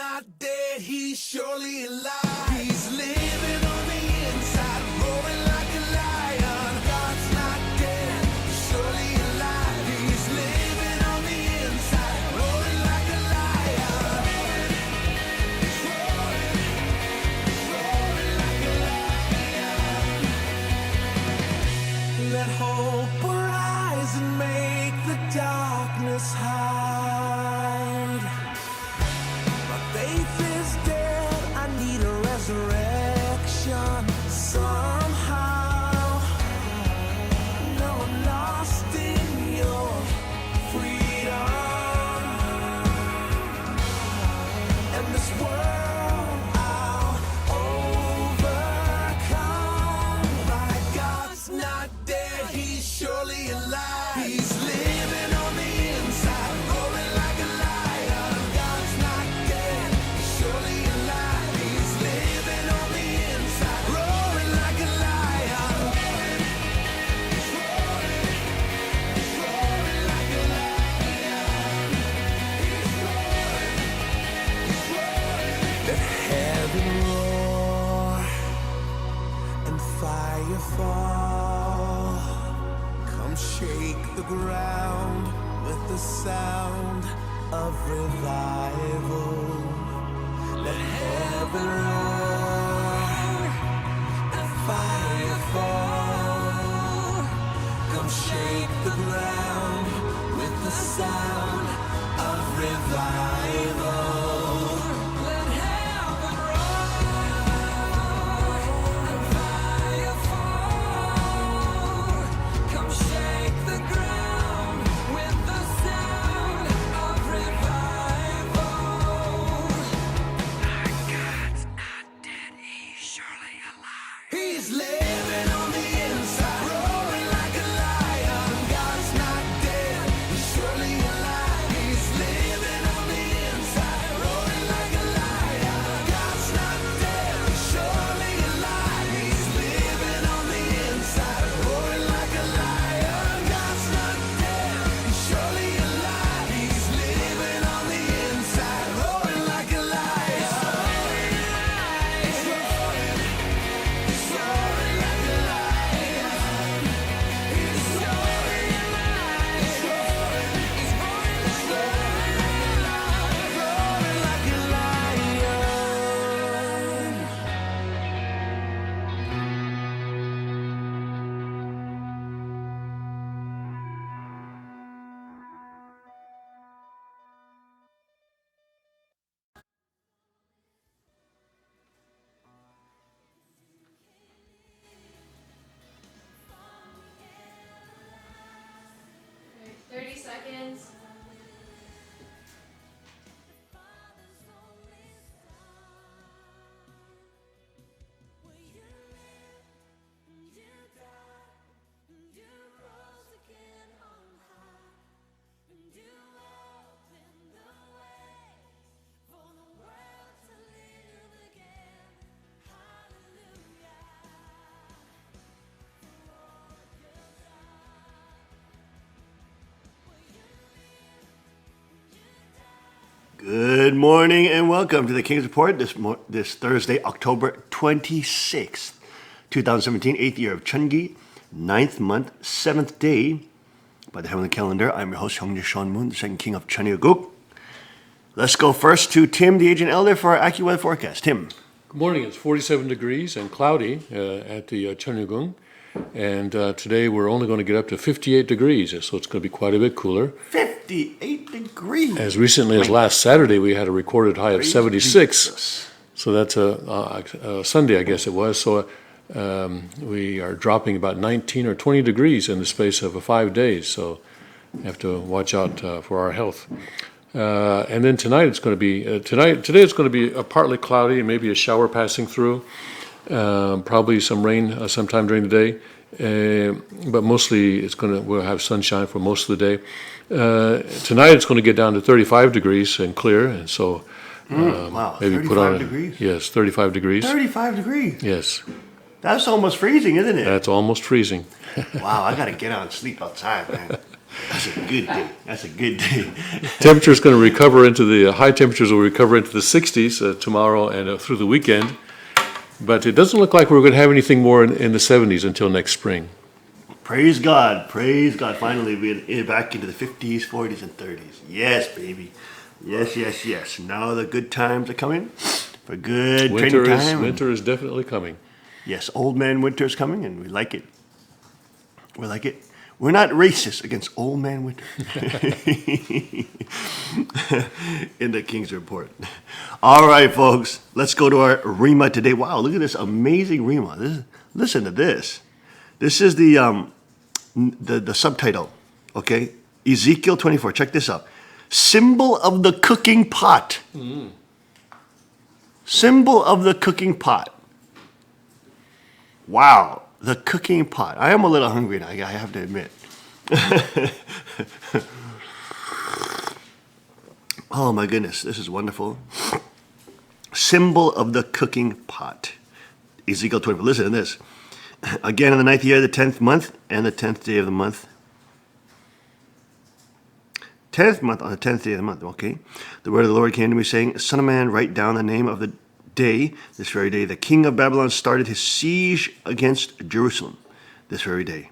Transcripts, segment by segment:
not dead, he's surely alive. He's living on the inside, roaring like a lion. God's not dead, he's surely alive. He's living on the inside, roaring like a lion. He's roaring like a lion. Let hope arise and make the darkness hide. Faith is dead, I need a resurrection somehow. Now I'm lost in your freedom. And this world I'll overcome. My God's not dead, he's surely alive. He's living on the inside, roaring like a lion. God's not dead, he's surely alive. He's living on the inside, roaring like a lion. He's roaring like a lion. He's roaring. Let heaven roar and fire fall. Come shake the ground with the sound of revival. Let heaven roar and fire fall. Come shake the ground with the sound of revival. Let heaven roar and fire fall. Come shake the ground with the sound of revival. God's not dead, he's surely alive. He's living on the inside, roaring like a lion. God's not dead, he's surely alive. He's living on the inside, roaring like a lion. God's not dead, he's surely alive. He's living on the inside, roaring like a lion. God's not dead, he's surely alive. He's living on the inside, roaring like a lion. He's roaring like a lion. He's roaring like a lion. Okay, 30 seconds. Good morning and welcome to the King's Report this Thursday, October 26th, 2017, 8th year of Chungi, 9th month, 7th day by the heavenly calendar. I'm your host, Hyungja Sean Moon, the second king of Cheongguk. Let's go first to Tim, the agent elder, for our AccuWeather forecast. Tim. Good morning. It's 47 degrees and cloudy at the Cheongguk. And today we're only going to get up to 58 degrees, so it's going to be quite a bit cooler. 58 degrees. As recently as last Saturday, we had a recorded high of 76. So that's a Sunday, I guess it was. So we are dropping about 19 or 20 degrees in the space of 5 days. So you have to watch out for our health. And then tonight it's going to be today it's going to be partly cloudy and maybe a shower passing through. Probably some rain sometime during the day, but mostly we'll have sunshine for most of the day. Tonight it's going to get down to 35 degrees and clear, and so wow, maybe 35 put on degrees? Yes, 35 degrees. 35 degrees. Yes, That's almost freezing, isn't it? that's almost freezing. Wow, I got to get out and sleep outside, man. That's a good day. That's a good day. Temperature's going to recover into the, high temperatures will recover into the 60s tomorrow and through the weekend. But it doesn't look like we're going to have anything more in the 70s until next spring. Praise God. Praise God. Finally, we're back into the 50s, 40s, and 30s. Yes, baby. Yes, yes, yes. Now the good times are coming for good training time. Winter is definitely coming. Yes, old man winter is coming, and we like it. We like it. We're not racist against old man winter. In the King's Report. All right, folks. Let's go to our Rima today. Wow, look at this amazing Rima. Listen to this. This is the subtitle. Okay, Ezekiel 24. Check this out. Symbol of the cooking pot. Symbol of the cooking pot. Wow, the cooking pot. I am a little hungry now, I have to admit. Oh my goodness, this is wonderful. Symbol of the cooking pot. Ezekiel 24. Listen to this. Again, in the 9th year, the 10th month, and the 10th day of the month. 10th month, on the 10th day of the month, okay. The word of the Lord came to me, saying, Son of man, write down the name of the day, this very day, the king of Babylon started his siege against Jerusalem, this very day.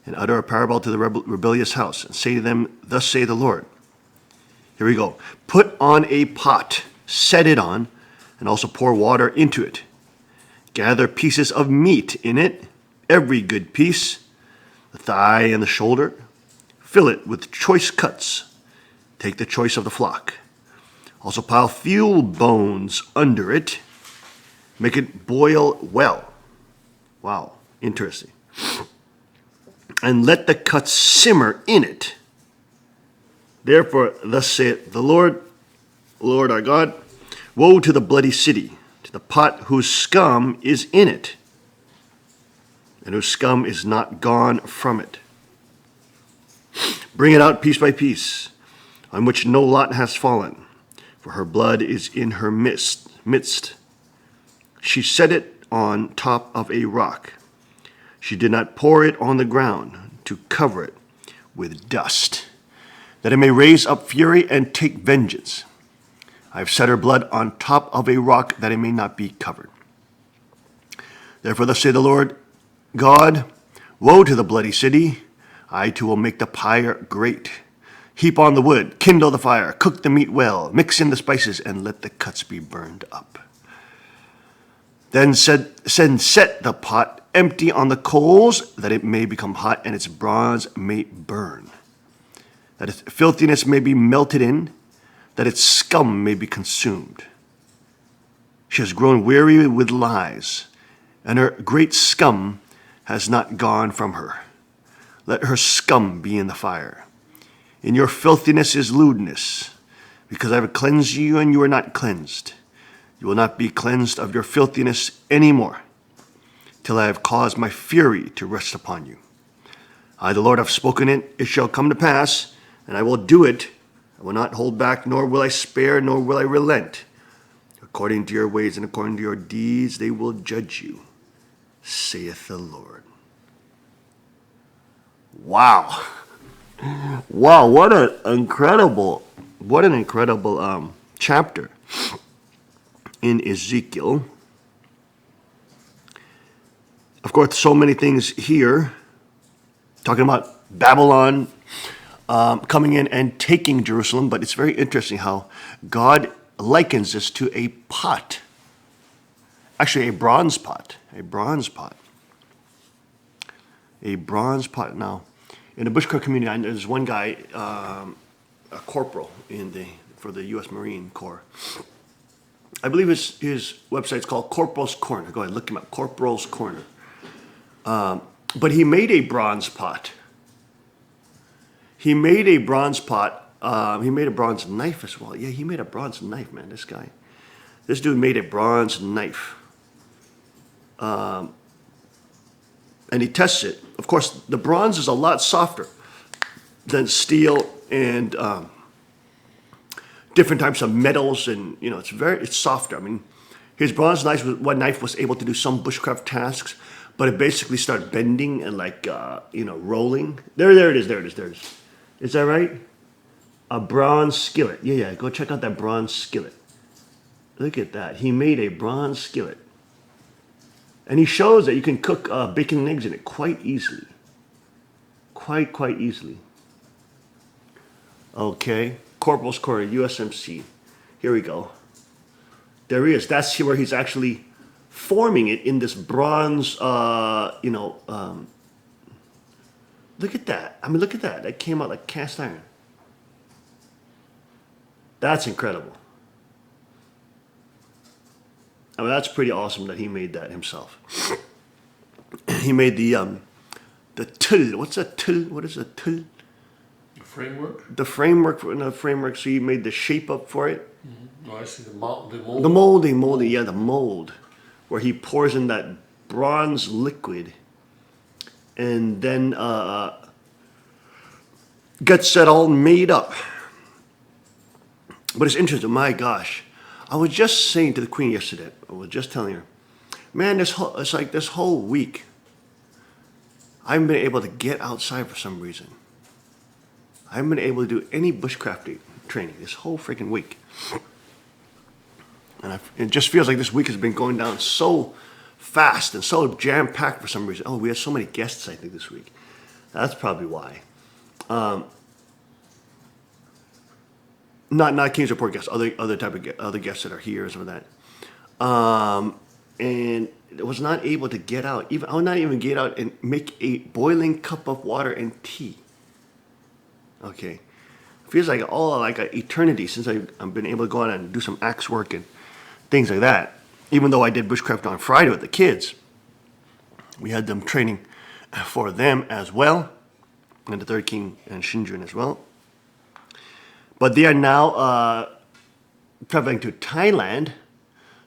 And utter a parable to the rebellious house, and say to them, Thus say the Lord. Here we go. Put on a pot, set it on, and also pour water into it. Gather pieces of meat in it, every good piece, the thigh and the shoulder. Fill it with choice cuts. Take the choice of the flock. Also pile fuel bones under it. Make it boil well. Wow, interesting. And let the cuts simmer in it. Therefore, thus saith the Lord, Lord our God, woe to the bloody city, to the pot whose scum is in it, and whose scum is not gone from it. Bring it out piece by piece, on which no lot has fallen, for her blood is in her midst. She set it on top of a rock. She did not pour it on the ground to cover it with dust, that it may raise up fury and take vengeance. I have set her blood on top of a rock, that it may not be covered. Therefore thus say the Lord God, woe to the bloody city. I too will make the pyre great. Heap on the wood, kindle the fire, cook the meat well, mix in the spices, and let the cuts be burned up. Then set the pot empty on the coals, that it may become hot, and its bronze may burn, that its filthiness may be melted in, that its scum may be consumed. She has grown weary with lies, and her great scum has not gone from her. Let her scum be in the fire. In your filthiness is lewdness, because I have cleansed you, and you are not cleansed. You will not be cleansed of your filthiness any more, till I have caused my fury to rest upon you. I, the Lord, have spoken it, it shall come to pass, and I will do it. I will not hold back, nor will I spare, nor will I relent. According to your ways and according to your deeds, they will judge you, saith the Lord. Wow. Wow, what an incredible chapter in Ezekiel. Of course, so many things here, talking about Babylon coming in and taking Jerusalem, but it's very interesting how God likens this to a pot. Actually, a bronze pot. Now, in the Bushcraft community, there's one guy, a corporal for the U.S. Marine Corps. I believe his website's called Corporal's Corner. Go ahead, look him up, Corporal's Corner. But he made a bronze pot. He made a bronze pot. He made a bronze knife as well. Yeah, he made a bronze knife, man, this guy. This dude made a bronze knife. And he tests it. Of course, the bronze is a lot softer than steel and different types of metals, and it's softer. I mean, his bronze knife was able to do some bushcraft tasks, but it basically started bending and rolling. There it is. Is that right? A bronze skillet. Yeah, go check out that bronze skillet. Look at that. He made a bronze skillet. And he shows that you can cook bacon and eggs in it quite easily. Quite easily. Okay. Corporal's Quarter, USMC. Here we go. There he is. That's where he's actually forming it in this bronze, look at that. I mean, look at that. That came out like cast iron. That's incredible. I mean, that's pretty awesome that he made that himself. He made the tulle. What's a tulle? What is a tulle? The framework? The framework for the framework. So you made the shape up for it. Oh, I see the mold. The molding, yeah, the mold, where he pours in that bronze liquid, and then gets that all made up. But it's interesting. My gosh, I was just saying to the Queen yesterday. I was just telling her, man, this whole week, I haven't been able to get outside for some reason. I haven't been able to do any bushcrafting training this whole freaking week. And it just feels like this week has been going down so fast and so jam-packed for some reason. Oh, we had so many guests, I think, this week. That's probably why. Not King's Report guests, other type of other guests that are here and some of that. And I was not able to get out. I would not even get out and make a boiling cup of water and tea. Okay. Feels like an eternity since I've been able to go out and do some axe work and things like that. Even though I did bushcraft on Friday with the kids, we had them training for them as well, and the Third King and Shinjun as well. But they are now traveling to Thailand,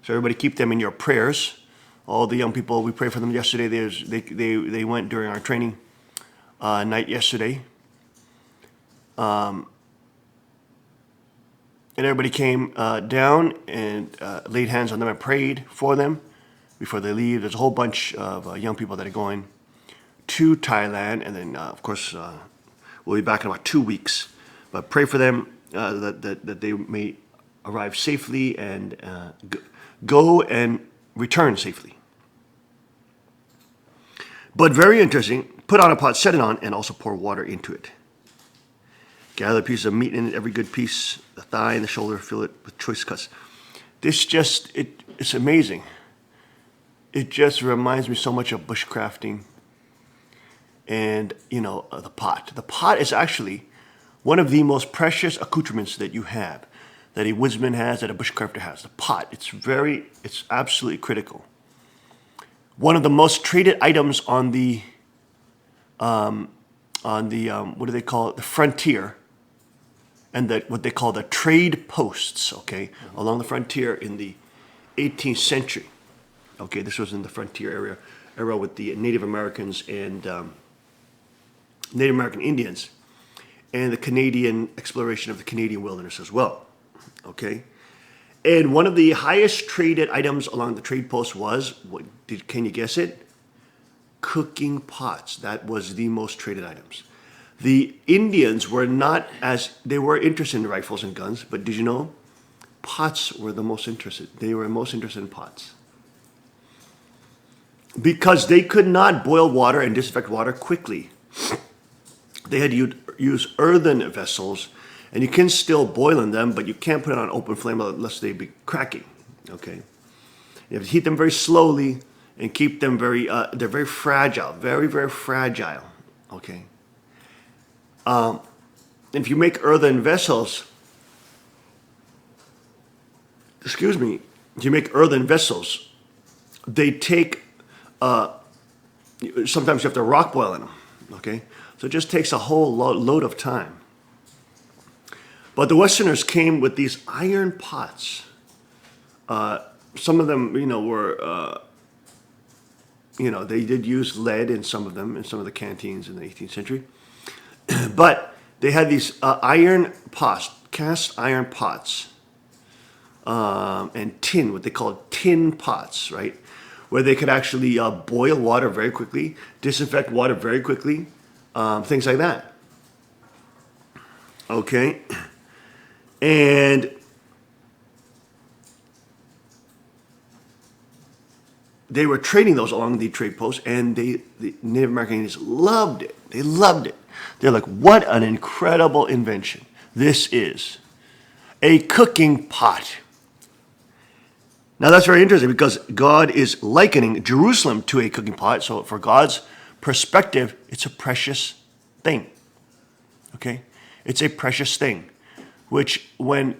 so everybody keep them in your prayers. All the young people, we prayed for them yesterday. They went during our training night yesterday. And everybody came down and laid hands on them and prayed for them before they leave. There's a whole bunch of young people that are going to Thailand. And then, of course, we'll be back in about 2 weeks. But pray for them that they may arrive safely and go and return safely. But very interesting, put on a pot, set it on, and also pour water into it. Gather pieces of meat in it, every good piece, the thigh and the shoulder, fill it with choice cuts. It's amazing. It just reminds me so much of bushcrafting and, the pot. The pot is actually one of the most precious accoutrements that you have, that a woodsman has, that a bushcrafter has. The pot, it's absolutely critical. One of the most traded items on the what do they call it? The frontier. And what they call the trade posts, okay, along the frontier in the 18th century. Okay, this was in the frontier era with the Native Americans and Native American Indians, and the Canadian exploration of the Canadian wilderness as well. Okay, and one of the highest traded items along the trade post was, can you guess it? Cooking pots. That was the most traded items. The Indians were they were interested in rifles and guns, but did you know? Pots were the most interested. They were most interested in pots. Because they could not boil water and disinfect water quickly. They had to use earthen vessels, and you can still boil in them, but you can't put it on open flame unless they be cracking, okay? You have to heat them very slowly and keep them they're very fragile, very, very fragile, okay? If you make earthen vessels, if you make earthen vessels, they take, sometimes you have to rock boil in them, okay? So it just takes a whole load of time. But the Westerners came with these iron pots. Some of them, were, they did use lead in some of them, in some of the canteens in the 18th century. But they had these iron pots, cast iron pots, and tin, what they called tin pots, right? Where they could actually boil water very quickly, disinfect water very quickly, things like that. Okay? And they were trading those along the trade posts, and the Native American Indians loved it. They loved it. They're like, what an incredible invention this is. A cooking pot. Now that's very interesting because God is likening Jerusalem to a cooking pot. So for God's perspective, it's a precious thing. Okay? It's a precious thing, which when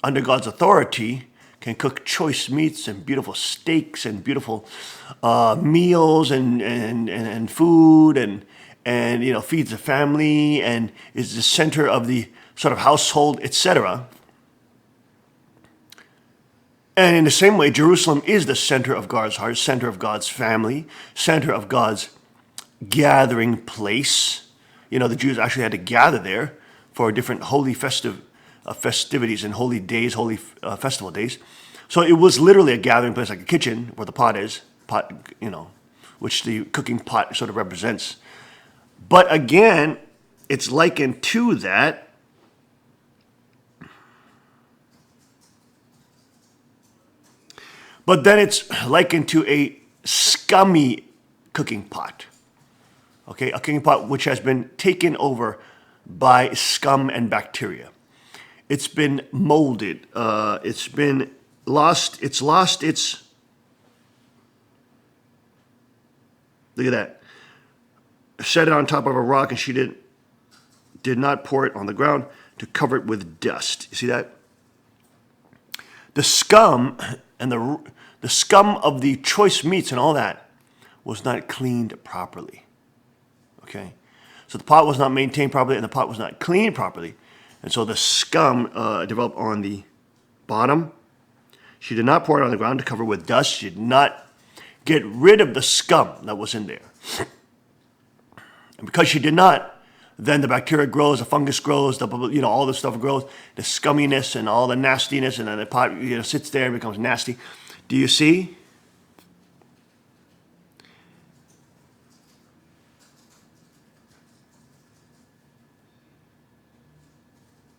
under God's authority, can cook choice meats and beautiful steaks and beautiful meals and food and feeds the family and is the center of the sort of household, etc. And in the same way, Jerusalem is the center of God's heart, center of God's family, center of God's gathering place. The Jews actually had to gather there for different holy festivities and holy days, holy festival days. So it was literally a gathering place, like a kitchen where the pot is, which the cooking pot sort of represents. But again, it's likened to that. But then it's likened to a scummy cooking pot. Okay, a cooking pot which has been taken over by scum and bacteria. It's been molded. It's lost its. Look at that. Set it on top of a rock, and she did not pour it on the ground to cover it with dust. You see that? The scum and the scum of the choice meats and all that was not cleaned properly. Okay, so the pot was not maintained properly, and the pot was not cleaned properly, and so the scum developed on the bottom. She did not pour it on the ground to cover with dust. She did not get rid of the scum that was in there. And because she did not, then the bacteria grows, the fungus grows, all this stuff grows, the scumminess and all the nastiness, and then the pot sits there and becomes nasty. Do you see?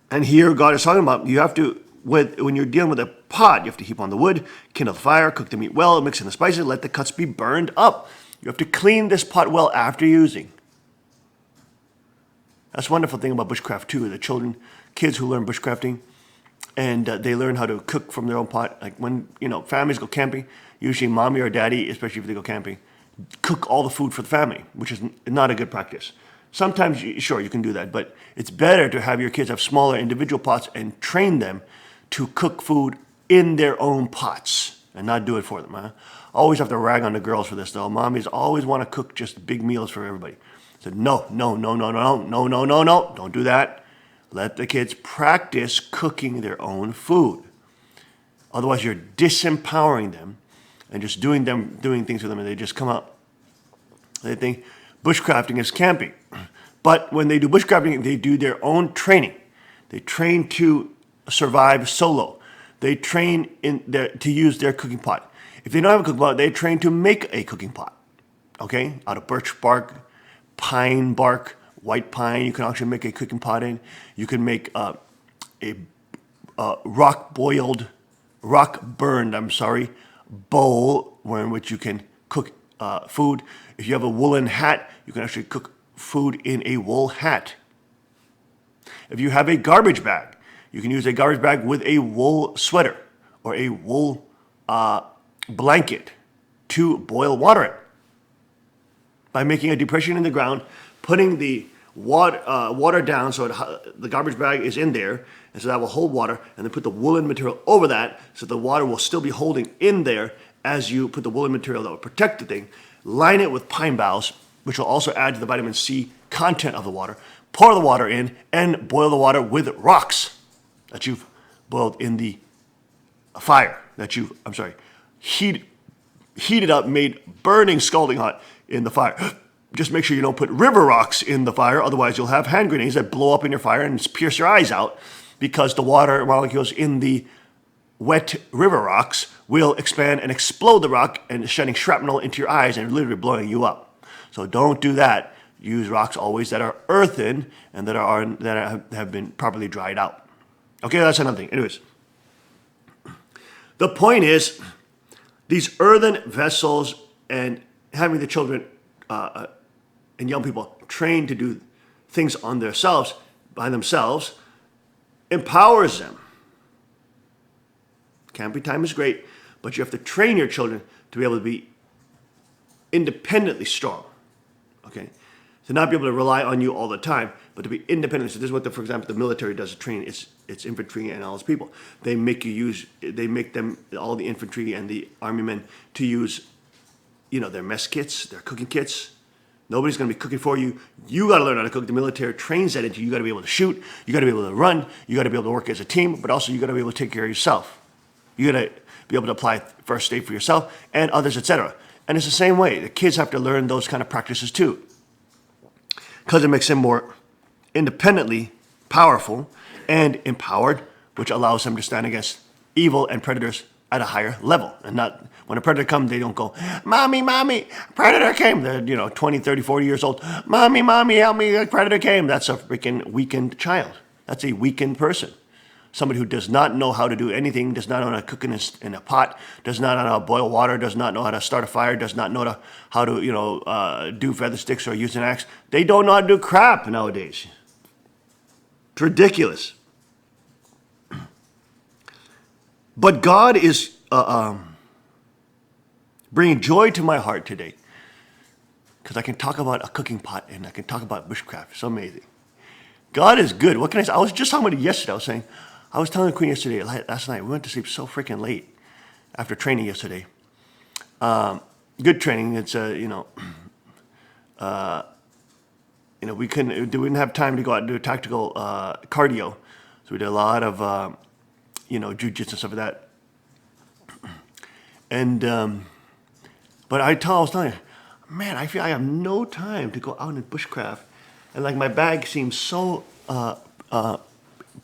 And here God is talking about you have to, when you're dealing with a pot, you have to heap on the wood, kindle the fire, cook the meat well, mix in the spices, let the cuts be burned up. You have to clean this pot well after using. That's a wonderful thing about bushcraft too. The kids who learn bushcrafting, and they learn how to cook from their own pot. Like when families go camping, usually mommy or daddy, especially if they go camping, cook all the food for the family, which is not a good practice. Sometimes, sure, you can do that, but it's better to have your kids have smaller individual pots and train them to cook food in their own pots and not do it for them. Huh? Always have to rag on the girls for this, though. Mommies always want to cook just big meals for everybody. I said, no, don't do that. Let the kids practice cooking their own food. Otherwise, you're disempowering them and just doing things for them, and they just come out. They think bushcrafting is camping. But when they do bushcrafting, they do their own training. They train to survive solo. They train to use their cooking pot. If they don't have a cooking pot, they train to make a cooking pot. Okay? Out of birch bark, pine bark, white pine, you can actually make a cooking pot in. You can make a rock-burned bowl in which you can cook food. If you have a woolen hat, you can actually cook food in a wool hat. If you have a garbage bag, you can use a garbage bag with a wool sweater or a wool blanket to boil water in. By making a depression in the ground, putting the water down so the garbage bag is in there, and so that will hold water, and then put the woolen material over that so the water will still be holding in there as you put the woolen material that will protect the thing. Line it with pine boughs, which will also add to the vitamin C content of the water. Pour the water in and boil the water with rocks that you've boiled in the fire, heated up, made burning, scalding hot in the fire. Just make sure you don't put river rocks in the fire, otherwise you'll have hand grenades that blow up in your fire and pierce your eyes out, because the water molecules in the wet river rocks will expand and explode the rock and shedding shrapnel into your eyes and literally blowing you up. So don't do that. use rocks always that are earthen and have been properly dried out. Okay, that's another thing. Anyways, the point is, these earthen vessels and having the children and young people trained to do things on themselves, by themselves, empowers them. Camping time is great, but you have to train your children to be able to be independently strong. Okay? To not be able to rely on you all the time, but to be independent. So this is what, for example, the military does to train its infantry and all its people. They make them, all the infantry and the army men, to use, their mess kits, their cooking kits. Nobody's going to be cooking for you. You got to learn how to cook. The military trains that into you. You got to be able to shoot. You got to be able to run. You got to be able to work as a team, but also you got to be able to take care of yourself. You got to be able to apply first aid for yourself and others, etc. And it's the same way. The kids have to learn those kind of practices too, because it makes them more independently powerful and empowered, which allows them to stand against evil and predators at a higher level. And not when a predator comes, they don't go, "Mommy, mommy, predator came." They're 20, 30, 40 years old. "Mommy, mommy, help me, a predator came." That's a freaking weakened child. That's a weakened person. Somebody who does not know how to do anything, does not know how to cook in a pot, does not know how to boil water, does not know how to start a fire, does not know how to do feather sticks or use an axe. They don't know how to do crap nowadays. It's ridiculous. But God is bringing joy to my heart today, because I can talk about a cooking pot and I can talk about bushcraft. It's so amazing. God is good. What can I say? I was just talking about it yesterday. I was telling the Queen yesterday, last night, we went to sleep so freaking late after training yesterday. Good training. It's we didn't have time to go out and do tactical cardio, so we did a lot of jujitsu and stuff like that. And but I was telling you, man, I feel I have no time to go out in bushcraft, and like my bag seems so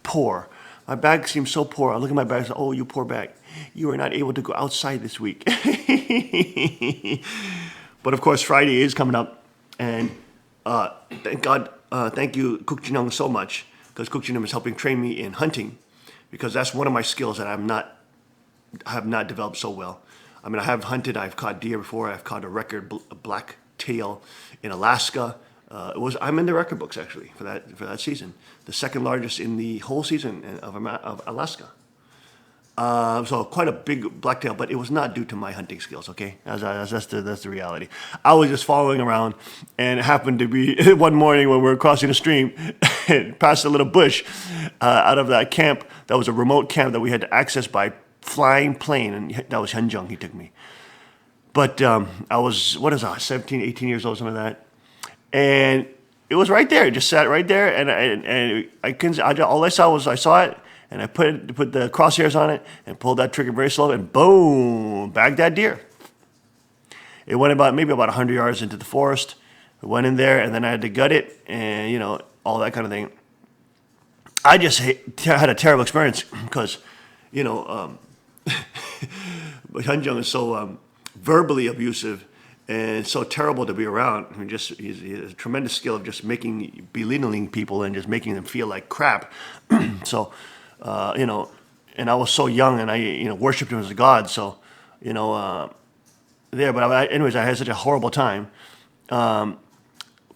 poor. My bag seems so poor. I look at my bag and say, "Oh, you poor bag. You are not able to go outside this week." But of course, Friday is coming up. And thank God, thank you, Kuk Jinyoung, so much. Because Kuk Jinyoung is helping train me in hunting. Because that's one of my skills that I have not developed so well. I mean, I have hunted. I've caught deer before. I've caught a record black tail in Alaska. I'm in the record books actually for that season, the second largest in the whole season of Alaska. So quite a big blacktail, but it was not due to my hunting skills. Okay, that's the reality. I was just following around, and it happened to be one morning when we were crossing a stream, past a little bush out of that camp. That was a remote camp that we had to access by flying plane, and that was Hyunjung. He took me, but I was 17, 18 years old, something like that. And it was right there. It just sat right there, and I couldn't. All I saw it, and I put the crosshairs on it and pulled that trigger very slow, and boom, bagged that deer. It went maybe about 100 yards into the forest. I went in there, and then I had to gut it, and all that kind of thing. I just had a terrible experience because, Hyunjung is so verbally abusive. And it's so terrible to be around. I mean, he has a tremendous skill of just belittling people and just making them feel like crap. So, and I was so young, and I, worshipped him as a god. So, there. But anyways, I had such a horrible time. I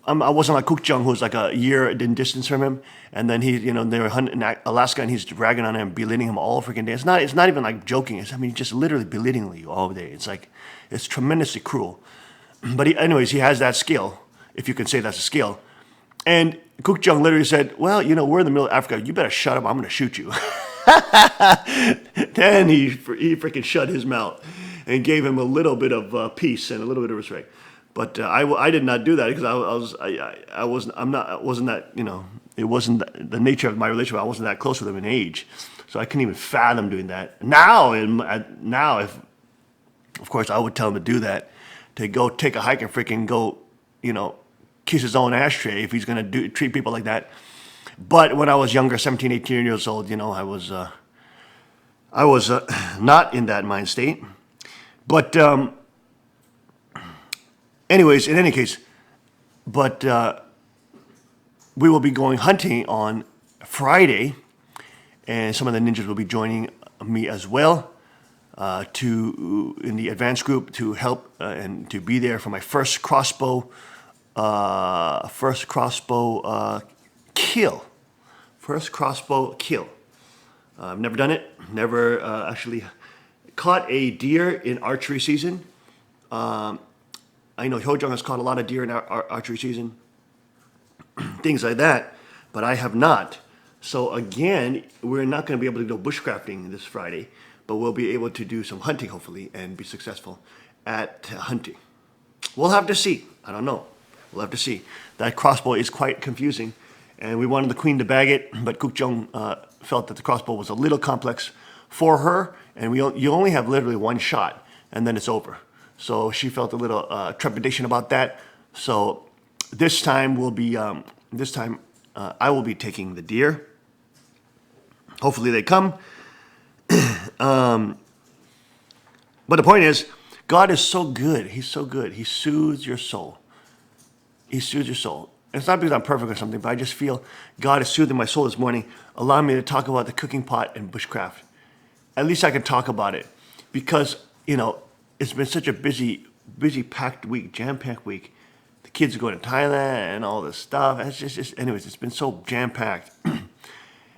wasn't like Kuk Jung, who's like a year in distance from him, and then he, they were hunting in Alaska, and he's ragging on him, belittling him all freaking day. It's not even like joking. He's just literally belittling you all day. It's tremendously cruel. But he has that skill, if you can say that's a skill. And Kuk Jung literally said, "Well, we're in the middle of Africa. You better shut up. I'm going to shoot you." Then he freaking shut his mouth and gave him a little bit of peace and a little bit of respect. But I did not do that because it wasn't the nature of my relationship. I wasn't that close with him in age, so I couldn't even fathom doing that. Now, if of course I would tell him to do that, to go take a hike and freaking go, kiss his own ashtray if he's going to treat people like that. But when I was younger, 17, 18 years old, I was not in that mind state. But anyways, in any case, But we will be going hunting on Friday, and some of the ninjas will be joining me as well in the advanced group to help and to be there for my first crossbow kill. First crossbow kill. I've never done it. Never actually caught a deer in archery season. I know Hyojung has caught a lot of deer in archery season. Things like that, but I have not. So again, we're not going to be able to go bushcrafting this Friday, but we'll be able to do some hunting hopefully and be successful at hunting. We'll have to see. I don't know. We'll have to see. That crossbow is quite confusing, and we wanted the queen to bag it, but Kukjong felt that the crossbow was a little complex for her, and you only have literally one shot, and then it's over. So she felt a little trepidation about that. So this time I will be taking the deer. Hopefully they come. But the point is, God is so good. He's so good. He soothes your soul. He soothes your soul. It's not because I'm perfect or something, but I just feel God is soothing my soul this morning, allowing me to talk about the cooking pot and bushcraft. At least I can talk about it because, it's been such a busy, packed week, jam-packed week. The kids are going to Thailand and all this stuff. Anyways, it's been so jam-packed.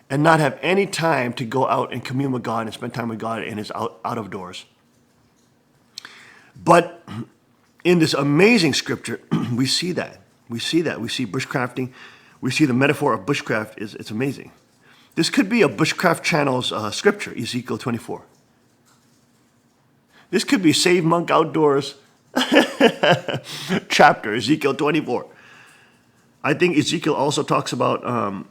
And not have any time to go out and commune with God and spend time with God in His out of doors. But in this amazing scripture, we see that. We see bushcrafting. We see the metaphor of bushcraft. It's amazing. This could be a Bushcraft Channel's scripture, Ezekiel 24. This could be Save Monk Outdoors chapter, Ezekiel 24. I think Ezekiel also talks about,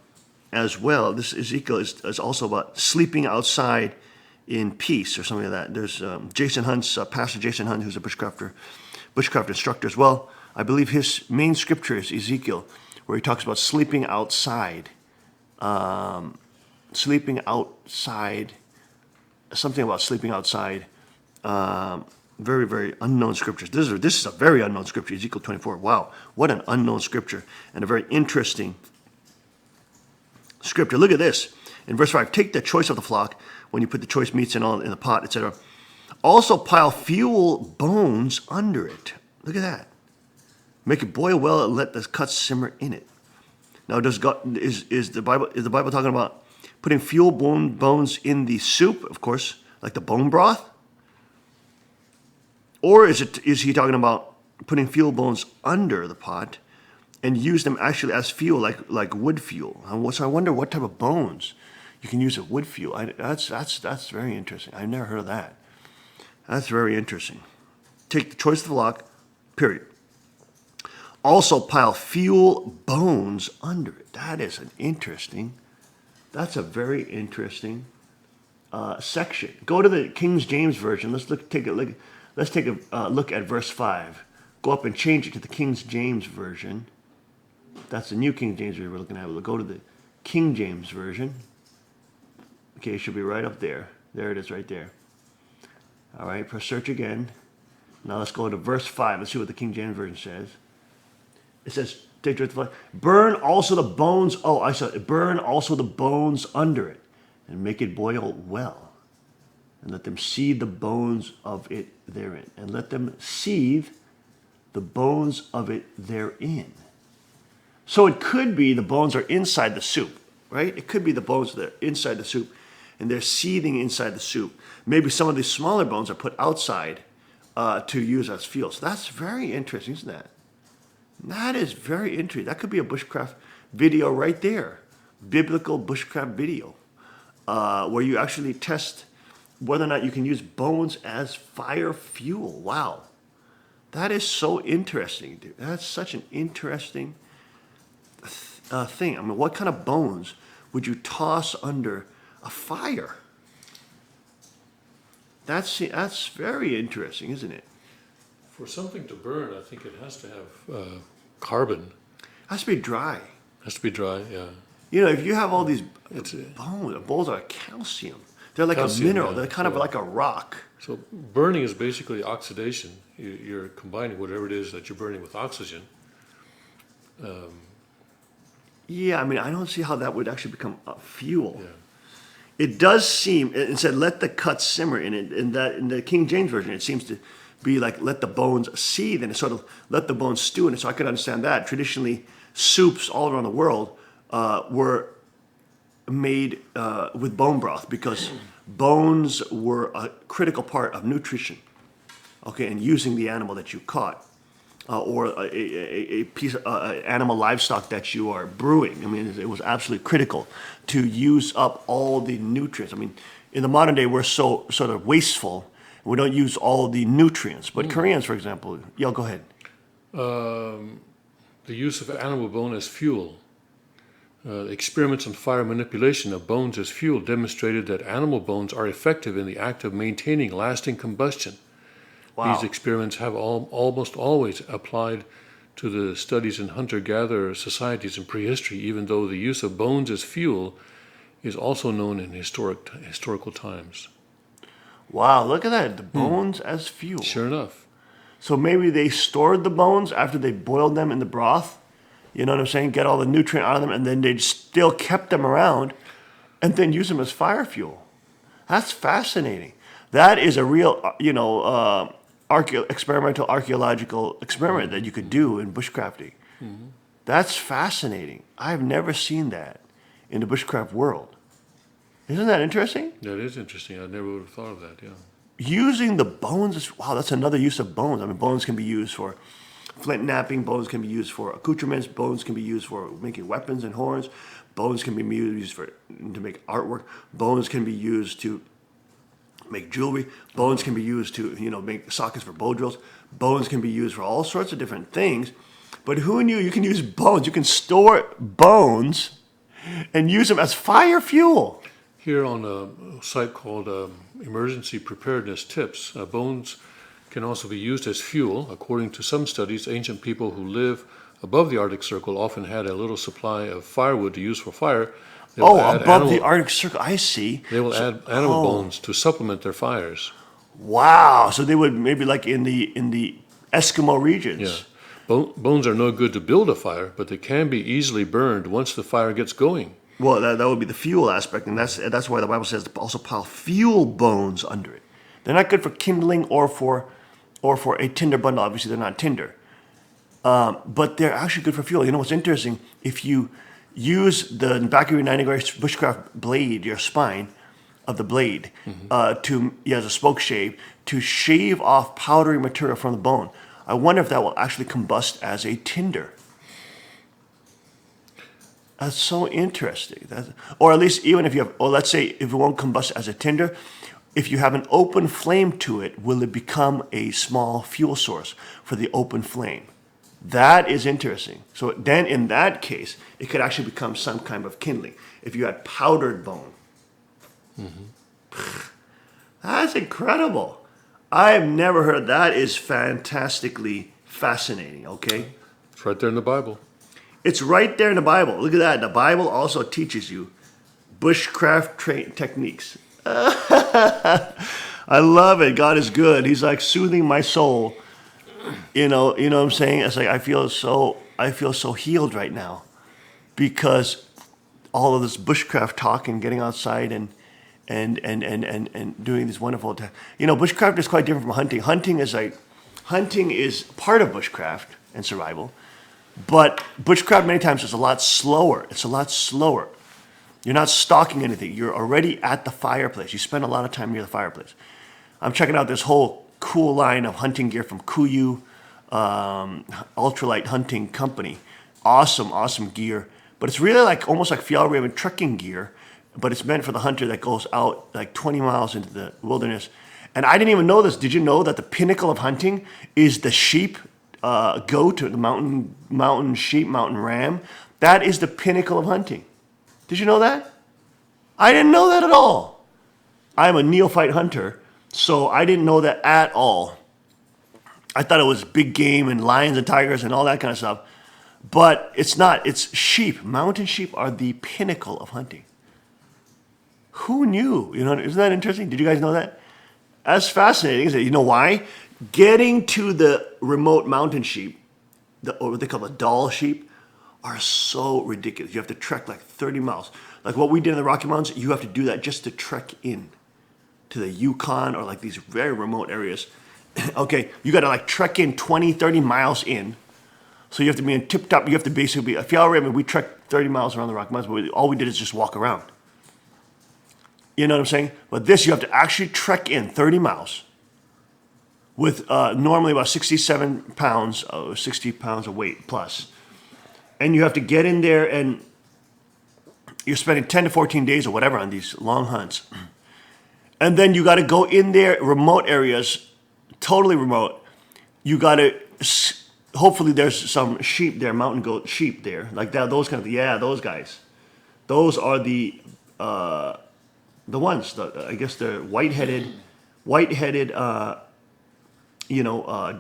as well, this Ezekiel is also about sleeping outside in peace or something like that. There's Jason Hunt's, Pastor Jason Hunt, who's a bushcraft instructor as well. I believe his main scripture is Ezekiel, where he talks about sleeping outside. Something about sleeping outside. Very, very unknown scriptures. This is a very unknown scripture, Ezekiel 24. Wow, what an unknown scripture and a very interesting scripture. Look at this. In verse 5, take the choice of the flock when you put the choice meats and all in the pot, etc. Also pile fuel bones under it. Look at that. Make it boil well and let the cuts simmer in it. Now, is the Bible talking about putting fuel bones in the soup, of course, like the bone broth? Or is he talking about putting fuel bones under the pot and use them actually as fuel, like wood fuel? So I wonder what type of bones you can use as wood fuel. That's very interesting. I've never heard of that. That's very interesting. Take the choice of the flock, period. Also pile fuel bones under it. That's a very interesting section. Go to the King James Version. Let's take a look at verse 5. Go up and change it to the King James Version. That's the new King James Version we're looking at. We'll go to the King James Version. Okay, it should be right up there. There it is right there. All right, press search again. Now let's go to verse 5. Let's see what the King James Version says. It says, burn also the bones. Oh, I saw it. Burn also the bones under it and make it boil well. And let them seethe the bones of it therein. And let them seethe the bones of it therein. So it could be the bones are inside the soup, right? It could be the bones that are inside the soup and they're seething inside the soup. Maybe some of these smaller bones are put outside to use as fuel. So that's very interesting, isn't that? That is very interesting. That could be a bushcraft video right there. Biblical bushcraft video. Where you actually test whether or not you can use bones as fire fuel. Wow. That is so interesting, dude. That's such an interesting thing. I mean, what kind of bones would you toss under a fire? That's very interesting, isn't it? For something to burn, I think it has to have carbon. It has to be dry. Has to be dry, yeah. If you have all these bones are calcium. They're like calcium, a mineral. Yeah. They're kind of like a rock. So burning is basically oxidation. You're combining whatever it is that you're burning with oxygen. Yeah, I mean, I don't see how that would actually become fuel. Yeah. It does seem, it said, let the cuts simmer in it. In the King James Version, it seems to be like, let the bones seethe, and it sort of let the bones stew in it. So I could understand that. Traditionally, soups all around the world were made with bone broth because bones were a critical part of nutrition. Okay, and using the animal that you caught. Or a piece of animal livestock that you are brewing. I mean, it was absolutely critical to use up all the nutrients. I mean, in the modern day, we're so sort of wasteful. We don't use all the nutrients. But Koreans, for example, go ahead. The use of animal bone as fuel. Experiments on fire manipulation of bones as fuel demonstrated that animal bones are effective in the act of maintaining lasting combustion. Wow. These experiments have almost always applied to the studies in hunter-gatherer societies in prehistory, even though the use of bones as fuel is also known in historical times. Wow, look at that. The bones as fuel. Sure enough. So maybe they stored the bones after they boiled them in the broth. You know what I'm saying? Get all the nutrient out of them, and then they still kept them around and then use them as fire fuel. That's fascinating. That is a real, experimental archaeological experiment that you could do in bushcrafting. Mm-hmm. That's fascinating. I've never seen that in the bushcraft world. Isn't that interesting? That is interesting. I never would have thought of that, yeah. Using the bones, wow, that's another use of bones. I mean, bones can be used for flint knapping, bones can be used for accoutrements, bones can be used for making weapons and horns, bones can be used to make artwork, bones can be used to make jewelry, bones can be used to make sockets for bow drills, bones can be used for all sorts of different things. But who knew you can use bones? You can store bones and use them as fire fuel. Here on a site called Emergency Preparedness Tips, bones can also be used as fuel. According to some studies, ancient people who live above the Arctic Circle often had a little supply of firewood to use for fire. Above the Arctic Circle, I see. They will add animal bones to supplement their fires. Wow, so they would maybe like in the Eskimo regions. Yeah, bones are no good to build a fire, but they can be easily burned once the fire gets going. Well, that would be the fuel aspect, and that's why the Bible says to also pile fuel bones under it. They're not good for kindling or for a tinder bundle. Obviously, they're not tinder, but they're actually good for fuel. You know what's interesting? If you use the back of your 90-degree bushcraft blade, your spine of the blade, as a spoke shave, to shave off powdery material from the bone. I wonder if that will actually combust as a tinder. That's so interesting. Or at least even if you have, or let's say if it won't combust as a tinder, if you have an open flame to it, will it become a small fuel source for the open flame? That is interesting. So then in that case, it could actually become some kind of kindling. If you had powdered bone. Mm-hmm. That's incredible. I've never heard. That is fantastically fascinating, okay? It's right there in the Bible. It's right there in the Bible. Look at that. The Bible also teaches you bushcraft techniques. I love it. God is good. He's like soothing my soul. You know what I'm saying? It's like I feel so healed right now because all of this bushcraft talk and getting outside and doing this wonderful bushcraft is quite different from hunting. Hunting is part of bushcraft and survival, but bushcraft many times is a lot slower. It's a lot slower. You're not stalking anything. You're already at the fireplace. You spend a lot of time near the fireplace. I'm checking out this whole cool line of hunting gear from Kuiu Ultralight Hunting Company. Awesome gear. But it's really like almost like Fjällräven trekking gear, but it's meant for the hunter that goes out like 20 miles into the wilderness. And I didn't even know this. Did you know that the pinnacle of hunting is the sheep goat, or the mountain sheep, mountain ram? That is the pinnacle of hunting. Did you know that? I didn't know that at all. I'm a neophyte hunter, so I didn't know that at all. I thought it was big game and lions and tigers and all that kind of stuff. But it's not. It's sheep. Mountain sheep are the pinnacle of hunting. Who knew? Isn't that interesting? Did you guys know that? That's fascinating, isn't it? You know why? Getting to the remote mountain sheep, or what they call the doll sheep, are so ridiculous. You have to trek like 30 miles. Like what we did in the Rocky Mountains, you have to do that just to trek in to the Yukon or like these very remote areas. Okay, you got to like trek in 20, 30 miles in. So you have to be in tip top. You have to basically be, if you already, we trekked 30 miles around the Rocky Mountains, but all we did is just walk around. You know what I'm saying? But this, you have to actually trek in 30 miles with normally about 67 pounds, 60 pounds of weight plus. And you have to get in there and you're spending 10 to 14 days or whatever on these long hunts. And then you got to go in there, remote areas, totally remote. You got to, hopefully there's some sheep there, mountain goat sheep there, like that, those kind of, yeah, those guys. Those are the ones, I guess they're white-headed,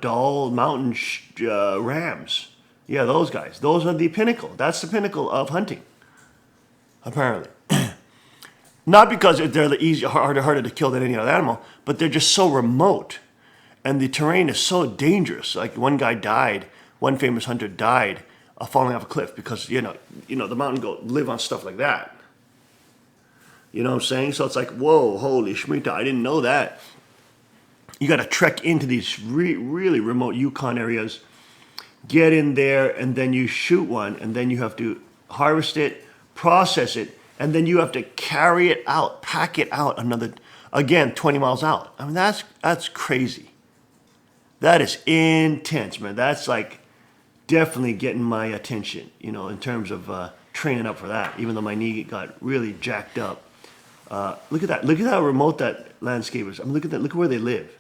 Dall mountain rams. Yeah, those guys. Those are the pinnacle. That's the pinnacle of hunting, apparently. Not because they're the harder to kill than any other animal, but they're just so remote. And the terrain is so dangerous. Like one guy died, one famous hunter died falling off a cliff because, the mountain goat live on stuff like that. You know what I'm saying? So it's like, whoa, holy shmita, I didn't know that. You got to trek into these really remote Yukon areas, get in there, and then you shoot one, and then you have to harvest it, process it, and then you have to carry it out, pack it out again, 20 miles out. I mean, that's crazy. That is intense, man. That's like definitely getting my attention, in terms of training up for that, even though my knee got really jacked up. Look at that. Look at how remote that landscape is. I mean, look at that. Look at where they live.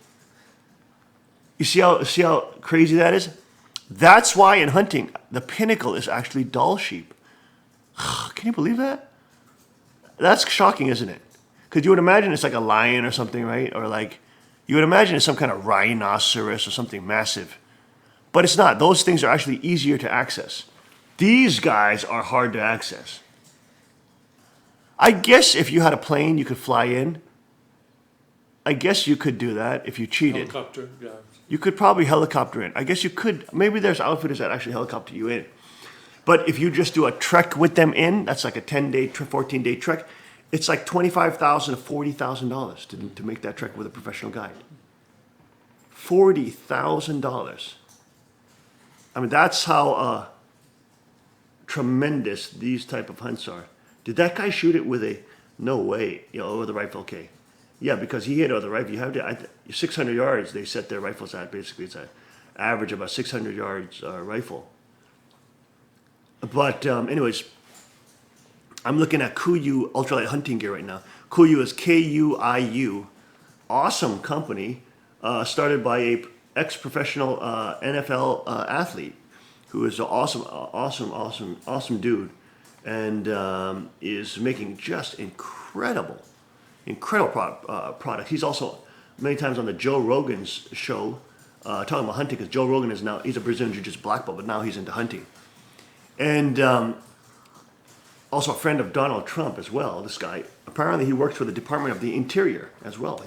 You see how crazy that is? That's why in hunting, the pinnacle is actually Dall sheep. Can you believe that? That's shocking, isn't it? Because you would imagine it's like a lion or something, right? Or like, you would imagine it's some kind of rhinoceros or something massive. But it's not. Those things are actually easier to access. These guys are hard to access. I guess if you had a plane, you could fly in. I guess you could do that if you cheated. Helicopter, yeah. You could probably helicopter in. I guess you could. Maybe there's outfitters that actually helicopter you in. But if you just do a trek with them in, that's like a 10-day, 14-day trek. It's like $25,000 to $40,000 to make that trek with a professional guide. $40,000. I mean, that's how tremendous these type of hunts are. Did that guy shoot it with a? No way. With a rifle. Okay. Yeah, because he hit it with a rifle. You have to 600 yards. They set their rifles at. Basically, it's an average of about 600 yards rifle. But anyways, I'm looking at Kuiu ultralight hunting gear right now. Kuiu is Kuiu. Awesome company. Started by a ex-professional NFL athlete who is an awesome dude, and is making just incredible product. He's also many times on the Joe Rogan's show talking about hunting, because Joe Rogan he's a Brazilian Jiu-Jitsu black belt, but now he's into hunting. And also a friend of Donald Trump as well, this guy. Apparently he works for the Department of the Interior as well.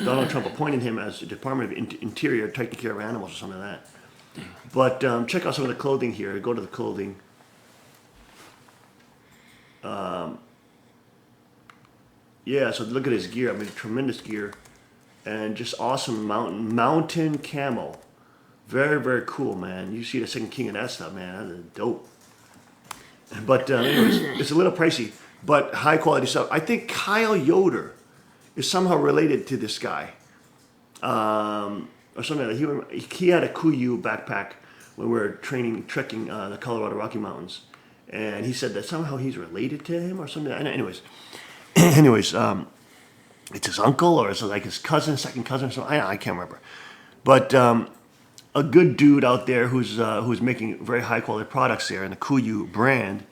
Donald Trump appointed him as the Department of Interior, taking care of animals or something like that. But check out some of the clothing here. Go to the clothing. Yeah, so look at his gear. I mean, tremendous gear. And just awesome mountain camo. Very, very cool, man. You see the second king of that stuff, man. That's dope. But anyways, it's a little pricey, but high quality stuff. I think Kyle Yoder is somehow related to this guy. Or something like that. He had a Kuiu backpack when we were trekking the Colorado Rocky Mountains. And he said that somehow he's related to him or something. Anyways, it's his uncle or it's like his cousin, second cousin or something. I can't remember. But a good dude out there who's making very high quality products there in the Kuiu brand.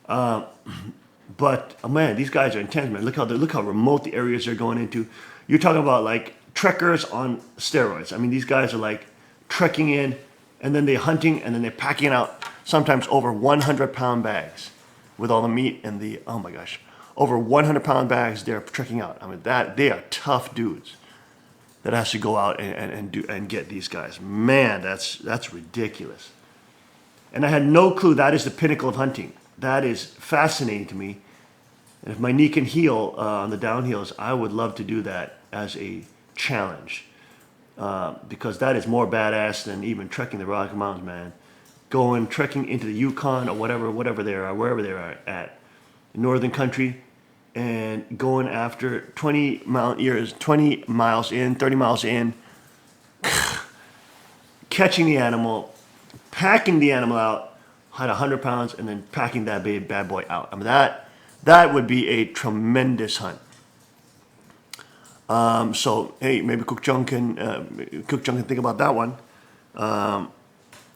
But man, these guys are intense, man. Look how remote the areas they're going into. You're talking about like trekkers on steroids. I mean, these guys are like trekking in, and then they're hunting, and then they're packing out sometimes over 100-pound bags with all the meat and the, oh my gosh, over 100-pound bags they're trekking out. I mean, they are tough dudes that has to go out and get these guys. Man, that's ridiculous. And I had no clue that is the pinnacle of hunting. That is fascinating to me. And if my knee can heal on the downhills, I would love to do that as a challenge. Because that is more badass than even trekking the Rocky Mountains, man. Going trekking into the Yukon or whatever they are, wherever they are at, northern country, and going after 20 miles in, 30 miles in, catching the animal, packing the animal out, had 100 pounds, and then packing that bad boy out. I mean, that would be a tremendous hunt. So hey, maybe Cook Chung can think about that one.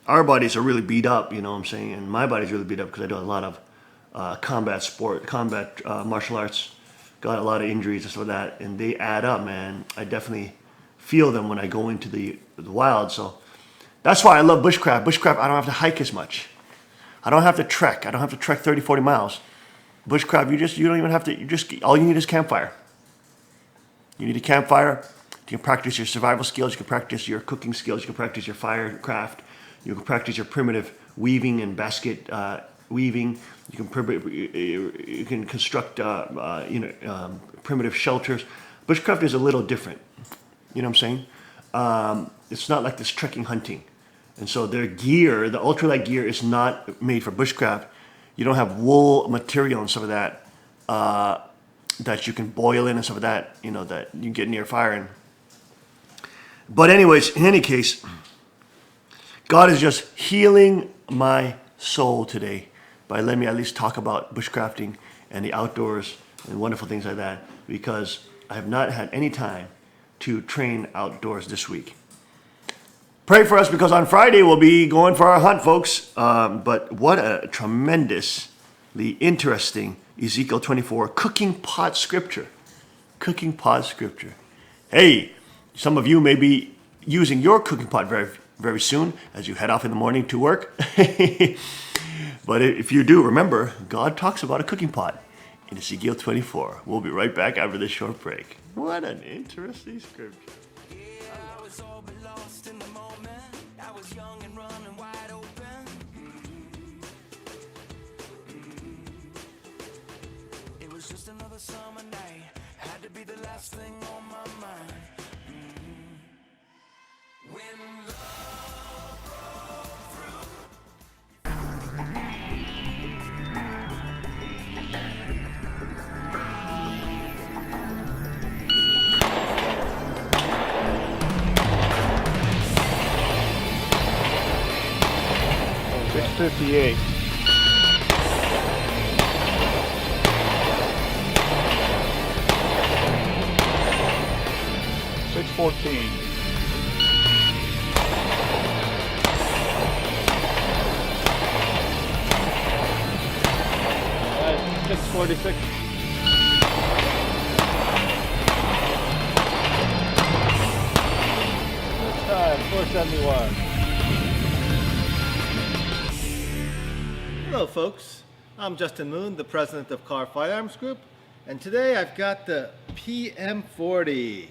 Our bodies are really beat up, you know what I'm saying, and my body's really beat up because I do a lot of combat martial arts. Got a lot of injuries and stuff like that, and they add up, man. I definitely feel them when I go into the wild. So that's why I love bushcraft. Bushcraft, I don't have to hike as much. I don't have to trek. I don't have to trek 30, 40 miles. Bushcraft, you don't even have to. All you need is campfire. You need a campfire. You can practice your survival skills. You can practice your cooking skills. You can practice your firecraft. You can practice your primitive weaving and basket weaving. You can construct primitive shelters. Bushcraft is a little different. You know what I'm saying? It's not like this trekking hunting. And so their gear, the ultralight gear, is not made for bushcraft. You don't have wool material and stuff of that that you can boil in and stuff of that, you know, that you can get near fire in. But anyways, in any case, God is just healing my soul today by letting me at least talk about bushcrafting and the outdoors and wonderful things like that, because I have not had any time to train outdoors this week. Pray for us, because on Friday we'll be going for our hunt, folks. But what a tremendously interesting Ezekiel 24 cooking pot scripture. Cooking pot scripture. Hey, some of you may be using your cooking pot very, very soon as you head off in the morning to work. But if you do, remember, God talks about a cooking pot in Ezekiel 24. We'll be right back after this short break. What an interesting scripture. I was all but lost in the moment. I was young and running wide open. It was just another summer night. Had to be the last thing on my mind. When love broke through. Oh, 6:58. $6.46. Time, 471. Hello folks, I'm Justin Moon, the president of Carr Firearms Group, and today I've got the PM40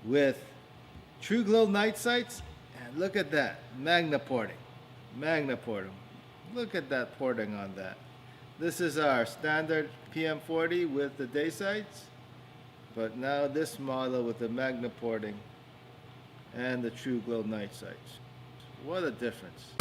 with True Glow night sights, and look at that, Magna porting. Look at that porting on that. This is our standard PM40 with the day sights, but now this model with the Magna porting and the True Glow night sights. What a difference.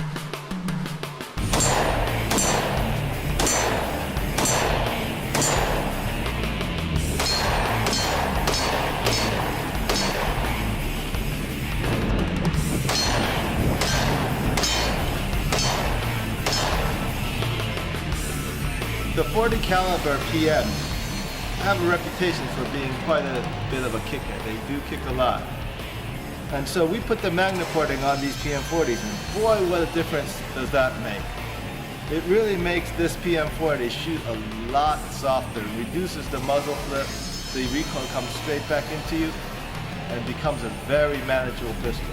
The 40 caliber PMs have a reputation for being quite a bit of a kicker. They do kick a lot. And so we put the Magna porting on these PM40s, and boy, what a difference does that make. It really makes this PM40 shoot a lot softer, reduces the muzzle flip, the recoil comes straight back into you, and becomes a very manageable pistol.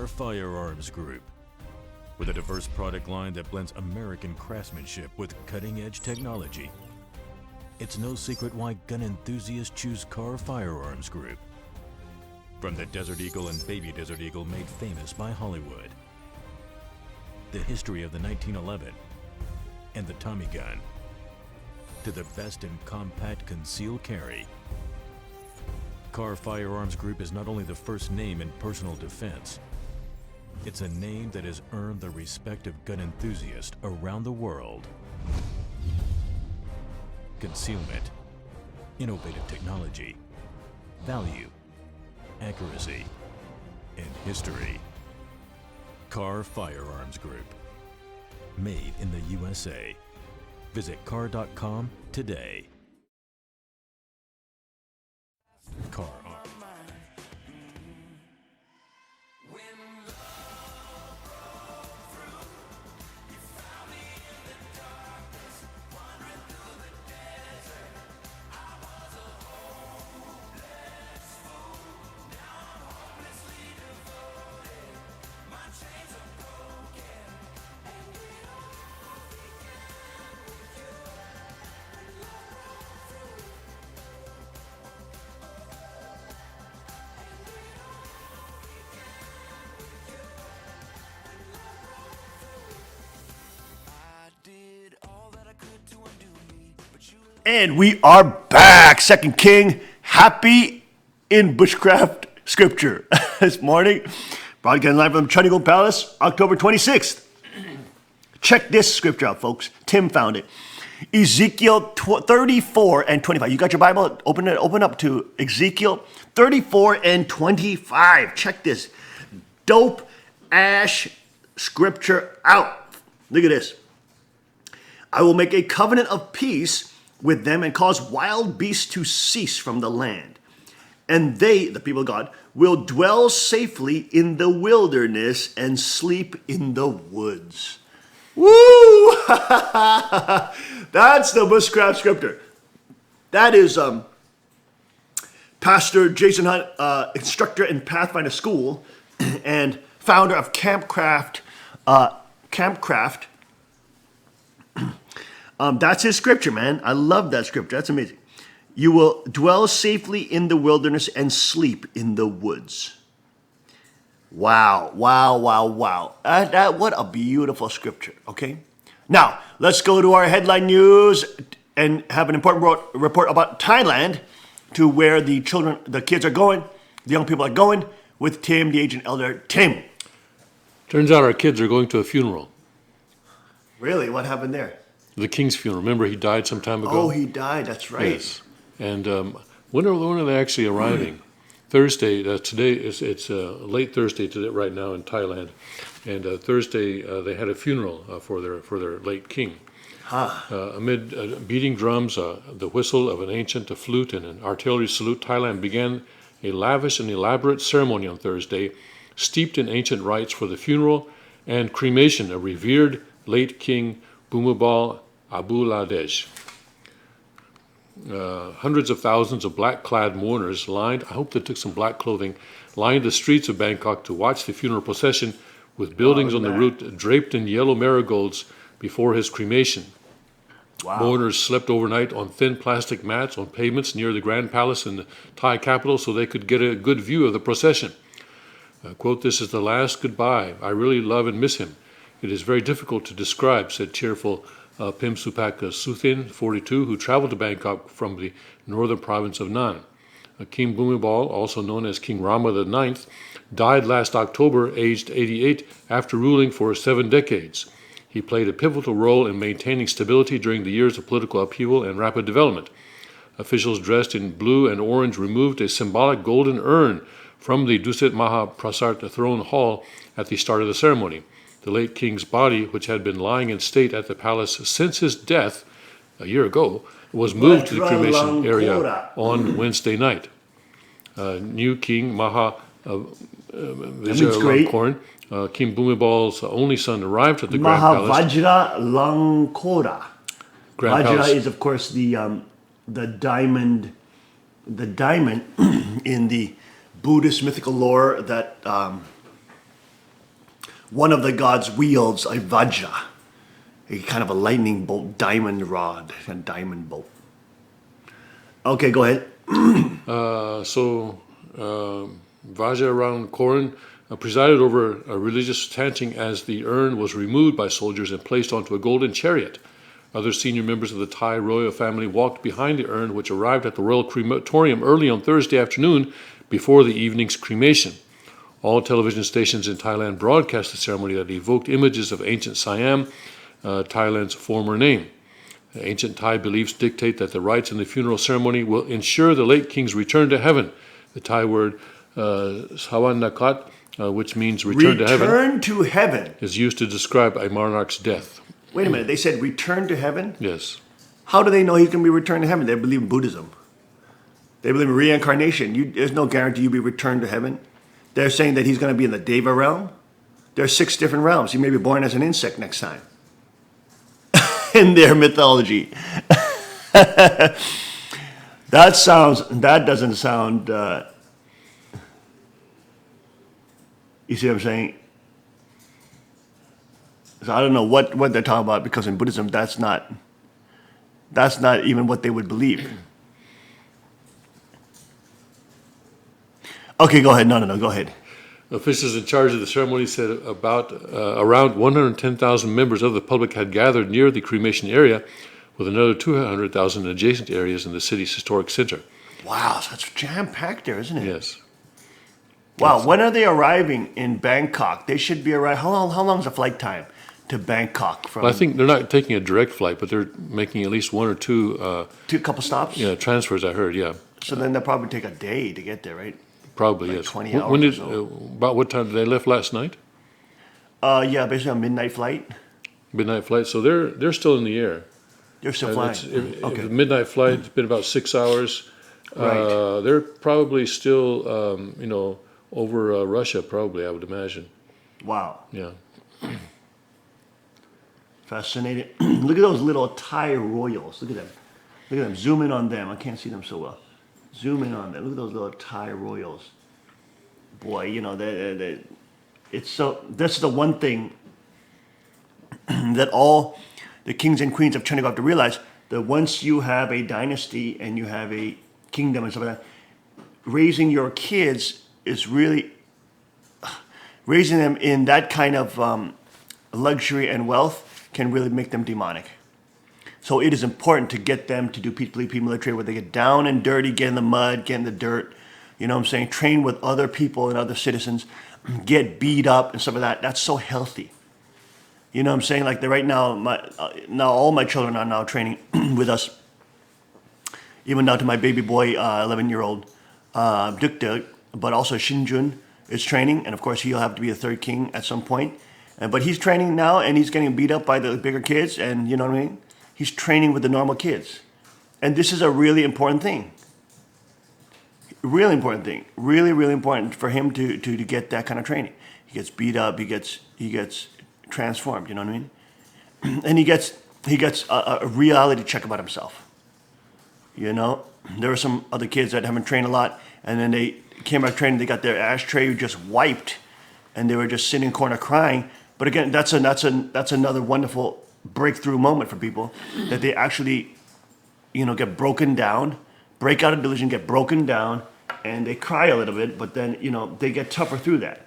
Car Firearms Group. With a diverse product line that blends American craftsmanship with cutting-edge technology, it's no secret why gun enthusiasts choose Car Firearms Group. From the Desert Eagle and Baby Desert Eagle made famous by Hollywood, the history of the 1911 and the Tommy gun, to the best in compact concealed carry, Car Firearms Group is not only the first name in personal defense, it's a name that has earned the respect of gun enthusiasts around the world. Concealment, innovative technology, value, accuracy, and history. Car Firearms Group. Made in the USA. Visit car.com today. Car Arms. And we are back. Second King, happy in bushcraft scripture this morning. Broadcasting live from Chun Eagle Palace, October 26th. Check this scripture out, folks. Tim found it. Ezekiel 34 and 25. You got your Bible? Open up to Ezekiel 34 and 25. Check this dope ash scripture out. Look at this. I will make a covenant of peace with them and cause wild beasts to cease from the land. And they, the people of God, will dwell safely in the wilderness and sleep in the woods. Woo! That's the bushcraft scripture. That is Pastor Jason Hunt, instructor in Pathfinder School and founder of Campcraft. That's his scripture, man. I love that scripture. That's amazing. You will dwell safely in the wilderness and sleep in the woods. Wow, wow, wow, wow. What a beautiful scripture, okay? Now, let's go to our headline news and have an important report about Thailand, to where the kids are going, the young people are going, with Tim, the agent elder. Tim. Turns out our kids are going to a funeral. Really? What happened there? The king's funeral. Remember, he died some time ago? Oh, he died. That's right. Yes. And when are they actually arriving? Thursday. Today it's late Thursday today, right now in Thailand, and Thursday they had a funeral for their late king. Amid beating drums, the whistle of an ancient flute, and an artillery salute, Thailand began a lavish and elaborate ceremony on Thursday, steeped in ancient rites for the funeral and cremation of revered late King Bhumibol Adulyadej. Hundreds of thousands of black-clad mourners I hope they took some black clothing, lined the streets of Bangkok to watch the funeral procession, with buildings on the route draped in yellow marigolds before his cremation. Wow. Mourners slept overnight on thin plastic mats on pavements near the Grand Palace in the Thai capital so they could get a good view of the procession. Quote, "This is the last goodbye. I really love and miss him. It is very difficult to describe," said cheerful Pim Supak Suthin, 42, who traveled to Bangkok from the northern province of Nan. King Bhumibol, also known as King Rama IX, died last October, aged 88, after ruling for 7 decades. He played a pivotal role in maintaining stability during the years of political upheaval and rapid development. Officials dressed in blue and orange removed a symbolic golden urn from the Dusit Maha Prasat throne hall at the start of the ceremony. The late king's body, which had been lying in state at the palace since his death a year ago, was moved to the cremation area on Wednesday night. New King Maha Vajiralongkorn, King Bhumibol's only son, arrived at the Grand Palace. Mahavajiralongkorn. Vajra is, of course, the diamond in the Buddhist mythical lore that one of the gods wields a vajra, a kind of a lightning bolt, diamond rod, a diamond bolt. Okay, go ahead. Vaja Ram Koran presided over a religious chanting as the urn was removed by soldiers and placed onto a golden chariot. Other senior members of the Thai royal family walked behind the urn, which arrived at the royal crematorium early on Thursday afternoon before the evening's cremation. All television stations in Thailand broadcast the ceremony that evoked images of ancient Siam, Thailand's former name. The ancient Thai beliefs dictate that the rites in the funeral ceremony will ensure the late king's return to heaven. The Thai word Sawanakat, which means return to heaven, Return to heaven. is used to describe a monarch's death. Wait a minute, they said return to heaven? Yes. How do they know he's going to be returned to heaven? They believe in Buddhism. They believe in reincarnation. There's no guarantee you'll be returned to heaven. They're saying that he's going to be in the Deva realm. There are 6 different realms. He may be born as an insect next time. In their mythology. That doesn't sound, you see what I'm saying? So I don't know what they're talking about, because in Buddhism, that's not even what they would believe. Okay, go ahead. No, go ahead. Officials in charge of the ceremony said around 110,000 members of the public had gathered near the cremation area, with another 200,000 in adjacent areas in the city's historic center. Wow, so it's jam-packed there, isn't it? Yes. Wow, when are they arriving in Bangkok? They should be arriving. How long is the flight time to Bangkok from? Well, I think they're not taking a direct flight, but they're making at least 1 or 2 couple stops? transfers, I heard, yeah. So then they'll probably take a day to get there, right? Probably, Like yes. 20 When hours did, or so. about what time did they left last night? Yeah, basically a midnight flight. Midnight flight, so they're still in the air. They're still And flying. it's- Okay. The midnight flight, it's been about 6 hours. Right. They're probably still, over Russia, probably, I would imagine. Wow. Yeah. Fascinating. Look at those little Thai royals. Look at them. Look at them. Zoom in on them. I can't see them so well. Zoom in on them. Look at those little Thai royals. Boy, it's so. That's the one thing that all the kings and queens of China have to realize, that once you have a dynasty and you have a kingdom and stuff like that, raising your kids is really raising them in that kind of luxury and wealth can really make them demonic. So it is important to get them to do PPP military, where they get down and dirty, get in the mud, get in the dirt, you know what I'm saying? Train with other people and other citizens, get beat up and stuff like that. That's so healthy. You know what I'm saying? Like right now, now all my children are now training with us. Even now to my baby boy, 11-year-old Dukduk, but also Shinjun is training, and of course he'll have to be the third king at some point. But he's training now, and he's getting beat up by the bigger kids, and you know what I mean? He's training with the normal kids. And this is a really important thing. Really important thing. Really, really important for him to get that kind of training. He gets beat up, he gets transformed, you know what I mean? And he gets a reality check about himself. You know? There are some other kids that haven't trained a lot, and then they came out training, they got their ashtray just wiped, and they were just sitting in a corner crying. But again, that's another wonderful breakthrough moment for people, that they actually, get broken down, break out of delusion, get broken down, and they cry a little bit, but then, they get tougher through that.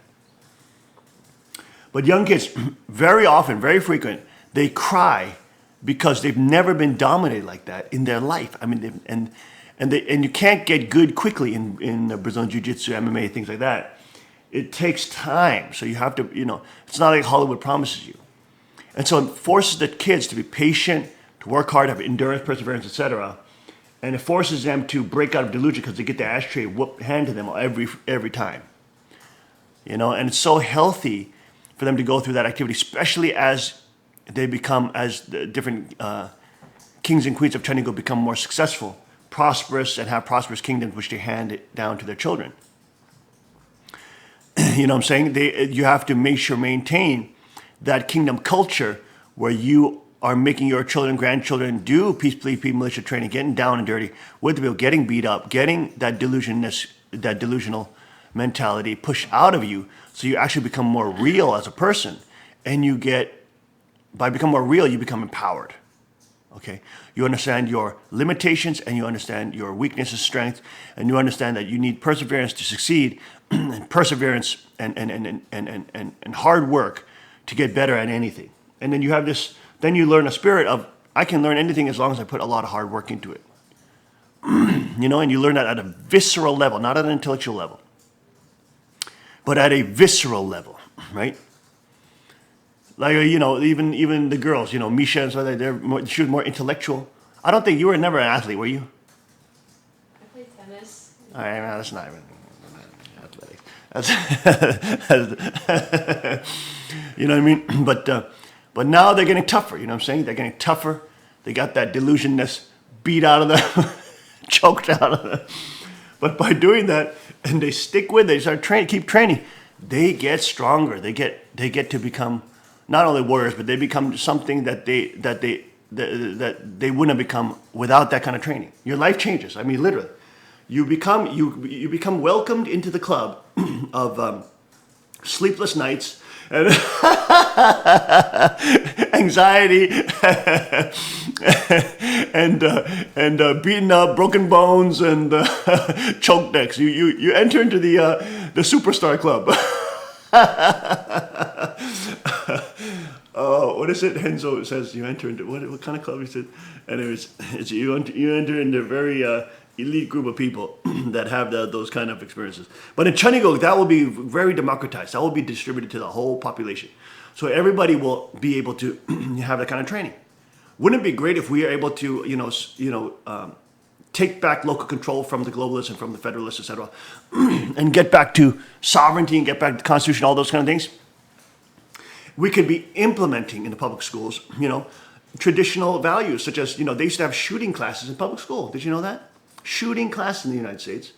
But young kids, very often, very frequent, they cry because they've never been dominated like that in their life. I mean, and you can't get good quickly in Brazilian Jiu-Jitsu, MMA, things like that. It takes time, so you have to, it's not like Hollywood promises you. And so it forces the kids to be patient, to work hard, have endurance, perseverance, etc. And it forces them to break out of delusion because they get the ashtray handed to them every time. And it's so healthy for them to go through that activity, especially as they become, as the different kings and queens of China become more successful, prosperous, and have prosperous kingdoms which they hand it down to their children. You know what I'm saying? You have to maintain that kingdom culture where you are making your children, grandchildren do peace militia training, getting down and dirty with the people, getting beat up, getting that delusional mentality pushed out of you, So you actually become more real as a person, and by becoming more real, you become empowered. Okay, you understand your limitations, and you understand your weakness and strength, and you understand that you need perseverance to succeed, and perseverance and hard work to get better at anything. And then you have this. Then you learn a spirit of I can learn anything as long as I put a lot of hard work into it. You know, and you learn that at a visceral level, not at an intellectual level, but at a visceral level, right? Like, you know, even the girls, you know, Misha and so that, she was more intellectual. I don't think you were never an athlete, were you? I played tennis. All right, no, that's not even athletic. That's you know what I mean? But now they're getting tougher. You know what I'm saying? They're getting tougher. They got that delusionness beat out of them, choked out of them. But by doing that, and they stick with it, they start keep training, they get stronger. They get to become not only warriors, but they become something that they wouldn't have become without that kind of training. Your life changes. I mean, literally, you become welcomed into the club of sleepless nights and anxiety and beaten up, broken bones, and choke decks. You enter into the superstar club. Oh, what is it? Henzo says you enter into what kind of club is it? And it's you enter into a very elite group of people that have those kind of experiences. But in Chunigok, that will be very democratized. That will be distributed to the whole population, so everybody will be able to have that kind of training. Wouldn't it be great if we are able to, take back local control from the globalists and from the federalists, etc., and get back to sovereignty and get back to the Constitution, all those kind of things? We could be implementing in the public schools, traditional values such as, they used to have shooting classes in public school. Did you know that? Shooting class in the United States.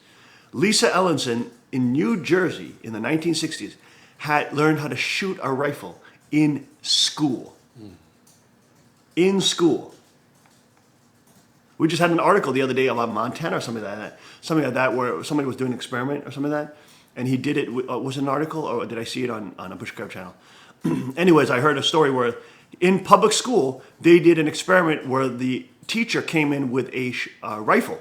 Lisa Ellenson in New Jersey in the 1960s had learned how to shoot a rifle in school. In school. We just had an article the other day about Montana or something like that, where somebody was doing an experiment or something like that, and he did it. Was it an article, or did I see it on a Bushcraft channel? Anyways, I heard a story where in public school they did an experiment where the teacher came in with a rifle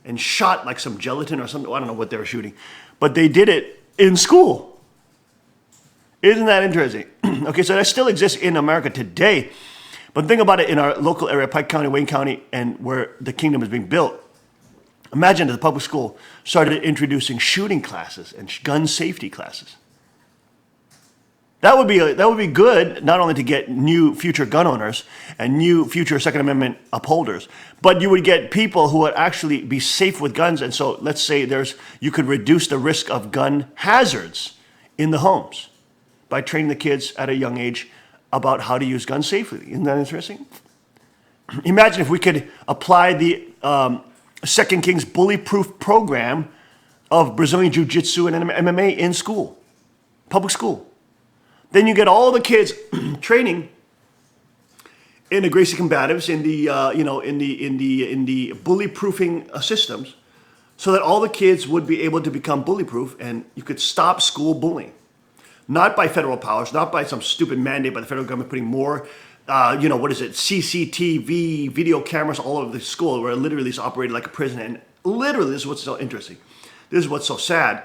and shot like some gelatin or something. I don't know what they were shooting, but they did it in school. Isn't that interesting? Okay, so that still exists in America today. But think about it in our local area, Pike County, Wayne County, and where the kingdom is being built. Imagine if the public school started introducing shooting classes and gun safety classes. That would be good, not only to get new future gun owners and new future Second Amendment upholders, but you would get people who would actually be safe with guns. And so let's say you could reduce the risk of gun hazards in the homes by training the kids at a young age about how to use guns safely. Isn't that interesting? Imagine if we could apply the Second King's bully-proof program of Brazilian Jiu-Jitsu and MMA in school, public school. Then you get all the kids training in the Gracie combatives, in the bully-proofing systems, so that all the kids would be able to become bully-proof, and you could stop school bullying. Not by federal powers, not by some stupid mandate by the federal government putting more, CCTV, video cameras all over the school, where it literally is operated like a prison. And literally, this is what's so interesting. This is what's so sad.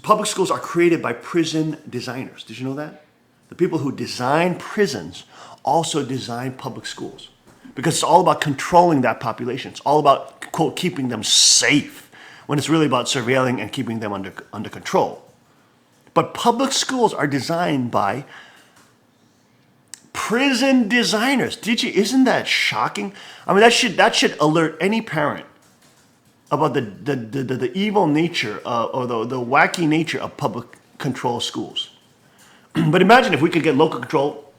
Public schools are created by prison designers. Did you know that? The people who design prisons also design public schools, because it's all about controlling that population. It's all about, quote, keeping them safe, when it's really about surveilling and keeping them under control. But public schools are designed by prison designers. Isn't that shocking? I mean, that should alert any parent about the evil nature or the wacky nature of public control schools. But imagine if we could get local control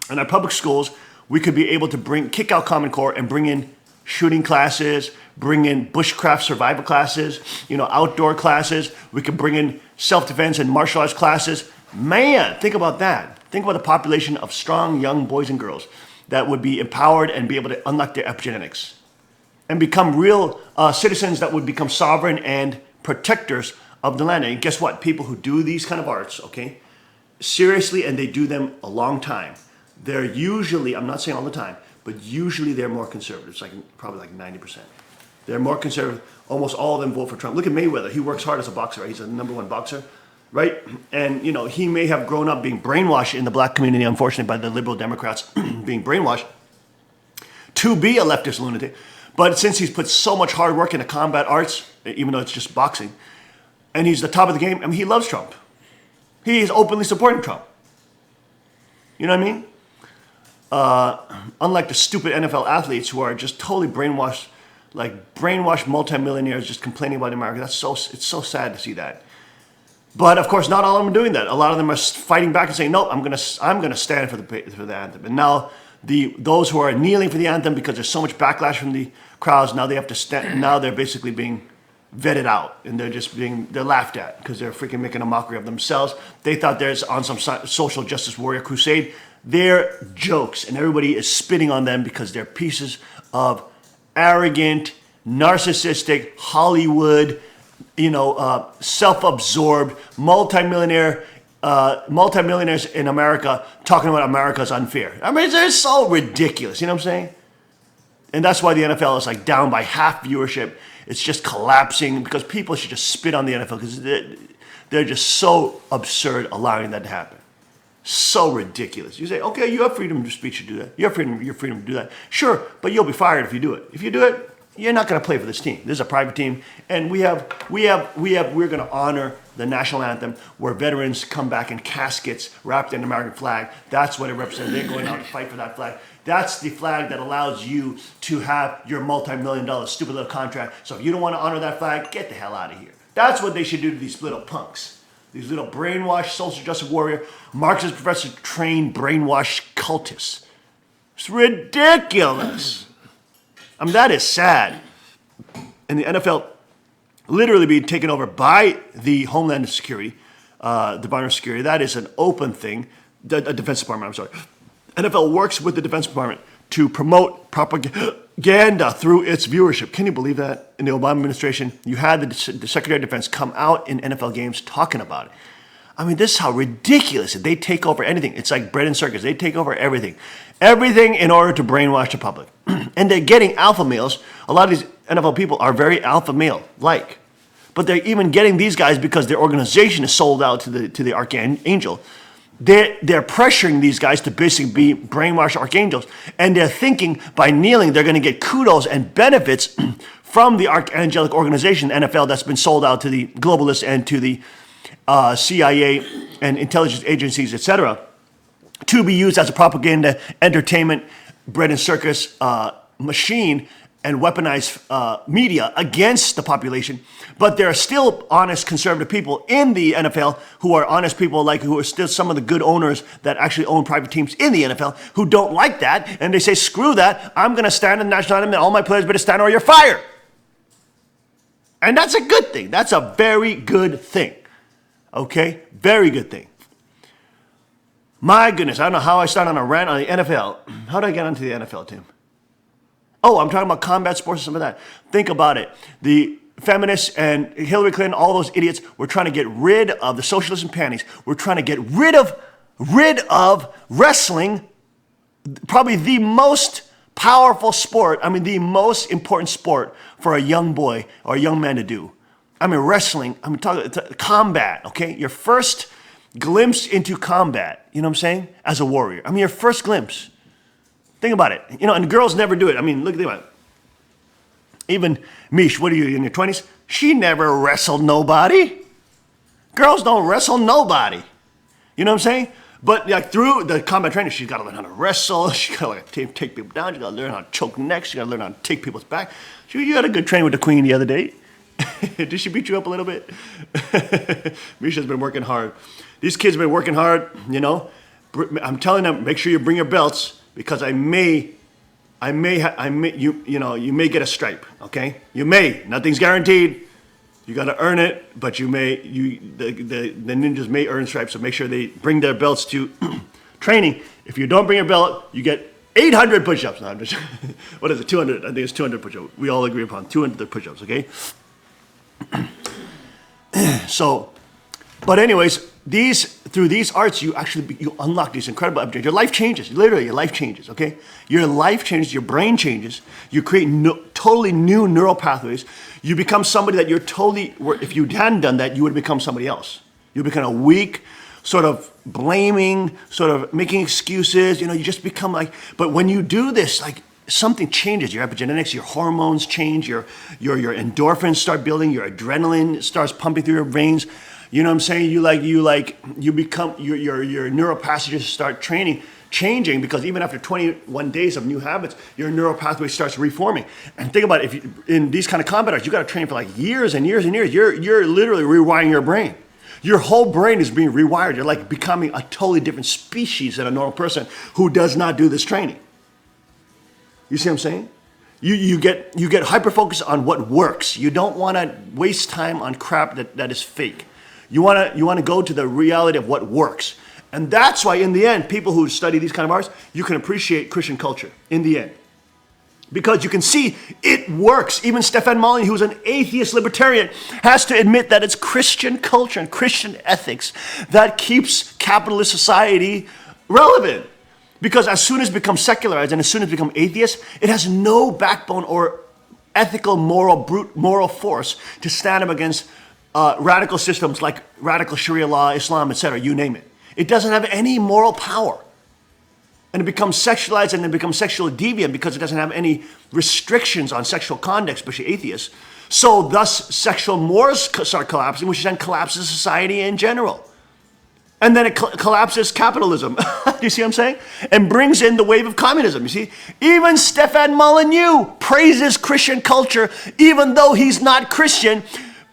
in our public schools, we could be able to kick out Common Core and bring in shooting classes, bring in bushcraft survival classes, outdoor classes. We could bring in self-defense and martial arts classes. Man, think about that. Think about the population of strong young boys and girls that would be empowered and be able to unlock their epigenetics and become real citizens that would become sovereign and protectors of the land. And guess what? People who do these kind of arts, okay, seriously, and they do them a long time, they're usually, I'm not saying all the time, but usually they're more conservative. It's like probably like 90%. They're more conservative. Almost all of them vote for Trump. Look at Mayweather. He works hard as a boxer, right? He's a #1 boxer, right? And, you know, he may have grown up being brainwashed in the black community, unfortunately, by the liberal Democrats being brainwashed to be a leftist lunatic. But since he's put so much hard work into combat arts, even though it's just boxing, and he's the top of the game, I mean, he loves Trump. He is openly supporting Trump. You know what I mean? Unlike the stupid NFL athletes who are just totally brainwashed, like brainwashed multimillionaires just complaining about America. It's so sad to see that. But of course, not all of them are doing that. A lot of them are fighting back and saying, "No, I'm gonna stand for the anthem." And now those who are kneeling for the anthem because there's so much backlash from the crowds, now they have to stand. Now they're basically being vetted out, and they're laughed at because they're freaking making a mockery of themselves. They thought they're on some social justice warrior crusade. They're jokes, and everybody is spitting on them because they're pieces of arrogant, narcissistic, Hollywood, self-absorbed, multimillionaires in America talking about America's unfair. I mean, they're so ridiculous. You know what I'm saying? And that's why the NFL is like down by half viewership. It's just collapsing because people should just spit on the NFL because they're just so absurd allowing that to happen. So ridiculous. You say, okay, you have freedom of speech to do that. You have freedom to do that. Sure, but you'll be fired if you do it. If you do it, you're not going to play for this team. This is a private team, and we're going to honor the national anthem where veterans come back in caskets wrapped in an American flag. That's what it represents. They're going out to fight for that flag. That's the flag that allows you to have your multi-million-dollar stupid little contract. So if you don't want to honor that flag, get the hell out of here. That's what they should do to these little punks. These little brainwashed social justice warrior, Marxist professor trained brainwashed cultists. It's ridiculous. I mean, that is sad. And the NFL literally being taken over by the Homeland Security, Department of Security. That is an open thing. The Defense Department, I'm sorry. NFL works with the Defense Department to promote propaganda through its viewership. Can you believe that? In the Obama administration, you had the Secretary of Defense come out in NFL games talking about it. I mean, this is how ridiculous it is. They take over anything. It's like bread and circus. They take over everything. Everything in order to brainwash the public. And they're getting alpha males. A lot of these NFL people are very alpha male-like. But they're even getting these guys because their organization is sold out to the Archangel. They're pressuring these guys to basically be brainwashed archangels. And they're thinking by kneeling, they're going to get kudos and benefits from the archangelic organization, NFL, that's been sold out to the globalists and to the CIA and intelligence agencies, etc., to be used as a propaganda, entertainment, bread and circus machine and weaponized media against the population. But there are still honest conservative people in the NFL who are honest people, like who are still some of the good owners that actually own private teams in the NFL who don't like that. And they say, screw that. I'm going to stand in the national anthem and all my players better stand or you're fired. And that's a good thing. That's a very good thing. Okay? Very good thing. My goodness, I don't know how I started on a rant on the NFL. How did I get onto the NFL, Tim? Oh, I'm talking about combat sports and some of that. Think about it. The feminists and Hillary Clinton, all those idiots, were trying to get rid of the socialists and panties. We're trying to get rid of wrestling, probably the most powerful sport, I mean the most important sport for a young boy or a young man to do. I mean wrestling, I'm talking combat, okay? Your first glimpse into combat, you know what I'm saying? As a warrior. I mean your first glimpse. Think about it. You know, and girls never do it. I mean, think about it. Even Mish, what are you, in your 20s? She never wrestled nobody. Girls don't wrestle nobody. You know what I'm saying? But like through the combat training, she's got to learn how to wrestle. She's got to like take people down. She's got to learn how to choke necks. She's got to learn how to take people's back. You had a good training with the queen the other day. Did she beat you up a little bit? Misha's been working hard. These kids have been working hard, you know. I'm telling them, make sure you bring your belts. Because you may get a stripe, okay? You may, nothing's guaranteed. You got to earn it, but the ninjas may earn stripes, so make sure they bring their belts to training. If you don't bring your belt, you get 800 push-ups. No, I'm just, what is it, 200? I think it's 200 push-ups. We all agree upon 200 push-ups, okay? So, but anyways, through these arts, you unlock these incredible abilities. Your life changes. Literally, your life changes. Okay, your life changes. Your brain changes. You create totally new neural pathways. You become somebody that you're totally. If you hadn't done that, you would become somebody else. You become a weak, sort of blaming, sort of making excuses. You just become like. But when you do this, like, something changes. Your epigenetics, your hormones change. Your endorphins start building. Your adrenaline starts pumping through your veins. You know what I'm saying? You become your neural passages start changing, because even after 21 days of new habits, your neural pathway starts reforming. And think about it, in these kind of combat arts, you got to train for like years and years and years. You're literally rewiring your brain. Your whole brain is being rewired. You're like becoming a totally different species than a normal person who does not do this training. You see what I'm saying? You get hyper focused on what works. You don't want to waste time on crap that is fake. You want to go to the reality of what works. And that's why, in the end, people who study these kind of arts, you can appreciate Christian culture in the end. Because you can see it works. Even Stefan Molyneux, who's an atheist libertarian, has to admit that it's Christian culture and Christian ethics that keeps capitalist society relevant. Because as soon as it becomes secularized and as soon as it becomes atheist, it has no backbone or ethical, moral force to stand up against radical systems like radical Sharia law, Islam, etc., you name it. It doesn't have any moral power. And it becomes sexualized and it becomes sexually deviant because it doesn't have any restrictions on sexual conduct, especially atheists. So thus sexual mores start collapsing, which then collapses society in general. And then it collapses capitalism. Do you see what I'm saying? And brings in the wave of communism. You see, even Stefan Molyneux praises Christian culture, even though he's not Christian,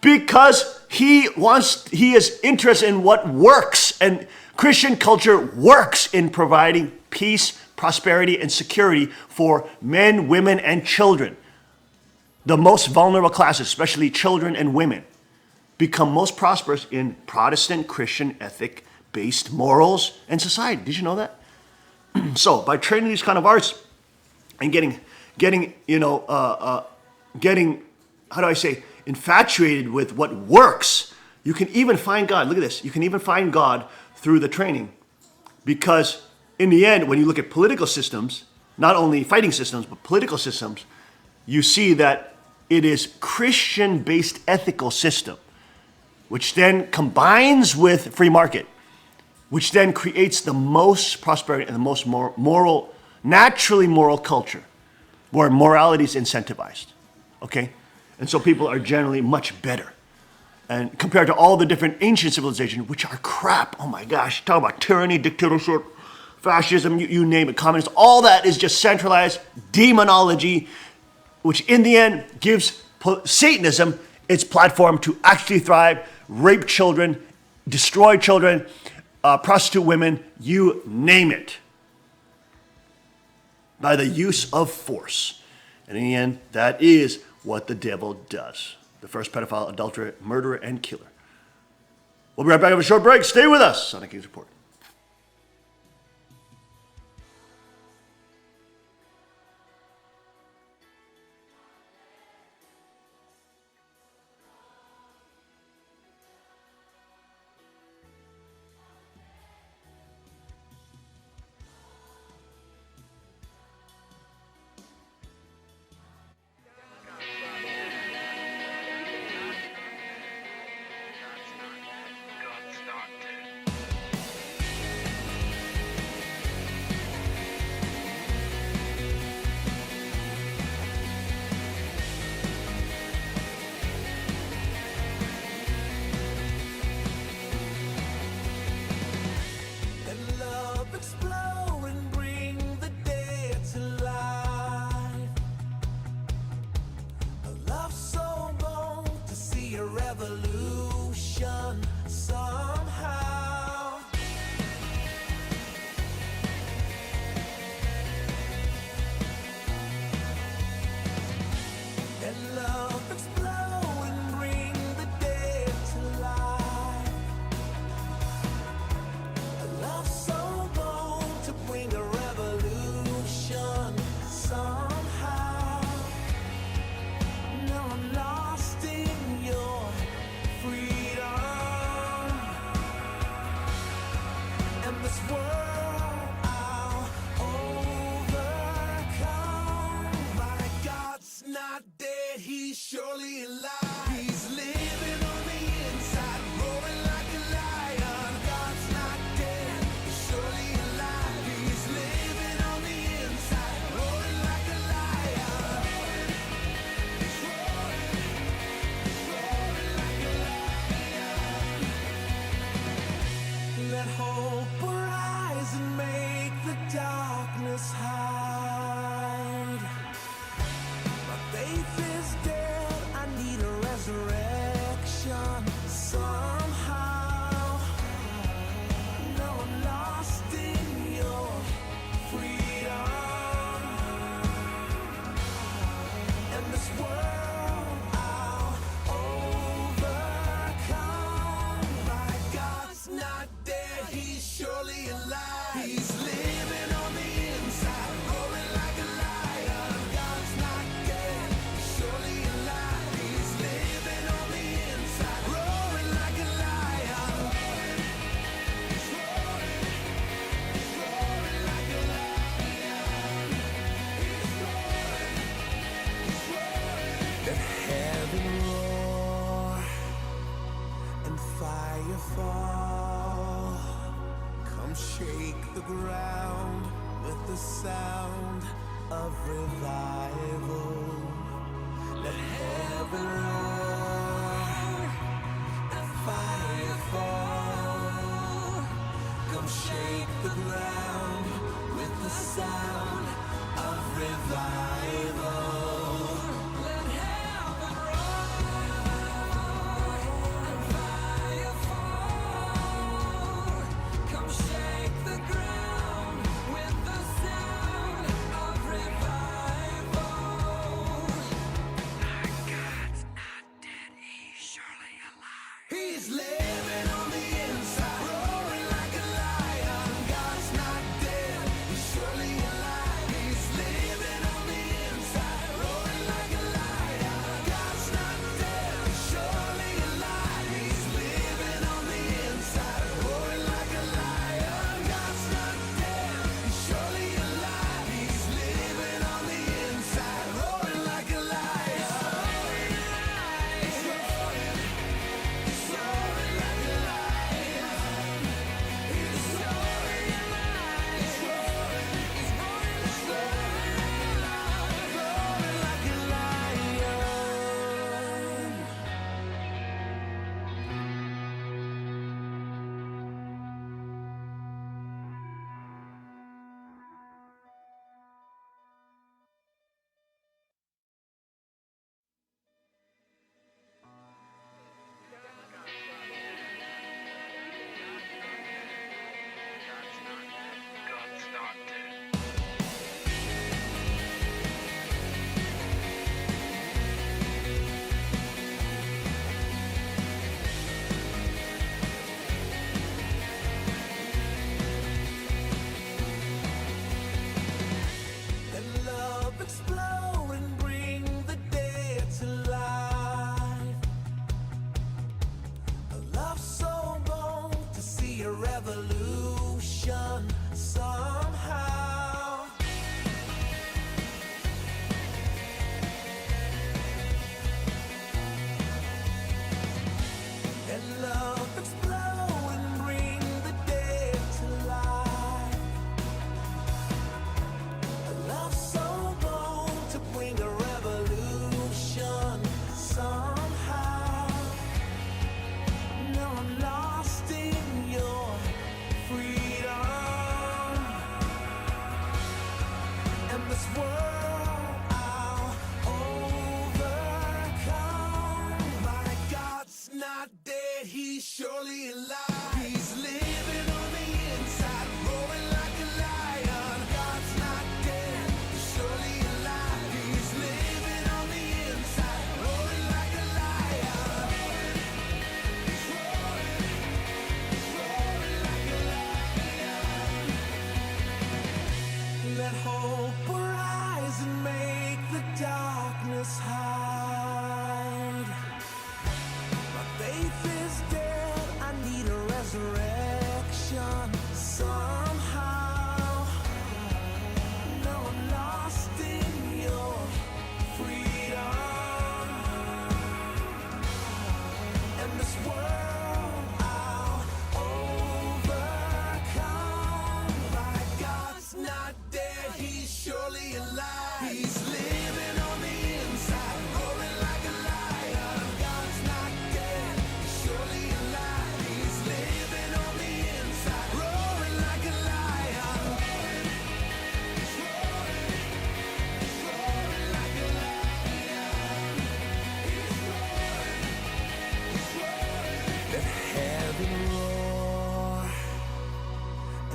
because he is interested in what works. And Christian culture works in providing peace, prosperity, and security for men, women, and children. The most vulnerable classes, especially children and women, become most prosperous in Protestant Christian ethic-based morals and society. Did you know that? So by training these kind of arts and getting infatuated with what works, you can even find God. Look at this. You can even find God through the training, because in the end, when you look at political systems, not only fighting systems, but political systems, you see that it is Christian-based ethical system, which then combines with free market, which then creates the most prosperity and the most naturally moral culture, where morality is incentivized, okay? And so people are generally much better. And compared to all the different ancient civilizations, which are crap, oh my gosh, talk about tyranny, dictatorship, fascism, you name it, communism, all that is just centralized demonology, which in the end gives Satanism its platform to actually thrive, rape children, destroy children, prostitute women, you name it, by the use of force. And in the end, that is what the devil does. The first pedophile, adulterer, murderer, and killer. We'll be right back after a short break. Stay with us on the King's Report. this world I'll overcome. My God's not dead, he's surely alive. He's living on the inside, roaring like a lion. God's not dead, he's surely alive. He's living on the inside, roaring like a lion. He's roaring like a lion. Let hope arise and make the darkness hide. My faith is dead, I need a resurrection somehow. Now I'm lost in your freedom. And this world I'll overcome. My God's not dead, he's surely alive. He's living on the inside, roaring like a lion. God's not dead, he's surely alive. He's living on the inside, roaring like a lion. He's roaring like a lion. He's roaring. Let heaven roar and fire fall. Come shake the ground with the sound of revival. Let heaven roar and fire fall. Come shake the ground with the sound of revival. Let heaven roar and fire fall. Come shake the ground with the sound of revival. God's not dead, he's surely alive. He's living on the inside, roaring like a lion. God's not dead, he's surely alive. He's living on the inside,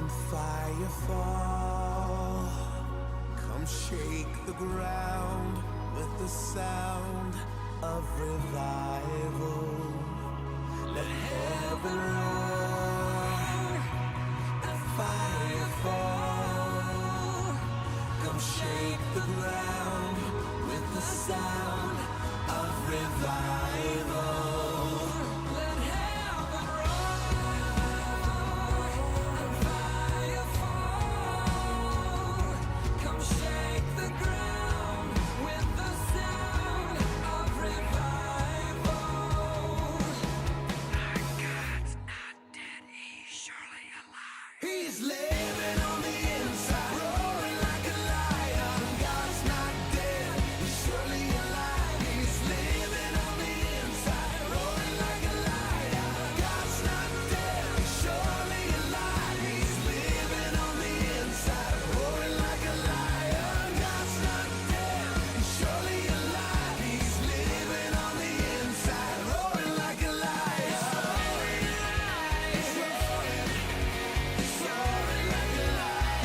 and fire fall. Come shake the ground with the sound of revival. Let heaven roar and fire fall. Come shake the ground with the sound of revival. Let heaven roar and fire fall. Come shake the ground with the sound of revival. God's not dead, he's surely alive. He's living on the inside, roaring like a lion. God's not dead, he's surely alive. He's living on the inside, roaring like a lion. God's not dead, he's surely alive. He's living on the inside, roaring like a lion. God's not dead, he's surely alive. He's living on the inside, roaring like a lion. He's roaring like a lion. He's roaring like a lion.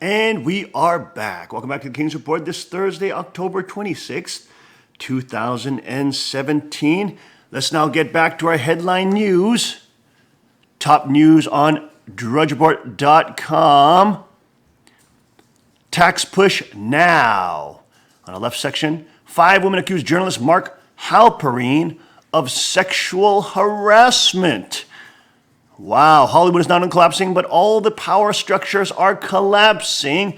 And we are back. Welcome back to the King's Report this Thursday, October 26th, 2017. Let's now get back to our headline news. Top news on drudgereport.com. Tax push now. On the left section, 5 women accuse journalist Mark Halperin of sexual harassment. Wow, Hollywood is not collapsing, but all the power structures are collapsing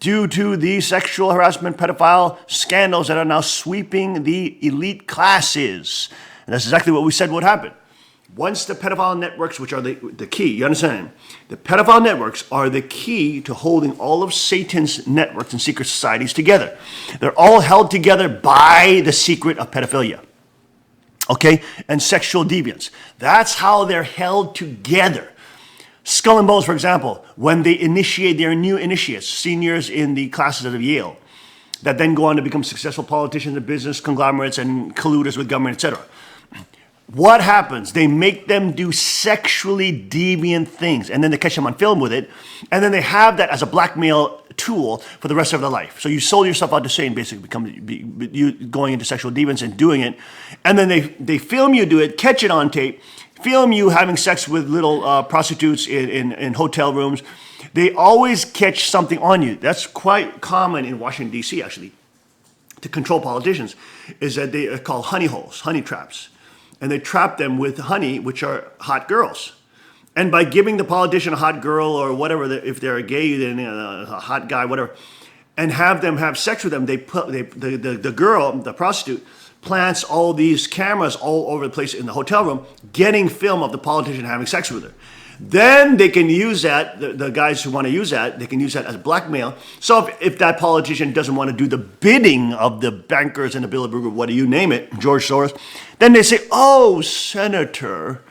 due to the sexual harassment pedophile scandals that are now sweeping the elite classes. And that's exactly what we said would happen. Once the pedophile networks, which are the key, you understand? The pedophile networks are the key to holding all of Satan's networks and secret societies together. They're all held together by the secret of pedophilia. Okay, and sexual deviance. That's how they're held together. Skull and Bones, for example, when they initiate their new initiates, seniors in the classes of Yale, that then go on to become successful politicians and business conglomerates and colluders with government, etc. What happens? They make them do sexually deviant things, and then they catch them on film with it, and then they have that as a blackmail tool for the rest of their life. So you sold yourself out to Satan, basically you going into sexual deviance and doing it, and then they film you do it, catch it on tape, film you having sex with little prostitutes in hotel rooms. They always catch something on you. That's quite common in Washington, D.C., actually, to control politicians, is that they are called honey holes, honey traps. And they trap them with honey, which are hot girls. And by giving the politician a hot girl or whatever, if they're a gay, then a hot guy, whatever, and have them have sex with them, the girl, the prostitute, plants all these cameras all over the place in the hotel room, getting film of the politician having sex with her. Then they can use that, the guys who want to use that, they can use that as blackmail. So if that politician doesn't want to do the bidding of the bankers and the Bilderberg Group, what do you name it, George Soros, then they say, oh, Senator,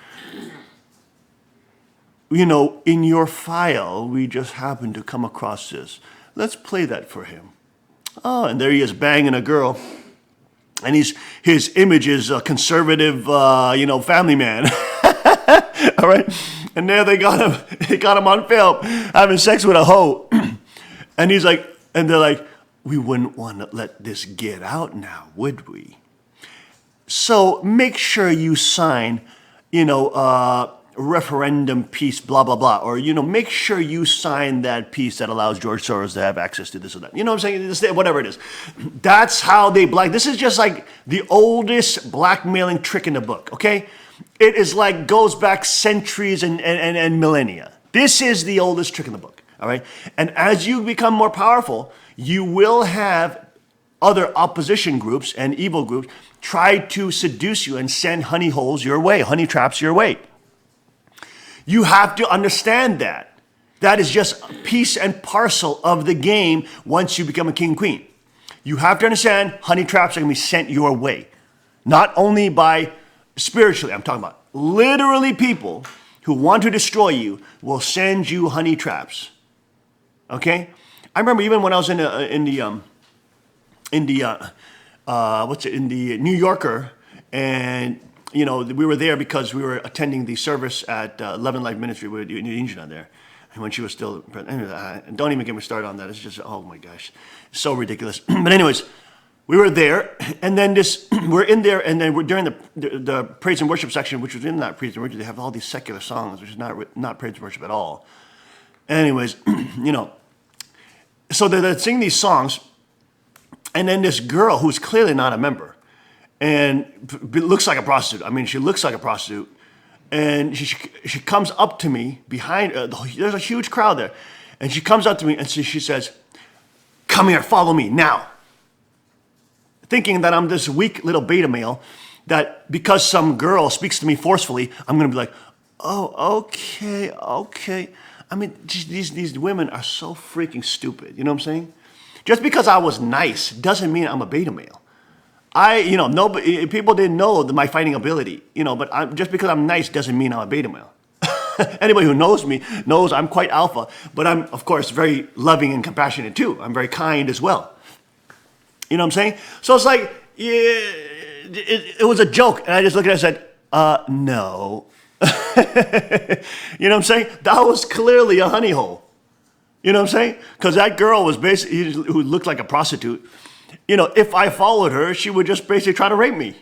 you know, in your file, we just happened to come across this. Let's play that for him. Oh, and there he is banging a girl. And his image is a conservative, family man. All right? And there they got him on film having sex with a hoe. And he's like, and they're like, we wouldn't want to let this get out now, would we? So make sure you sign, referendum piece, blah, blah, blah. Or, make sure you sign that piece that allows George Soros to have access to this or that. You know what I'm saying? Whatever it is. That's how they This is just like the oldest blackmailing trick in the book, okay? It is like goes back centuries and millennia. This is the oldest trick in the book, all right? And as you become more powerful, you will have other opposition groups and evil groups try to seduce you and send honey holes your way, honey traps your way. You have to understand that. That is just a piece and parcel of the game once you become a king and queen. You have to understand honey traps are going to be sent your way. Not only by spiritually, I'm talking about literally people who want to destroy you will send you honey traps. Okay? I remember even when I was in the New Yorker, and we were there because we were attending the service at Love and Life Ministry with Angela there, and when she was still pregnant. Anyway, don't even get me started on that. It's just, oh my gosh, so ridiculous. But anyways, we were there, and then we're in there, and then we're during the praise and worship section, which was in that praise and worship. They have all these secular songs, which is not praise and worship at all. Anyways, so they're singing these songs, and then this girl who's clearly not a member, and looks like a prostitute. I mean, she looks like a prostitute. And she comes up to me behind, there's a huge crowd there. And she comes up to me and she says, come here, follow me now. Thinking that I'm this weak little beta male, that because some girl speaks to me forcefully, I'm going to be like, oh, okay. I mean, these women are so freaking stupid. You know what I'm saying? Just because I was nice doesn't mean I'm a beta male. Nobody, people didn't know my fighting ability, but just because I'm nice doesn't mean I'm a beta male. Anybody who knows me knows I'm quite alpha, but I'm, of course, very loving and compassionate too. I'm very kind as well. You know what I'm saying? So it's like, it was a joke. And I just looked at it and said, no. You know what I'm saying? That was clearly a honey hole. You know what I'm saying? Because that girl was basically, who looked like a prostitute. If I followed her, she would just basically try to rape me,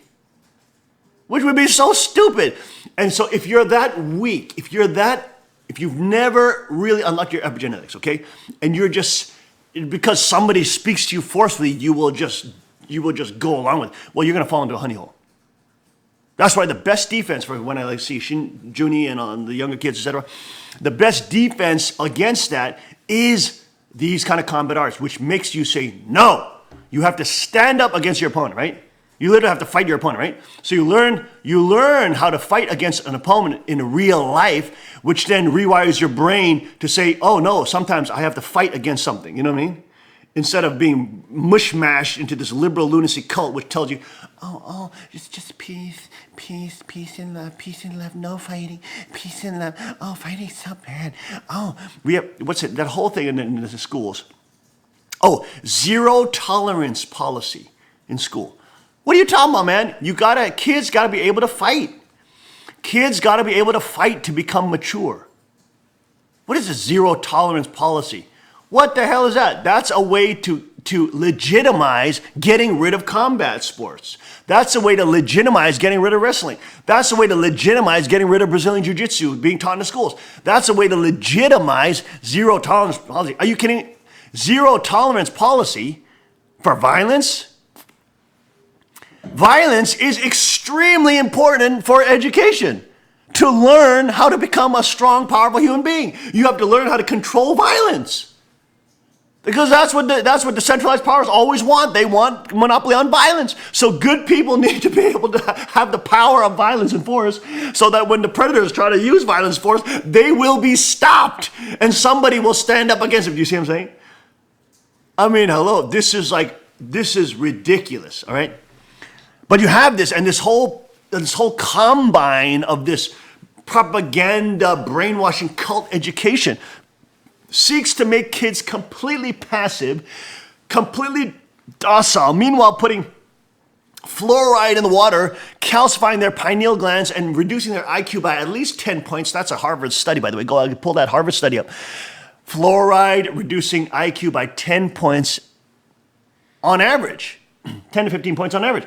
which would be so stupid. And so if you're that weak, if you've never really unlocked your epigenetics, okay, and you're just, because somebody speaks to you forcefully, you will just go along with it. Well, you're going to fall into a honey hole. That's why the best defense for when I see Junie and the younger kids, etc., the best defense against that is these kind of combat arts, which makes you say no. You have to stand up against your opponent, right? You literally have to fight your opponent, right? So you learn how to fight against an opponent in real life, which then rewires your brain to say, oh no, sometimes I have to fight against something. You know what I mean? Instead of being mush-mashed into this liberal lunacy cult, which tells you, oh, it's just peace and love, no fighting, peace and love. Oh, fighting's so bad. Oh, we have, that whole thing in the schools. Oh, zero tolerance policy in school. What are you talking about, man? Kids gotta be able to fight. Kids gotta be able to fight to become mature. What is a zero tolerance policy? What the hell is that? That's a way to legitimize getting rid of combat sports. That's a way to legitimize getting rid of wrestling. That's a way to legitimize getting rid of Brazilian Jiu-Jitsu being taught in the schools. That's a way to legitimize zero tolerance policy. Are you kidding? Zero tolerance policy for violence? Violence is extremely important for education. to learn how to become a strong, powerful human being. You have to learn how to control violence. Because that's what the centralized powers always want. They want monopoly on violence. So good people need to be able to have the power of violence and force so that when the predators try to use violence and force, they will be stopped and somebody will stand up against them. Do you see what I'm saying? I mean, hello, this is ridiculous, all right? But you have this, and this whole combine of this propaganda, brainwashing, cult education seeks to make kids completely passive, completely docile, meanwhile putting fluoride in the water, calcifying their pineal glands, and reducing their IQ by at least 10 points. That's a Harvard study, by the way. Go ahead and pull that Harvard study up. Fluoride reducing IQ by 10 points on average, 10 to 15 points on average.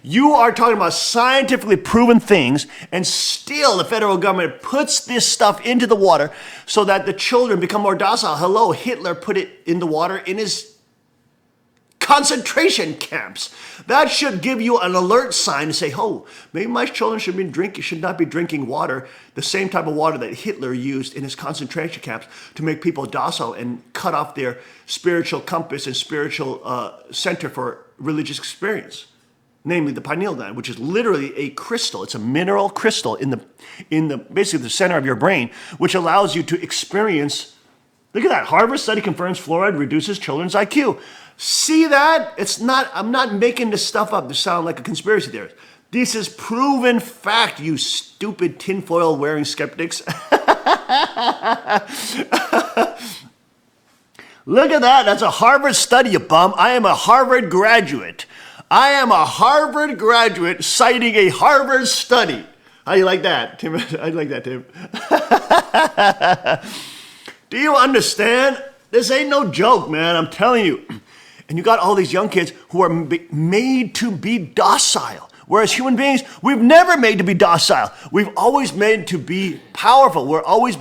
You are talking about scientifically proven things, and still the federal government puts this stuff into the water so that the children become more docile. Hello, Hitler put it in the water in his concentration camps. That should give you an alert sign to say, oh, maybe my children should not be drinking water, the same type of water that Hitler used in his concentration camps to make people docile and cut off their spiritual compass and spiritual center for religious experience. Namely the pineal gland, which is literally a crystal. It's a mineral crystal in the basically the center of your brain, which allows you to experience. Look at that. Harvard study confirms fluoride reduces children's IQ. See that? I'm not making this stuff up to sound like a conspiracy theorist. This is proven fact, you stupid tinfoil wearing skeptics. Look at that. That's a Harvard study, you bum. I am a Harvard graduate. I am a Harvard graduate citing a Harvard study. How do you like that, Tim? I like that, Tim. Do you understand? This ain't no joke, man. I'm telling you. And you got all these young kids who are made to be docile. Whereas human beings, we've never made to be docile. We've always made to be powerful. We've always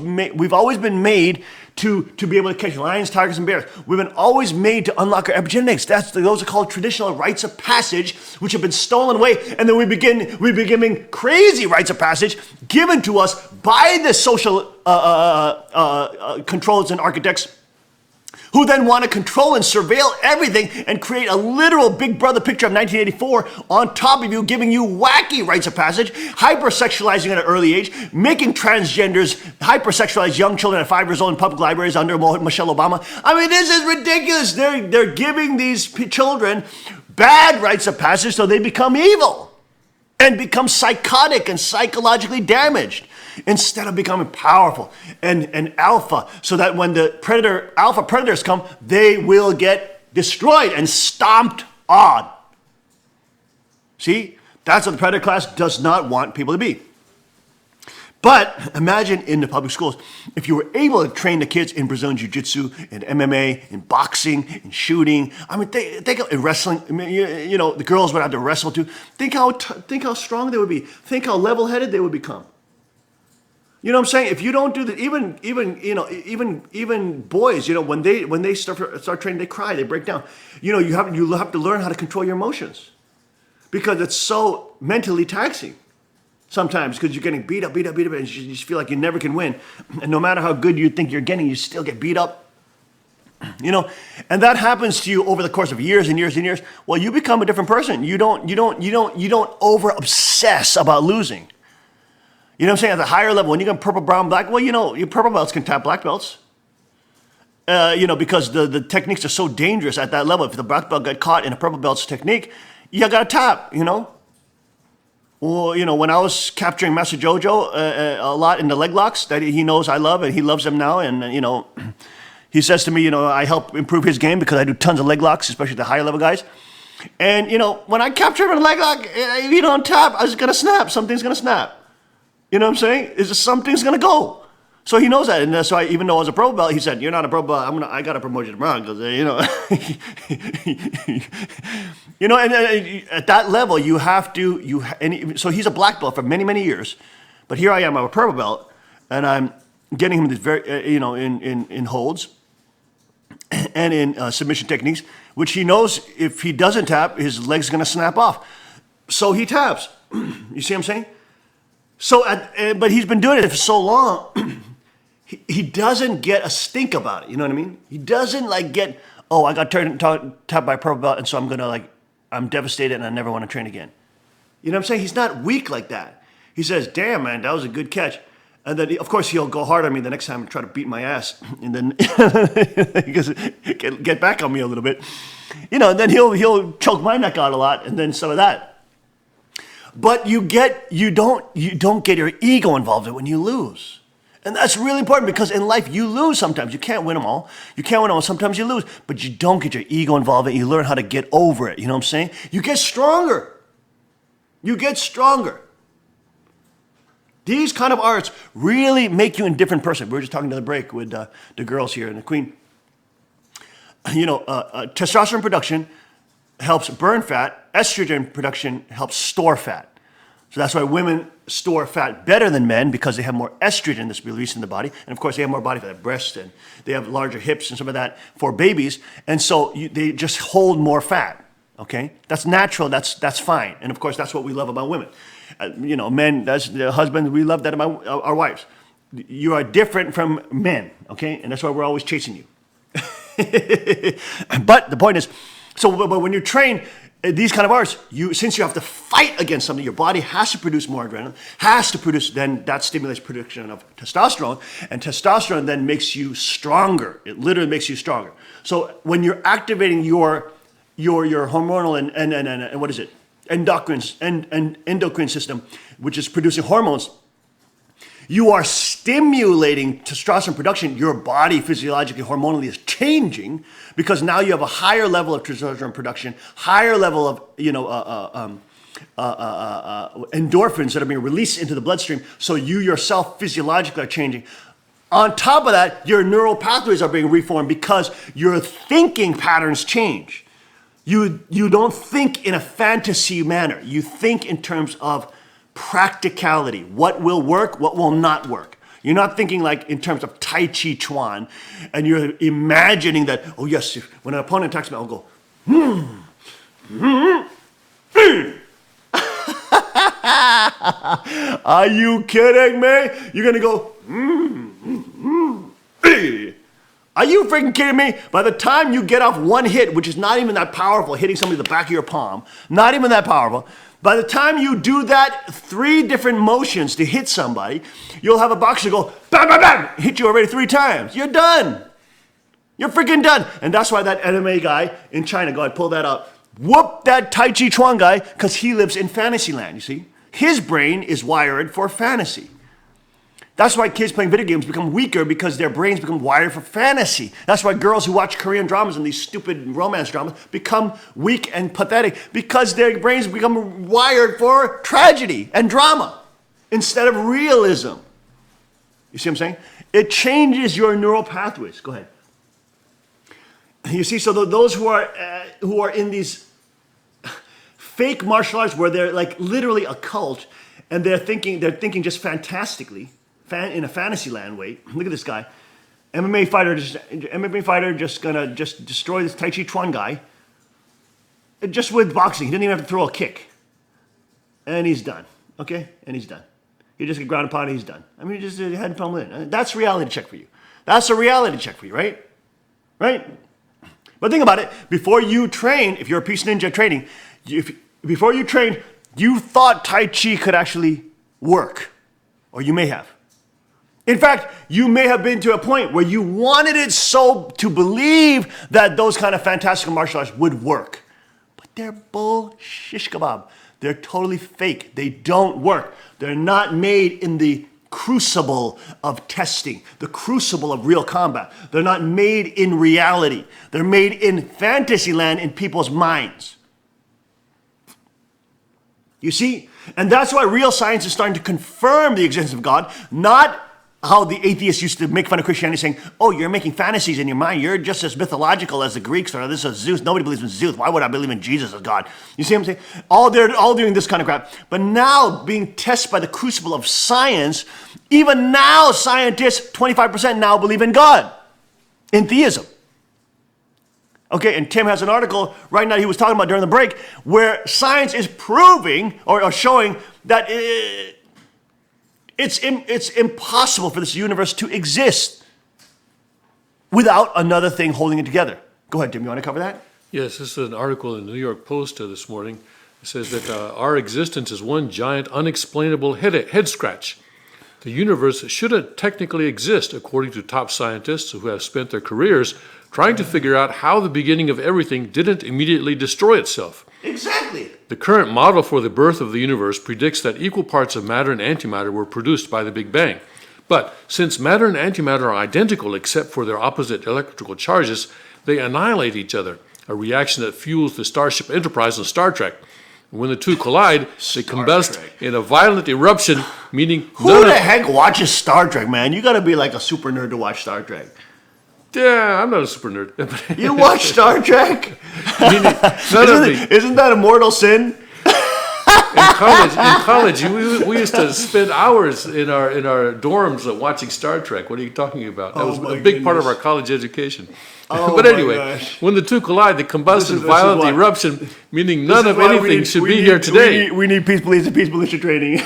been made to be able to catch lions, tigers, and bears. We've been always made to unlock our epigenetics. Those are called traditional rites of passage, which have been stolen away. And then we begin giving crazy rites of passage given to us by the social controllers and architects, who then want to control and surveil everything and create a literal Big Brother picture of 1984 on top of you, giving you wacky rites of passage, hypersexualizing at an early age, making transgenders hypersexualize young children at 5 years old in public libraries under Michelle Obama. I mean, this is ridiculous. They're giving these children bad rites of passage so they become evil and become psychotic and psychologically damaged, instead of becoming powerful and alpha, so that when the alpha predators come, they will get destroyed and stomped on. See, that's what the predator class does not want people to be. But imagine in the public schools, if you were able to train the kids in Brazilian Jiu-Jitsu, in MMA, in boxing, in shooting. I mean, think in wrestling. I mean, you know, the girls would have to wrestle too. Think how strong they would be. Think how level-headed they would become. You know what I'm saying? If you don't do that, even boys, you know, when they start training, they cry, they break down. You know, you have to learn how to control your emotions, because it's so mentally taxing sometimes, because you're getting beat up, and you just feel like you never can win. And no matter how good you think you're getting, you still get beat up. You know, and that happens to you over the course of years and years and years. Well, you become a different person. You don't over obsess about losing. You know what I'm saying? At the higher level, when you get purple, brown, black, well, you know, your purple belts can tap black belts. You know, because the techniques are so dangerous at that level. If the black belt got caught in a purple belt's technique, you got to tap, you know. Well, you know, when I was capturing Master Jojo a lot in the leg locks that he knows I love, and he loves them now, and, you know, he says to me, you know, I help improve his game because I do tons of leg locks, especially the higher level guys. And, you know, when I capture him in a leg lock, if you don't tap, I was going to snap. Something's going to snap. You know what I'm saying? Is just something's gonna go. So he knows that, and that's why even though I was a pro belt, he said, "You're not a pro belt. I got to promote you to brown because you know." You know, and at that level, you have to so he's a black belt for many years, but here I am, I'm a purple belt, and I'm getting him this very you know, in holds and in submission techniques, which he knows if he doesn't tap, his leg's gonna snap off. So he taps. You see what I'm saying? But he's been doing it for so long, he doesn't get a stink about it. You know what I mean? He doesn't like get, oh, I got tapped by a purple belt, and so I'm devastated and I never want to train again. You know what I'm saying? He's not weak like that. He says, damn, man, that was a good catch. And then, of course, he'll go hard on me the next time and try to beat my ass. And then he goes, get back on me a little bit. You know, and then he'll choke my neck out a lot, and then some of that. But you don't get your ego involved when you lose. And that's really important because in life you lose sometimes. You can't win them all. Sometimes you lose, but you don't get your ego involved and you learn how to get over it. You know what I'm saying? You get stronger. These kind of arts really make you a different person. We were just talking to the break with the girls here and the queen. You know, testosterone production helps burn fat. Estrogen production helps store fat. So that's why women store fat better than men, because they have more estrogen that's released in the body. And of course, they have more body fat, they have breasts, and they have larger hips and some of that for babies. And so they just hold more fat, okay? That's natural, that's fine. And of course, that's what we love about women. You know, men, that's the husbands, we love that about our wives. You are different from men, okay? And that's why we're always chasing you. But the point is, but when you train these kind of arts, since you have to fight against something, your body has to produce more adrenaline, then that stimulates production of testosterone, and testosterone then makes you stronger. It literally makes you stronger. So when you're activating your hormonal and what is it, endocrine system, which is producing hormones, you are stimulating testosterone production. Your body physiologically, hormonally is changing because now you have a higher level of testosterone production, higher level of endorphins that are being released into the bloodstream. So you yourself physiologically are changing. On top of that, your neural pathways are being reformed because your thinking patterns change. You don't think in a fantasy manner. You think in terms of practicality. What will work, what will not work. You're not thinking like in terms of Tai Chi Chuan, and you're imagining that, oh yes, when an opponent attacks me, I'll go, Are you kidding me? You're gonna go, Are you freaking kidding me? By the time you get off one hit, which is not even that powerful, hitting somebody in the back of your palm, not even that powerful, by the time you do that 3 different motions to hit somebody, you'll have a boxer go, bam, bam, bam, hit you already 3 times. You're done. You're freaking done. And that's why that MMA guy in China, go ahead, pull that out, whoop that Tai Chi Chuan guy, because he lives in fantasy land, you see? His brain is wired for fantasy. That's why kids playing video games become weaker, because their brains become wired for fantasy. That's why girls who watch Korean dramas and these stupid romance dramas become weak and pathetic, because their brains become wired for tragedy and drama instead of realism. You see what I'm saying? It changes your neural pathways. Go ahead. You see, so those who are in these fake martial arts where they're like literally a cult, and they're thinking just fantastically, in a fantasy land way. Look at this guy, MMA fighter, just gonna destroy this Tai Chi Chuan guy, just with boxing. He didn't even have to throw a kick, and he's done. Okay, and he's done. He just get ground upon, and he's done. I mean, he just hadn't come in. That's reality check for you. That's a reality check for you, right? Right. But think about it. Before you train, if you're a Peace Ninja training, before you train, you thought Tai Chi could actually work, or you may have. In fact, you may have been to a point where you wanted it so to believe that those kind of fantastical martial arts would work. But they're bull shish kebab. They're totally fake. They don't work. They're not made in the crucible of testing, the crucible of real combat. They're not made in reality. They're made in fantasy land in people's minds. You see? And that's why real science is starting to confirm the existence of God, not how the atheists used to make fun of Christianity, saying, oh, you're making fantasies in your mind. You're just as mythological as the Greeks, or this is Zeus. Nobody believes in Zeus. Why would I believe in Jesus as God? You see what I'm saying? They're all doing this kind of crap. But now, being tested by the crucible of science, even now scientists, 25% now believe in God, in theism. Okay, and Tim has an article right now he was talking about during the break where science is proving or showing that It's impossible for this universe to exist without another thing holding it together. Go ahead, Tim. You want to cover that? Yes, this is an article in the New York Post this morning. It says that our existence is one giant unexplainable head scratch. The universe shouldn't technically exist, according to top scientists who have spent their careers trying to figure out how the beginning of everything didn't immediately destroy itself. Exactly. The current model for the birth of the universe predicts that equal parts of matter and antimatter were produced by the Big Bang. But since matter and antimatter are identical except for their opposite electrical charges, they annihilate each other, a reaction that fuels the Starship Enterprise on Star Trek. When the two collide, they combust Trek. in a violent eruption, meaning Who the heck watches Star Trek, man? You got to be like a super nerd to watch Star Trek. Yeah, I'm not a super nerd. You watch Star Trek? Meaning, Isn't that a mortal sin? in college, we used to spend hours in our dorms watching Star Trek. What are you talking about? That was my a big part of goodness. our college education. Oh, but my anyway, gosh. when the two collide, they combust in is violent why- eruption, meaning none of This is why anything should be here we today. need peace police and peace militia training.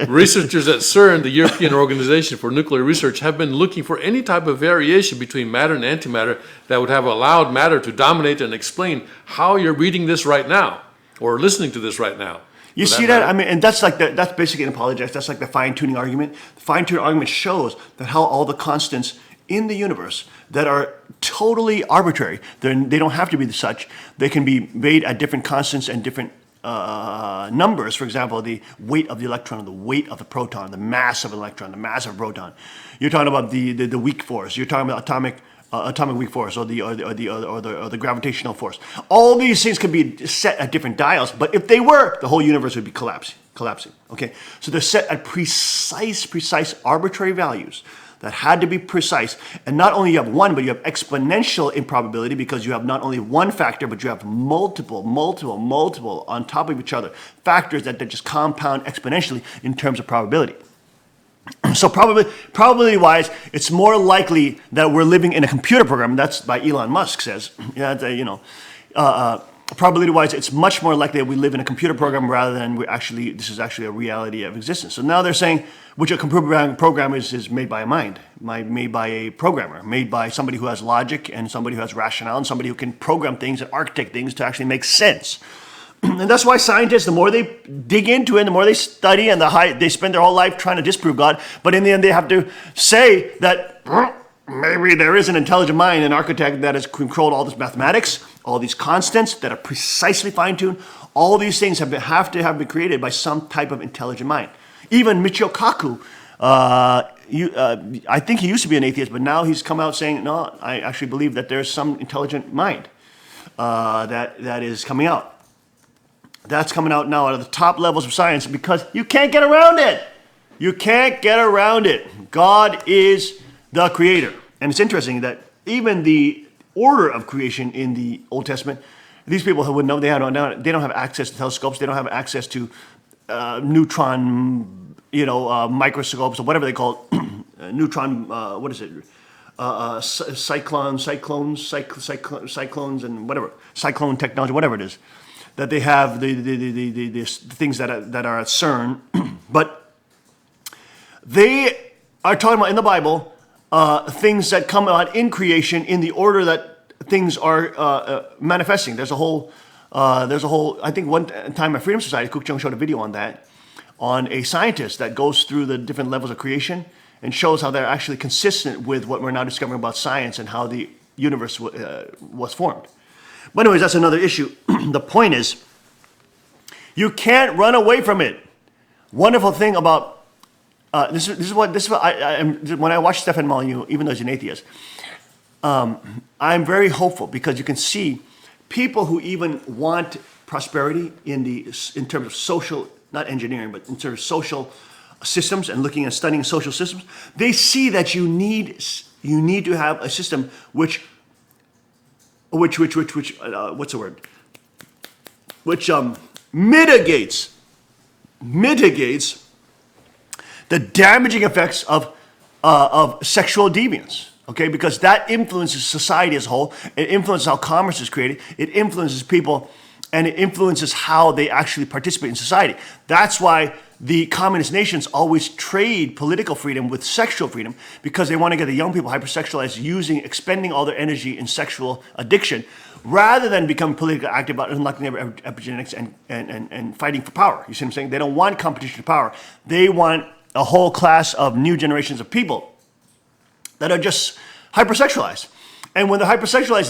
Researchers at CERN, the European Organization for Nuclear Research, have been looking for any type of variation between matter and antimatter that would have allowed matter to dominate and explain how you're reading this right now or listening to this right now. You for see that? matter. I mean, and that's that's basically an apologetics. That's like the fine-tuning argument. The fine-tuning argument shows that how all the constants in the universe that are totally arbitrary, they don't have to be such. They can be made at different constants and different numbers. For example, the weight of the electron, the weight of the proton, the mass of an electron, the mass of a proton. You're talking about the weak force. You're talking about atomic weak force or the gravitational force. All these things can be set at different dials, but if they were, the whole universe would be collapsing. Okay, so they're set at precise arbitrary values that had to be precise. And not only you have one, but you have exponential improbability because you have not only one factor, but you have multiple on top of each other factors that just compound exponentially in terms of probability. So probability wise, it's more likely that we're living in a computer program. That's by Elon Musk says. Probability wise, it's much more likely that we live in a computer program rather than this is actually a reality of existence. So now they're saying, which a computer program is made by a mind, made by a programmer, made by somebody who has logic and somebody who has rationale and somebody who can program things and architect things to actually make sense. And that's why scientists, the more they dig into it, the more they study, and they spend their whole life trying to disprove God. But in the end, they have to say that maybe there is an intelligent mind, an architect that has controlled all this mathematics, all these constants that are precisely fine-tuned. All these things have to have been created by some type of intelligent mind. Even Michio Kaku, I think he used to be an atheist, but now he's come out saying, no, I actually believe that there's some intelligent mind that is coming out. That's coming out now out of the top levels of science because you can't get around it. You can't get around it. God is the creator. And it's interesting that even the order of creation in the Old Testament, these people who would know, they don't have access to telescopes. They don't have access to neutron, microscopes or whatever they call it. Neutron, what is it? Cyclones and whatever. Cyclone technology, whatever it is. That they have the things that are at CERN, but they are talking about in the Bible things that come out in creation in the order that things are manifesting. There's a whole. I think one time at Freedom Society, Cook Chung showed a video on that, on a scientist that goes through the different levels of creation and shows how they're actually consistent with what we're now discovering about science and how the universe was formed. But anyways, that's another issue. The point is, you can't run away from it. Wonderful thing about this is what when I watch Stefan Molyneux, even though he's an atheist, I'm very hopeful because you can see people who even want prosperity in terms of social, not engineering, but in terms of social systems and looking and studying social systems. They see that you need to have a system which what's the word? Which mitigates the damaging effects of sexual deviance. Okay, because that influences society as a whole. It influences how commerce is created. It influences people, and it influences how they actually participate in society. That's why the communist nations always trade political freedom with sexual freedom because they want to get the young people hypersexualized, expending all their energy in sexual addiction, rather than become politically active about unlocking their epigenetics and fighting for power. You see what I'm saying? They don't want competition for power. They want a whole class of new generations of people that are just hypersexualized. And when they're hypersexualized,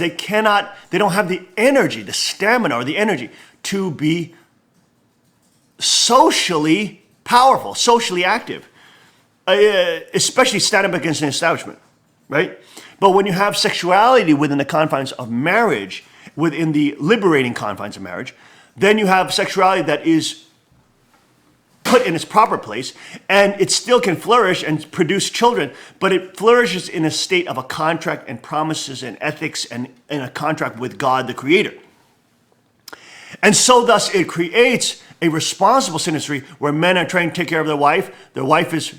they don't have the energy, the stamina or the energy to be socially powerful, socially active, especially stand up against an establishment, right? But when you have sexuality within the confines of marriage, within the liberating confines of marriage, then you have sexuality that is put in its proper place, and it still can flourish and produce children, but it flourishes in a state of a contract and promises and ethics and in a contract with God, the Creator. And so thus it creates a responsible synastry where men are trying to take care of their wife is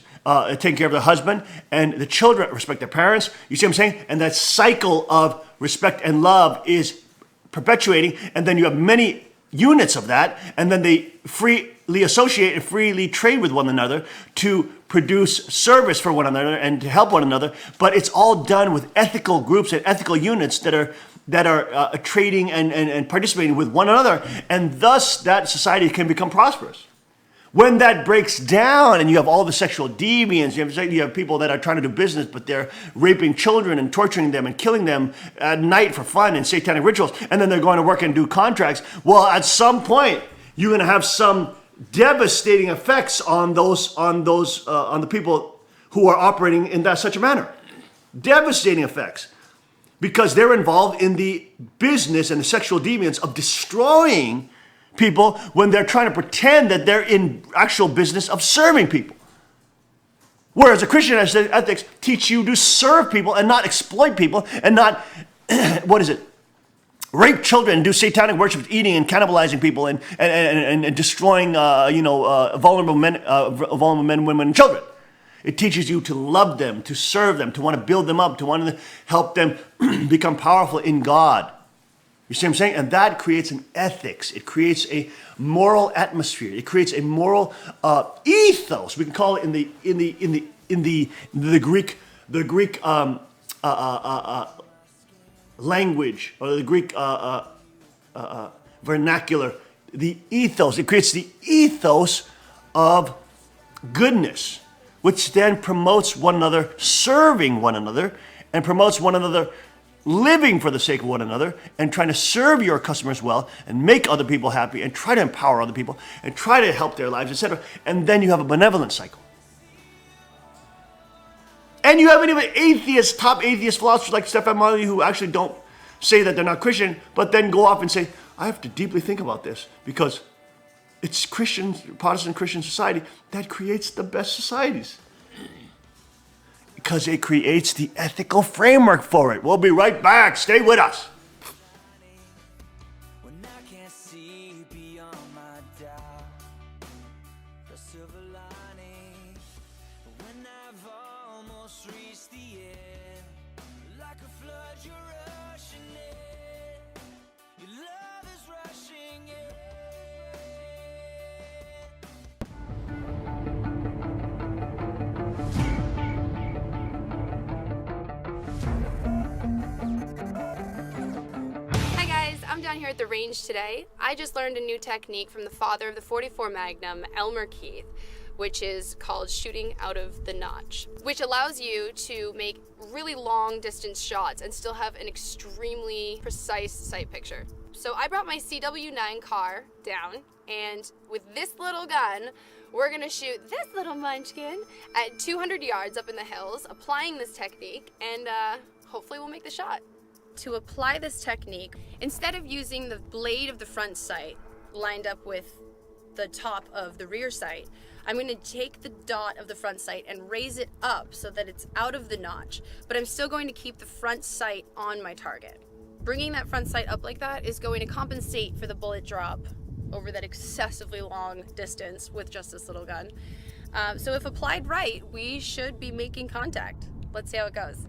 taking care of their husband, and the children respect their parents. You see what I'm saying? And that cycle of respect and love is perpetuating, and then you have many units of that, and then they freely associate and freely trade with one another to produce service for one another and to help one another. But it's all done with ethical groups and ethical units that are trading and participating with one another, and thus that society can become prosperous. When that breaks down and you have all the sexual deviants, you have people that are trying to do business, but they're raping children and torturing them and killing them at night for fun and satanic rituals, and then they're going to work and do contracts. Well, at some point, you're going to have some devastating effects on the people who are operating in such a manner. Devastating effects. Because they're involved in the business and the sexual deviance of destroying people when they're trying to pretend that they're in actual business of serving people. Whereas a Christian ethics teach you to serve people and not exploit people and not, rape children and do satanic worship, eating and cannibalizing people and destroying, vulnerable men, women, and children. It teaches you to love them, to serve them, to want to build them up, to want to help them become powerful in God. You see what I'm saying? And that creates an ethics. It creates a moral atmosphere. It creates a moral ethos. We can call it in the Greek language or the Greek vernacular. The ethos. It creates the ethos of goodness, which then promotes one another, serving one another, and promotes one another living for the sake of one another and trying to serve your customers well and make other people happy and try to empower other people and try to help their lives, etc. And then you have a benevolent cycle. And you have even top atheist philosophers like Stefan Marley who actually don't say that they're not Christian, but then go off and say, I have to deeply think about this because it's Protestant Christian society that creates the best societies. Because it creates the ethical framework for it. We'll be right back. Stay with us. When I can't see beyond my doubt, the silver lining. When I've almost reached the end, like a flood you're rushing in. Your love is rushing in. I'm down here at the range today. I just learned a new technique from the father of the .44 Magnum, Elmer Keith, which is called shooting out of the notch, which allows you to make really long distance shots and still have an extremely precise sight picture. So I brought my CW9 car down, and with this little gun, we're gonna shoot this little munchkin at 200 yards up in the hills, applying this technique, and hopefully we'll make the shot. To apply this technique, instead of using the blade of the front sight lined up with the top of the rear sight, I'm going to take the dot of the front sight and raise it up so that it's out of the notch, but I'm still going to keep the front sight on my target. Bringing that front sight up like that is going to compensate for the bullet drop over that excessively long distance with just this little gun. So if applied right, we should be making contact. Let's see how it goes.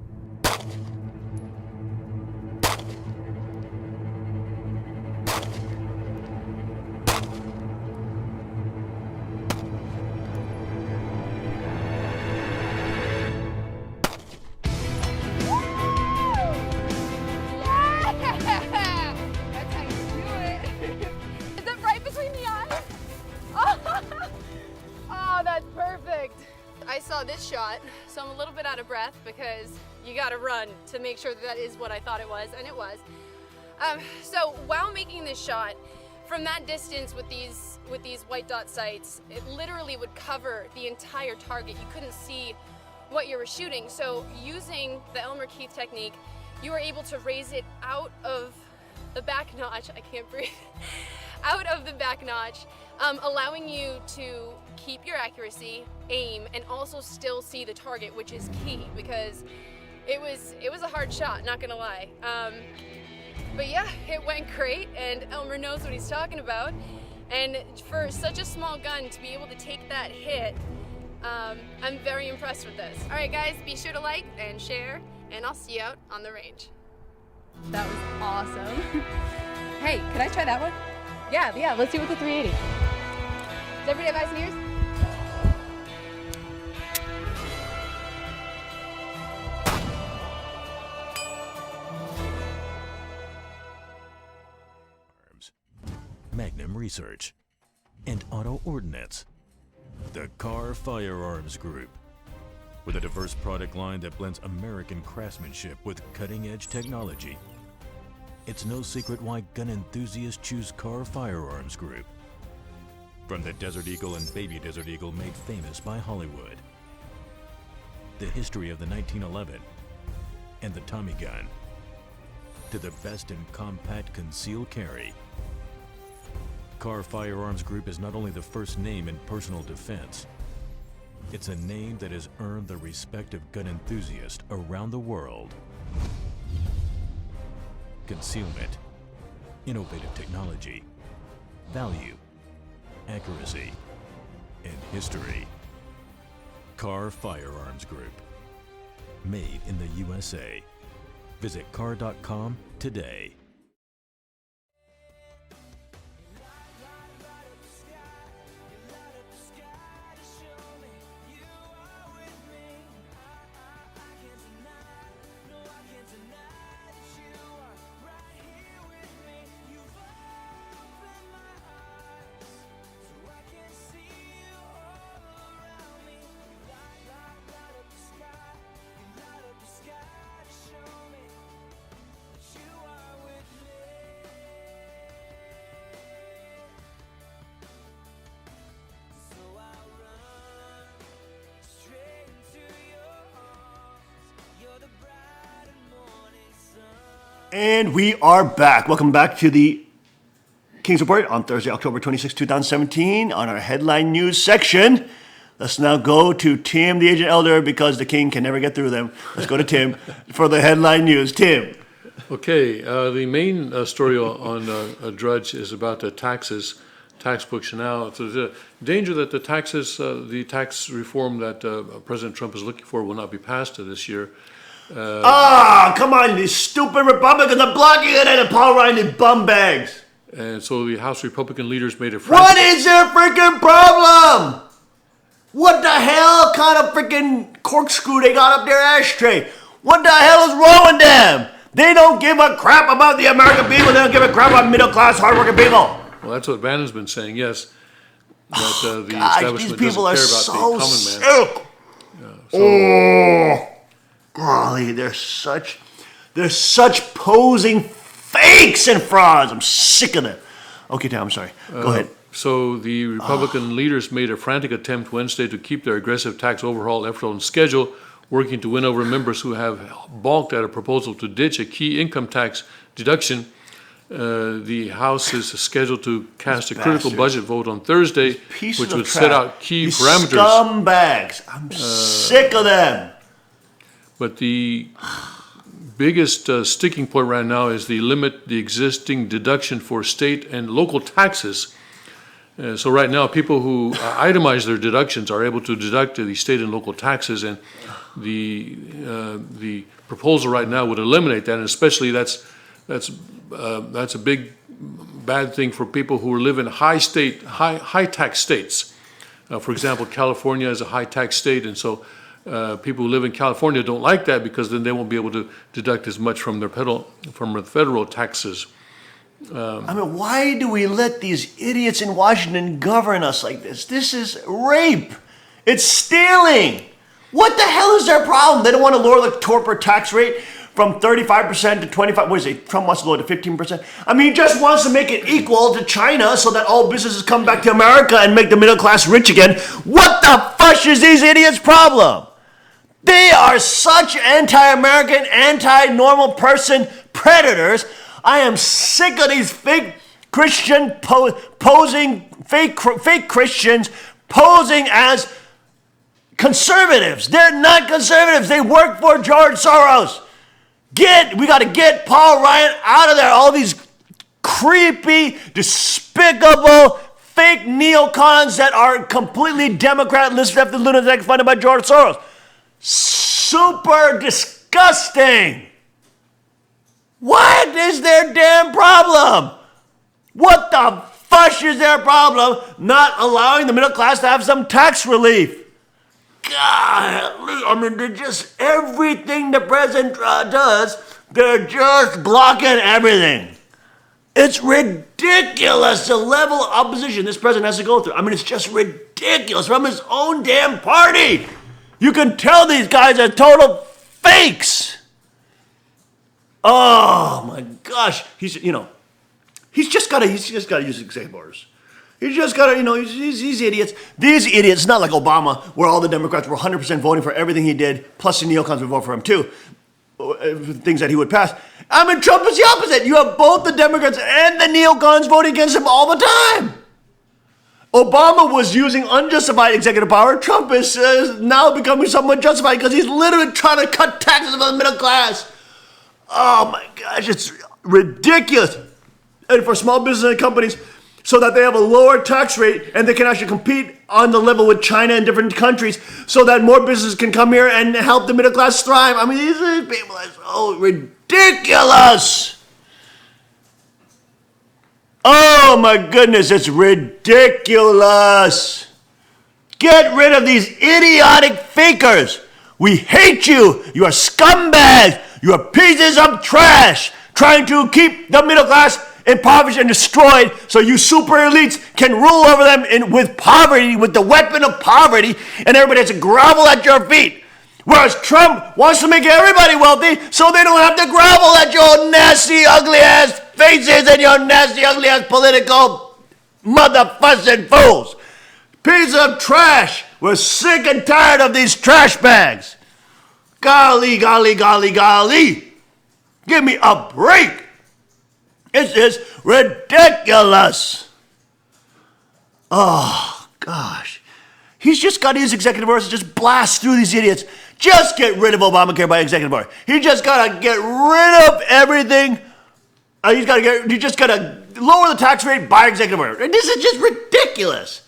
out of breath because you gotta run to make sure that is what I thought it was, and it was. So while making this shot, from that distance with these white dot sights, it literally would cover the entire target. You couldn't see what you were shooting. So using the Elmer Keith technique, you were able to raise it out of the back notch. I can't breathe. Out of the back notch, allowing you to keep your accuracy, aim, and also still see the target, which is key because it was a hard shot, not gonna lie. But yeah, it went great, and Elmer knows what he's talking about. And for such a small gun to be able to take that hit, I'm very impressed with this. All right, guys, be sure to like and share, and I'll see you out on the range. That was awesome. Hey, can I try that one? Yeah, let's see with the 380. Does everybody have eyes and ears? Magnum Research, and Auto Ordnance. The Car Firearms Group, with a diverse product line that blends American craftsmanship with cutting-edge technology. It's no secret why gun enthusiasts choose Car Firearms Group. From the Desert Eagle and Baby Desert Eagle made famous by Hollywood, the history of the 1911 and the Tommy gun, to the best in compact concealed carry. Car Firearms Group is not only the first name in personal defense, it's a name that has earned the respect of gun enthusiasts around the world. Concealment, innovative technology, value, accuracy, and history. Car Firearms Group. Made in the USA. Visit car.com today. And we are back. Welcome back to the King's Report on Thursday, October 26, 2017. On our headline news section, let's now go to Tim, the Agent Elder, because the King can never get through them. Let's go to Tim for the headline news. Tim. Okay, the main story on Drudge is about the taxes, tax books. Now, so the danger that the tax reform that President Trump is looking for will not be passed this year. Come on, these stupid Republicans are blocking it and Paul Ryan, these bum bags. And so the House Republican leaders made a What is their freaking problem? What the hell kind of freaking corkscrew they got up their ashtray? What the hell is wrong with them? They don't give a crap about the American people. They don't give a crap about middle-class, hardworking people. Well, that's what Bannon's been saying, yes. That the Gosh, establishment these people doesn't care are about so the common man. sick. Golly, they're such posing fakes and frauds. I'm sick of them. Okay, Tom, I'm sorry. Go ahead. So the Republican leaders made a frantic attempt Wednesday to keep their aggressive tax overhaul effort on schedule, working to win over members who have balked at a proposal to ditch a key income tax deduction. The House is scheduled to cast a critical budget vote on Thursday, which would set out key These parameters. scumbags. I'm sick of them. But the biggest sticking point right now is the limit the existing deduction for state and local taxes. So right now, people who itemize their deductions are able to deduct the state and local taxes, and the proposal right now would eliminate that, and especially that's a big bad thing for people who live in high tax states. For example, California is a high tax state, and so people who live in California don't like that because then they won't be able to deduct as much from their federal taxes. I mean, why do we let these idiots in Washington govern us like this? This is rape. It's stealing. What the hell is their problem? They don't want to lower the corporate tax rate from 35% to 25%. What is it? Trump wants to lower it to 15%. I mean, he just wants to make it equal to China so that all businesses come back to America and make the middle class rich again. What the fuck is these idiots' problem? They are such anti-American, anti-normal person predators. I am sick of these fake Christian posing, fake Christians posing as conservatives. They're not conservatives. They work for George Soros. We got to get Paul Ryan out of there. All these creepy, despicable, fake neocons that are completely Democrat, listed after lunatic, funded by George Soros. Super disgusting. What is their damn problem? What the fuck is their problem not allowing the middle class to have some tax relief? God, I mean, they're just, everything the president does, they're just blocking everything. It's ridiculous the level of opposition this president has to go through. I mean, it's just ridiculous from his own damn party. You can tell these guys are total fakes. Oh my gosh, he's just got to use executive orders. He's just got to, these idiots. These idiots, not like Obama, where all the Democrats were 100% voting for everything he did, plus the neocons would vote for him too, things that he would pass. I mean, Trump is the opposite. You have both the Democrats and the neocons voting against him all the time. Obama was using unjustified executive power. Trump is now becoming somewhat justified because he's literally trying to cut taxes on the middle class. Oh my gosh, it's ridiculous. And for small business and companies, so that they have a lower tax rate and they can actually compete on the level with China and different countries so that more businesses can come here and help the middle class thrive. I mean, these people are so ridiculous. Oh my goodness, it's ridiculous. Get rid of these idiotic fakers. We hate you. You are scumbags. You are pieces of trash trying to keep the middle class impoverished and destroyed so you super elites can rule over them with poverty, with the weapon of poverty, and everybody has to grovel at your feet. Whereas Trump wants to make everybody wealthy so they don't have to grovel at your nasty, ugly-ass faces and your nasty, ugly-ass political motherfucking fools. Piece of trash. We're sick and tired of these trash bags. Golly, golly, golly, golly. Give me a break. This is ridiculous. Oh, gosh. He's just got his executive orders to just blast through these idiots. Just get rid of Obamacare by executive order. He just got to get rid of everything. You just got to lower the tax rate by executive order. And this is just ridiculous.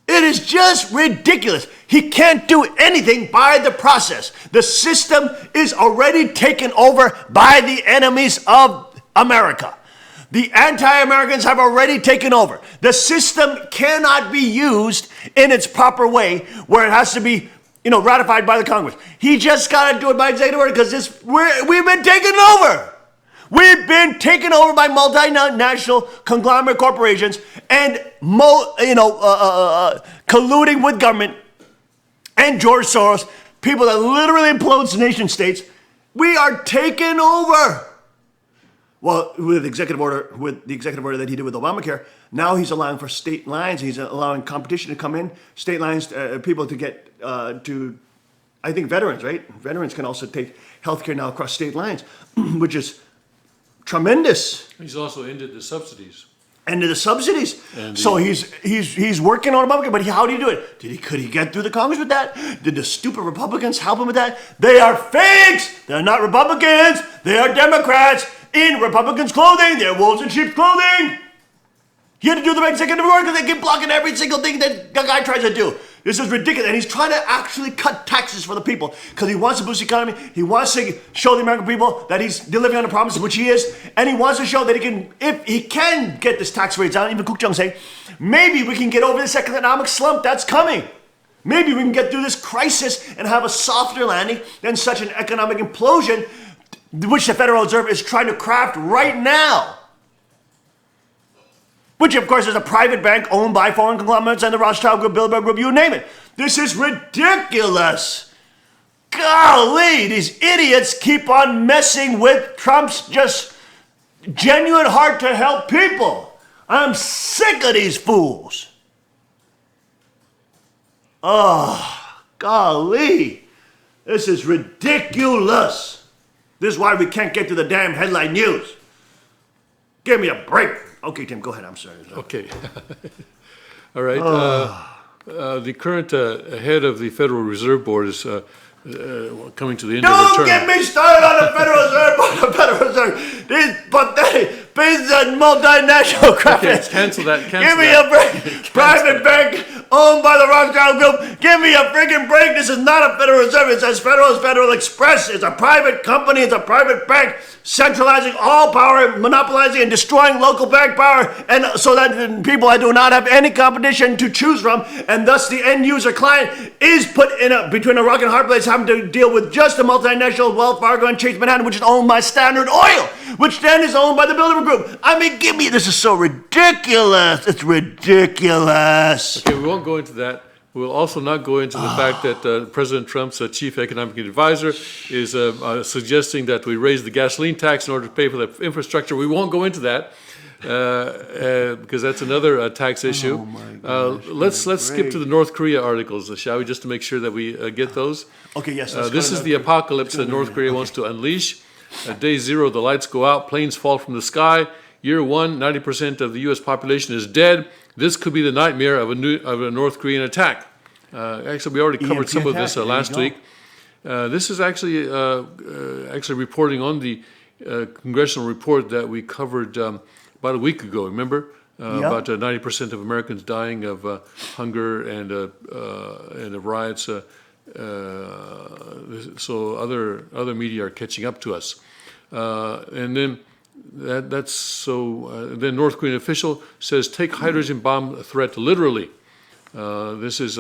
It is just ridiculous. He can't do anything by the process. The system is already taken over by the enemies of America. The anti-Americans have already taken over. The system cannot be used in its proper way where it has to be, ratified by the Congress. He just got to do it by executive order because we've been taken over. We've been taken over by multinational conglomerate corporations and colluding with government and George Soros, people that literally implodes nation states. We are taken over. Well, with the executive order that he did with Obamacare, now he's allowing for state lines. He's allowing competition to come in. State lines, people to get I think veterans, right? Veterans can also take healthcare now across state lines, which is tremendous. He's also ended the subsidies. Ended the subsidies. So he's working on Obamacare, but how do you do it? Could he get through the Congress with that? Did the stupid Republicans help him with that? They are fakes. They're not Republicans. They are Democrats in Republicans' clothing. They're wolves in sheep's clothing. He had to do the executive order because they keep blocking every single thing that the guy tries to do. This is ridiculous. And he's trying to actually cut taxes for the people because he wants to boost the economy. He wants to show the American people that he's delivering on the promises, which he is. And he wants to show that if he can get this tax rate down, even Cook Chung say, maybe we can get over this economic slump that's coming. Maybe we can get through this crisis and have a softer landing than such an economic implosion, which the Federal Reserve is trying to craft right now. Which, of course, is a private bank owned by foreign conglomerates and the Rothschild Group, Bilderberg Group, you name it. This is ridiculous. golly, these idiots keep on messing with Trump's just genuine heart to help people. I'm sick of these fools. Oh, golly. This is ridiculous. This is why we can't get to the damn headline news. Give me a break. Okay, Tim, go ahead. I'm sorry. Okay. All right. The current head of the Federal Reserve Board is coming to the end of Don't their get term. me started on the Federal Reserve Board. The Federal Reserve. These pathetic, business multinational crap. Okay, cancel that. Give me a break. Private bank owned by the Rothschild Group. Give me a freaking break. This is not a Federal Reserve. It says Federal Express. It's a private company. It's a private bank centralizing all power, monopolizing and destroying local bank power, and so that people do not have any competition to choose from, and thus the end user client is put in between a rock and a hard place, having to deal with just a multinational Wells Fargo and Chase Manhattan, which is owned by Standard Oil, which then is owned by the Bilderberg Group. I mean, this is so ridiculous. It's ridiculous. Okay, we won't go into that. We'll also not go into the fact that President Trump's chief economic advisor is suggesting that we raise the gasoline tax in order to pay for the infrastructure. We won't go into that because that's another tax issue. Let's skip to the North Korea articles, shall we, just to make sure that we get those. Okay, yes. This is the apocalypse that North Korea wants to unleash. Day zero, the lights go out, planes fall from the sky. Year one, 90% of the U.S. population is dead. This could be the nightmare of a North Korean attack. Actually, we already covered some of this last week. This is actually reporting on the congressional report that we covered about a week ago. Remember, about 90% of Americans dying of hunger and the riots. So other media are catching up to us, and then. Then North Korean official says take hydrogen bomb threat literally. This is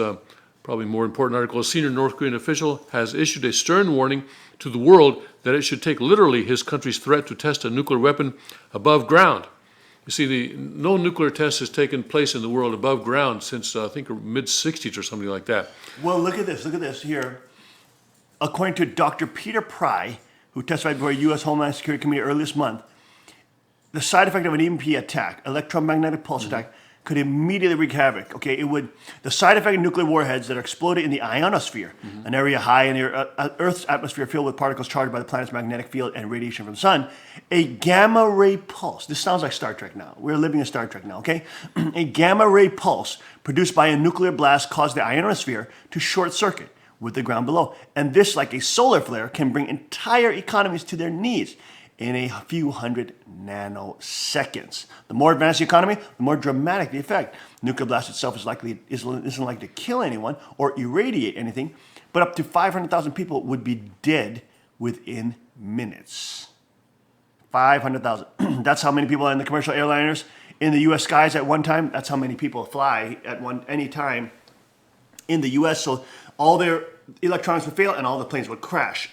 probably more important article. A senior North Korean official has issued a stern warning to the world that it should take literally his country's threat to test a nuclear weapon above ground. You see, no nuclear test has taken place in the world above ground since I think mid-60s or something like that. Well, look at this here. According to Dr. Peter Pry, who testified before a U.S. Homeland Security Committee earlier this month, the side effect of an EMP attack, electromagnetic pulse attack, could immediately wreak havoc. Okay, the side effect of nuclear warheads that are exploded in the ionosphere, an area high in the Earth's atmosphere filled with particles charged by the planet's magnetic field and radiation from the sun, a gamma ray pulse. This sounds like Star Trek now. We're living in Star Trek now, okay? A gamma ray pulse produced by a nuclear blast caused the ionosphere to short circuit with the ground below. And this, like a solar flare, can bring entire economies to their knees in a few hundred nanoseconds. The more advanced the economy, the more dramatic the effect. Nuclear blast itself isn't likely to kill anyone or irradiate anything, but up to 500,000 people would be dead within minutes. 500,000. That's how many people are in the commercial airliners in the U.S. skies at one time. That's how many people fly at any time in the U.S. So all their electronics would fail and all the planes would crash.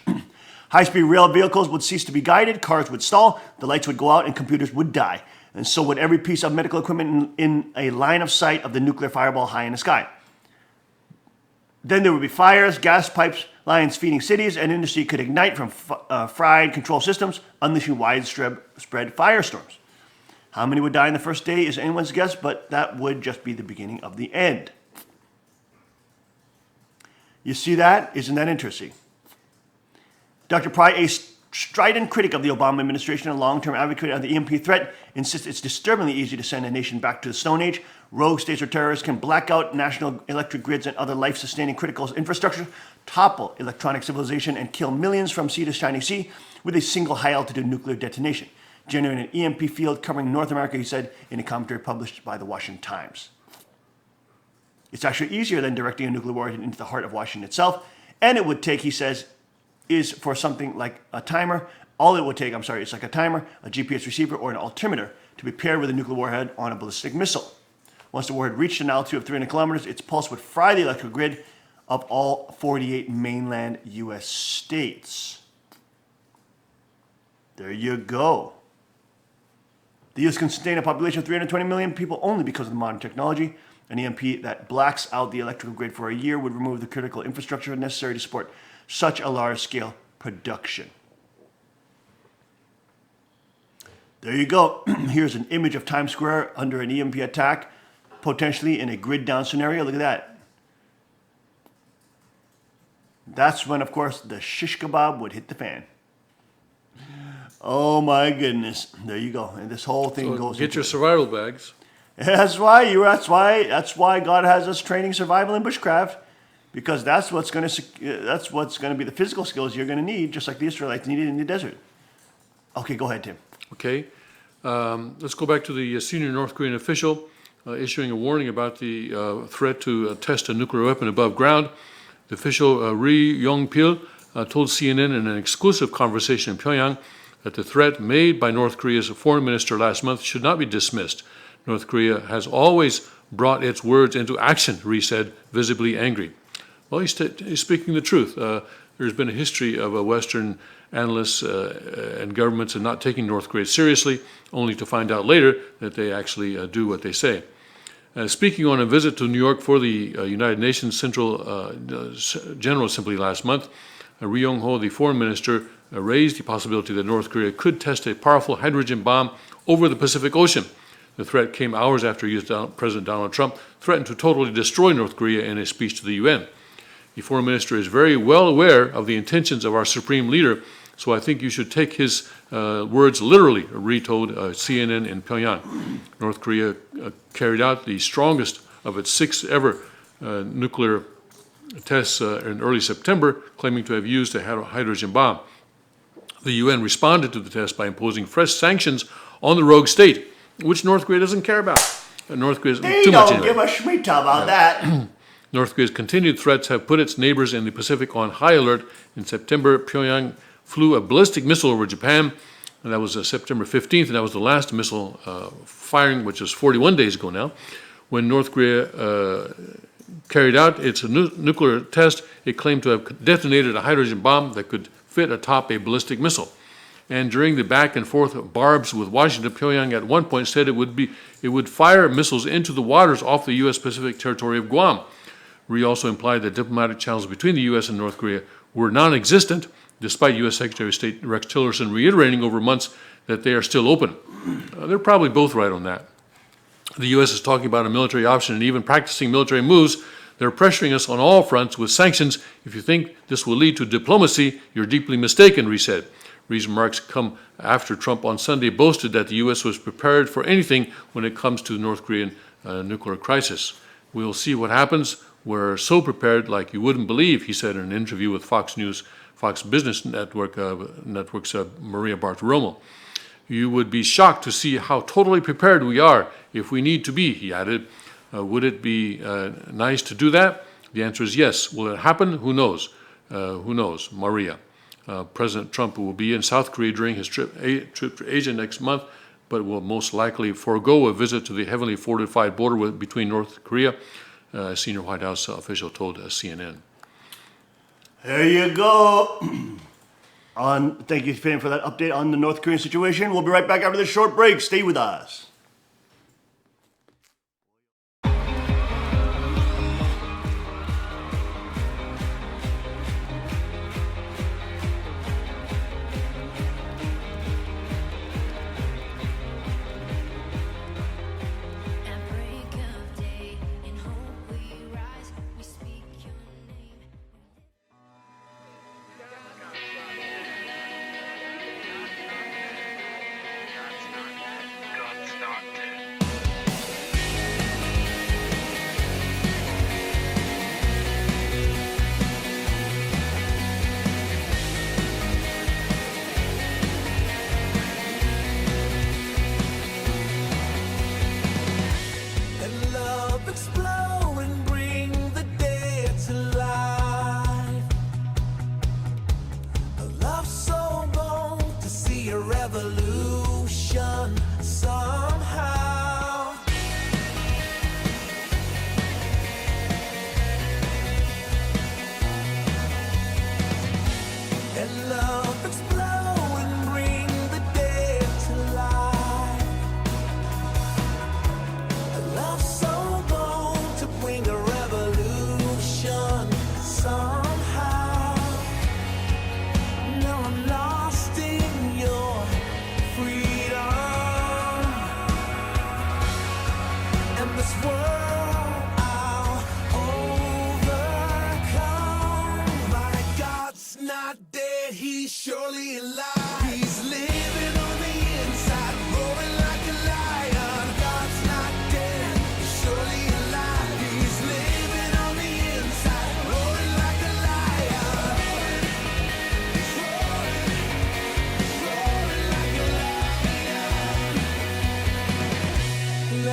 High-speed rail vehicles would cease to be guided, cars would stall, the lights would go out, and computers would die. And so would every piece of medical equipment in a line of sight of the nuclear fireball high in the sky. Then there would be fires, gas pipes, lines feeding cities, and industry could ignite from fried control systems, unleashing widespread firestorms. How many would die in the first day is anyone's guess, but that would just be the beginning of the end. You see that? Isn't that interesting? Dr. Pry, a strident critic of the Obama administration and long-term advocate of the EMP threat, insists it's disturbingly easy to send a nation back to the Stone Age. Rogue states or terrorists can black out national electric grids and other life-sustaining critical infrastructure, topple electronic civilization, and kill millions from sea to shining sea with a single high-altitude nuclear detonation, generating an EMP field covering North America, he said in a commentary published by the Washington Times. It's actually easier than directing a nuclear warhead into the heart of Washington itself, and it would take, he says, is for something like a timer. All it would take, it's like a timer, a GPS receiver, or an altimeter to be paired with a nuclear warhead on a ballistic missile. Once the warhead reached an altitude of 300 kilometers, its pulse would fry the electrical grid of all 48 mainland U.S. states. There you go. The U.S. can sustain a population of 320 million people only because of the modern technology. An EMP that blacks out the electrical grid for a year would remove the critical infrastructure necessary to support such a large-scale production. There you go. Here's an image of Times Square under an EMP attack, potentially in a grid-down scenario. Look at that. That's when, of course, the shish kebab would hit the fan. Oh my goodness! There you go, and this whole thing So goes. get into your it. survival bags. That's why God has us training survival and bushcraft, because that's what's going to be the physical skills you're going to need, just like the Israelites needed in the desert. Okay, go ahead, Tim. Okay. Let's go back to the senior North Korean official issuing a warning about the threat to test a nuclear weapon above ground. The official, Ri Yong-pil, told CNN in an exclusive conversation in Pyongyang that the threat made by North Korea's foreign minister last month should not be dismissed. North Korea has always brought its words into action, Ri said, visibly angry. Well, he's speaking the truth. There's been a history of Western analysts and governments in not taking North Korea seriously, only to find out later that they actually do what they say. Speaking on a visit to New York for the United Nations Central General Assembly last month, Ri Yong-ho, the foreign minister, raised the possibility that North Korea could test a powerful hydrogen bomb over the Pacific Ocean. The threat came hours after U.S. President Donald Trump threatened to totally destroy North Korea in a speech to the UN. The foreign minister is very well aware of the intentions of our supreme leader, so I think you should take his words literally, Ri told CNN in Pyongyang. North Korea carried out the strongest of its 6 ever nuclear tests in early September, claiming to have used a hydrogen bomb. The UN responded to the test by imposing fresh sanctions on the rogue state, which North Korea doesn't care about. North Korea They too much don't anyway. give a shmita about that. North Korea's continued threats have put its neighbors in the Pacific on high alert. In September, Pyongyang flew a ballistic missile over Japan, and that was September 15th, and that was the last missile firing, which is 41 days ago now. When North Korea carried out its nuclear test, it claimed to have detonated a hydrogen bomb that could fit atop a ballistic missile. And during the back and forth barbs with Washington, Pyongyang at one point said it would fire missiles into the waters off the U.S. Pacific territory of Guam. Ri also implied that diplomatic channels between the U.S. and North Korea were non-existent, despite U.S. Secretary of State Rex Tillerson reiterating over months that they are still open. They're probably both right on that. The U.S. is talking about a military option and even practicing military moves. They're pressuring us on all fronts with sanctions. If you think this will lead to diplomacy, you're deeply mistaken, Ri said. Ri's remarks come after Trump on Sunday boasted that the U.S. was prepared for anything when it comes to the North Korean nuclear crisis. We'll see what happens. We're so prepared like you wouldn't believe, he said in an interview with Fox Business Network's Maria Bartiromo. You would be shocked to see how totally prepared we are if we need to be, he added. Would it be nice to do that? The answer is yes. Will it happen? Who knows? Who knows? Maria. President Trump will be in South Korea during his trip to Asia next month, but will most likely forego a visit to the heavily fortified border between North Korea, a senior White House official told CNN. There you go. Thank you, Finn, for that update on the North Korean situation. We'll be right back after this short break. Stay with us. God's not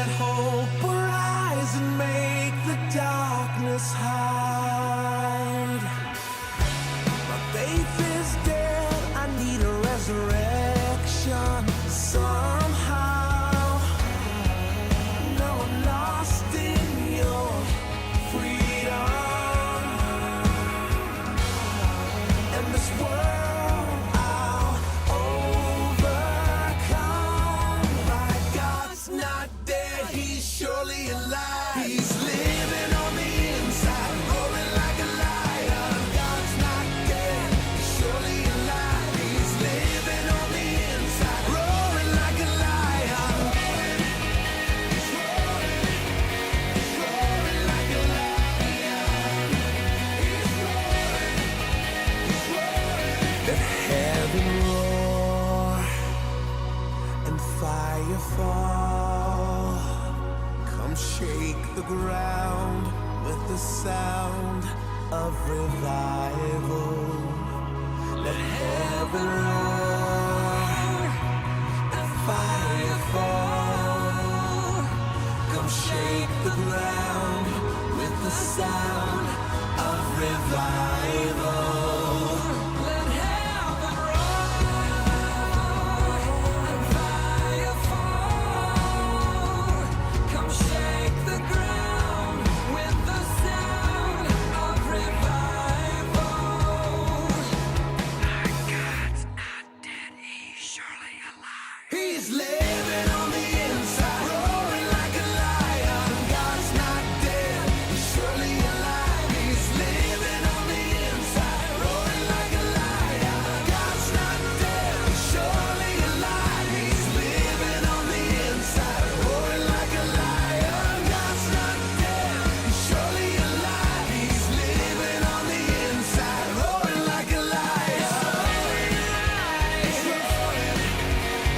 Let hope arise and make the darkness hide. My faith is dead, I need a resurrection somehow. Now I'm lost in your freedom, and this world I'll overcome. My God's not dead, he's surely alive. He's living on the inside, roaring like a lion. God's not dead, he's surely alive. He's living on the inside, roaring like a lion. He's roaring like a lion. He's roaring. Let heaven roar and fire fall. Come shake the ground with the sound of revival. Let heaven roar and fire fall. Come shake the ground with the sound of revival. Let heaven roar and fire fall. Come shake the ground with the sound of revival. God's not dead, he's surely alive. He's living on the inside, roaring like a lion. God's not dead, he's surely alive. He's living on the inside, roaring like a lion. God's not dead, he's surely alive. He's living on the inside, roaring like a lion. God's not dead, he's surely alive. He's living on the inside, roaring like a lion. He's roaring,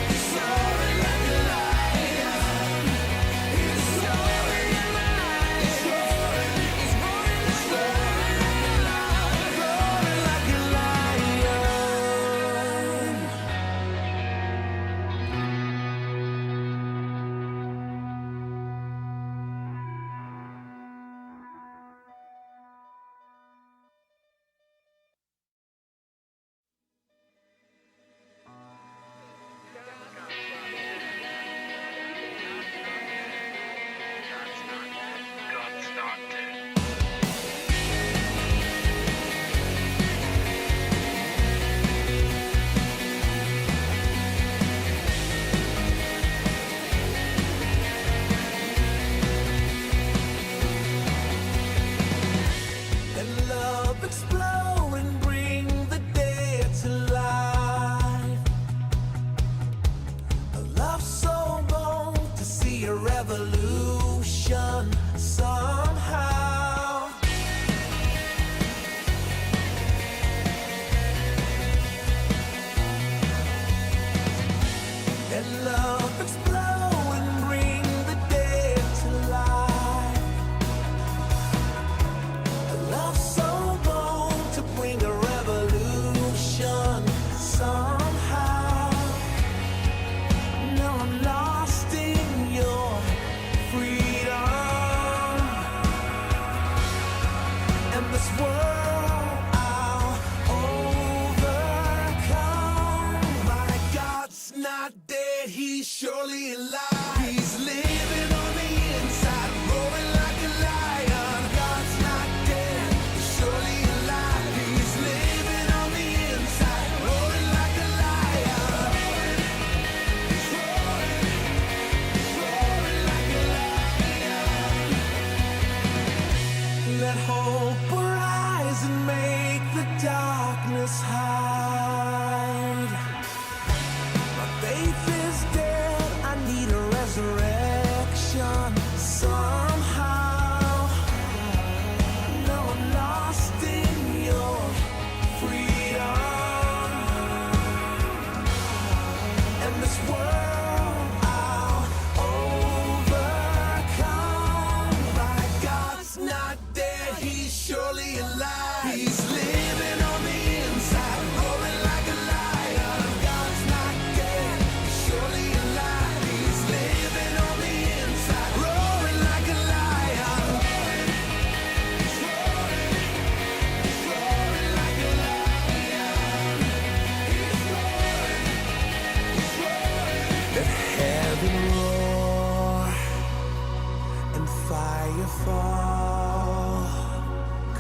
he's roaring like a lion. He's roaring, he's roaring, he's roaring like a lion. Let love explode and bring the dead to life. A love so bold to see a revolution somehow. Let love explode and bring the dead to life. A love so bold to bring a revolution somehow. Now I'm lost in your freedom. fall.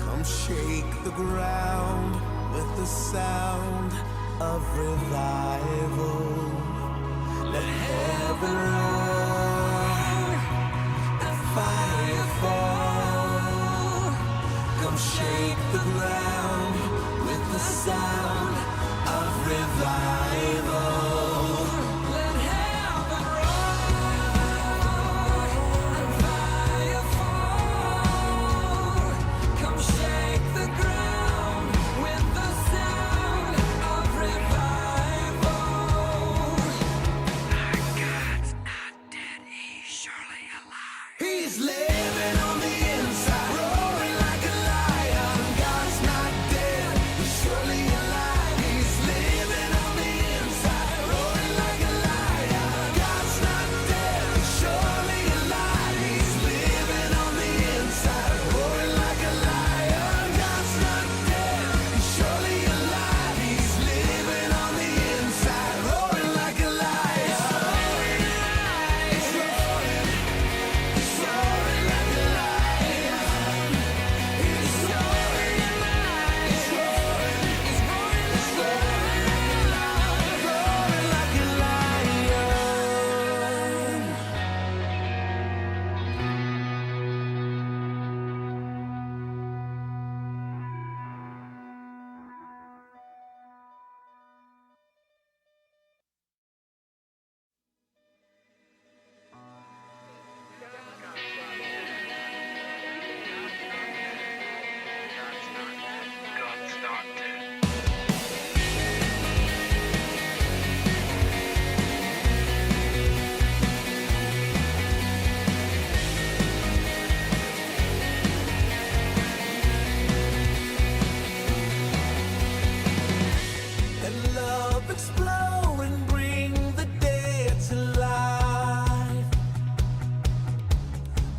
Come shake the ground with the sound of revival. Let heaven roar and fire fall. Come shake the ground with the sound of revival. Let heaven roar and fire fall. Come shake the ground with the sound of revival. God's not dead, he's surely alive. He's living on the inside, roaring like a lion. God's not dead, he's surely alive. He's living on the inside, roaring like a lion. God's not dead, he's surely alive. He's living on the inside, roaring like a lion. God's not dead, he's surely alive. He's living on the inside, roaring like a lion. He's roaring like a lion. He's roaring like a lion. Let love explode and bring the dead to life.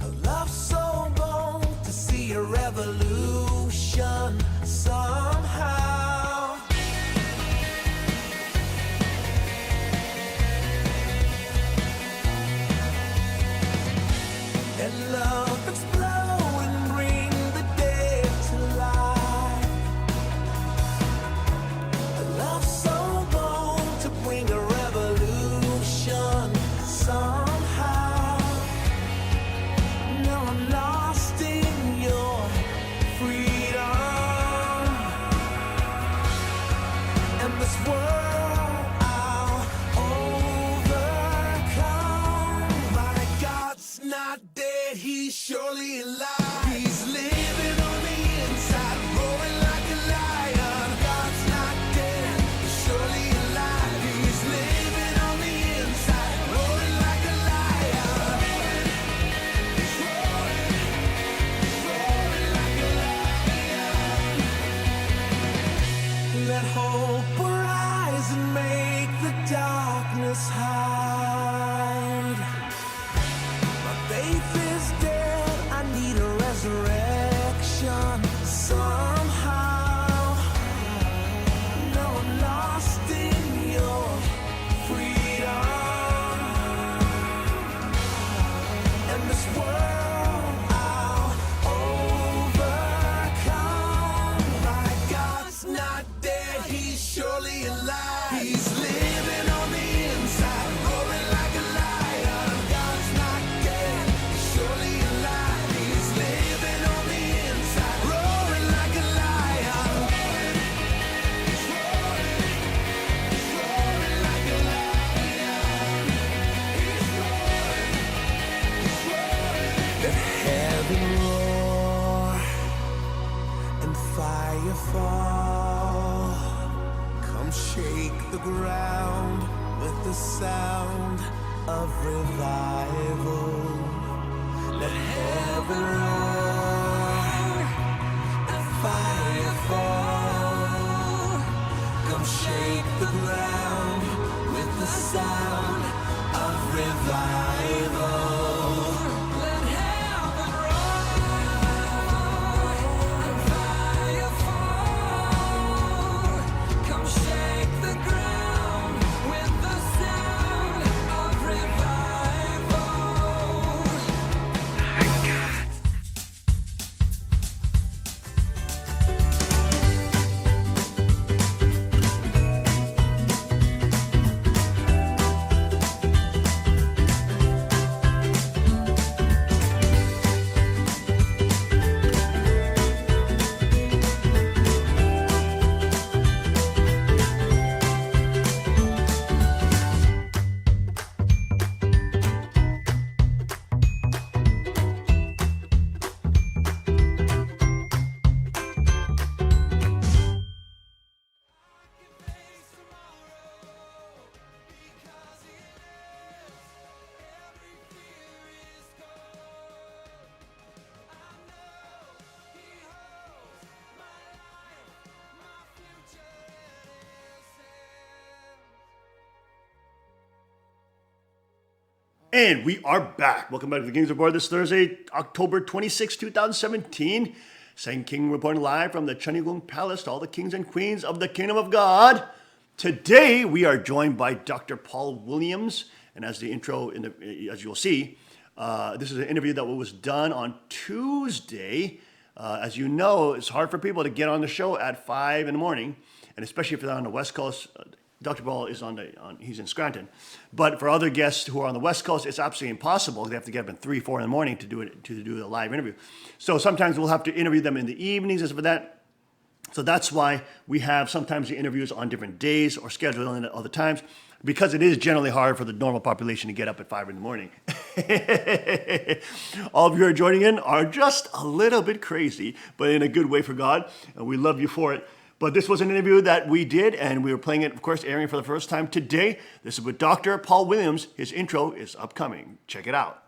A love so bold to see a revolution somehow. Let love explode and bring the dead to life. A love so bold to bring a revolution somehow. Now I'm lost in your freedom. And this world I'll overcome. My God's not dead, he's surely alive. He's living on the inside, roaring like a lion. God's not dead, he's surely alive. He's living on the inside, roaring like a lion. He's roaring like a lion. Let hope arise and make the darkness hide. My faith is dead, I need a resurrection somehow. Now I'm lost in your freedom. And this world I'll overcome. My God's not dead, he's surely alive. He's living on the inside, roaring like a lion. God's not dead, he's surely alive. He's living on the inside, roaring like a lion. He's roaring like a lion. He's roaring. Let heaven roar and fire fall. Come shake the ground with the sound of revival. Let heaven roar and fire fall. Come shake the ground with the sound of revival. Let heaven roar and fire fall. Come shake the ground with the sound of revival. And we are back. Welcome back to the King's Report this Thursday, October 26, 2017. Second King reporting live from the Chunhyung Palace to all the kings and queens of the Kingdom of God. Today, we are joined by Dr. Paul Williams. And as the intro, as you'll see, this is an interview that was done on Tuesday. As you know, it's hard for people to get on the show at 5 in the morning, and especially if they're on the West Coast. Dr. Paul is he's in Scranton. But for other guests who are on the West Coast, it's absolutely impossible. They have to get up at 3, 4 in the morning to do a live interview. So sometimes we'll have to interview them in the evenings as for that. So that's why we have sometimes the interviews on different days or scheduled at other times, because it is generally hard for the normal population to get up at 5 in the morning. All of you who are joining in are just a little bit crazy, but in a good way for God, and we love you for it. But this was an interview that we did, and we were playing it, of course, airing for the first time today. This is with Dr. Paul Williams. His intro is upcoming. Check it out.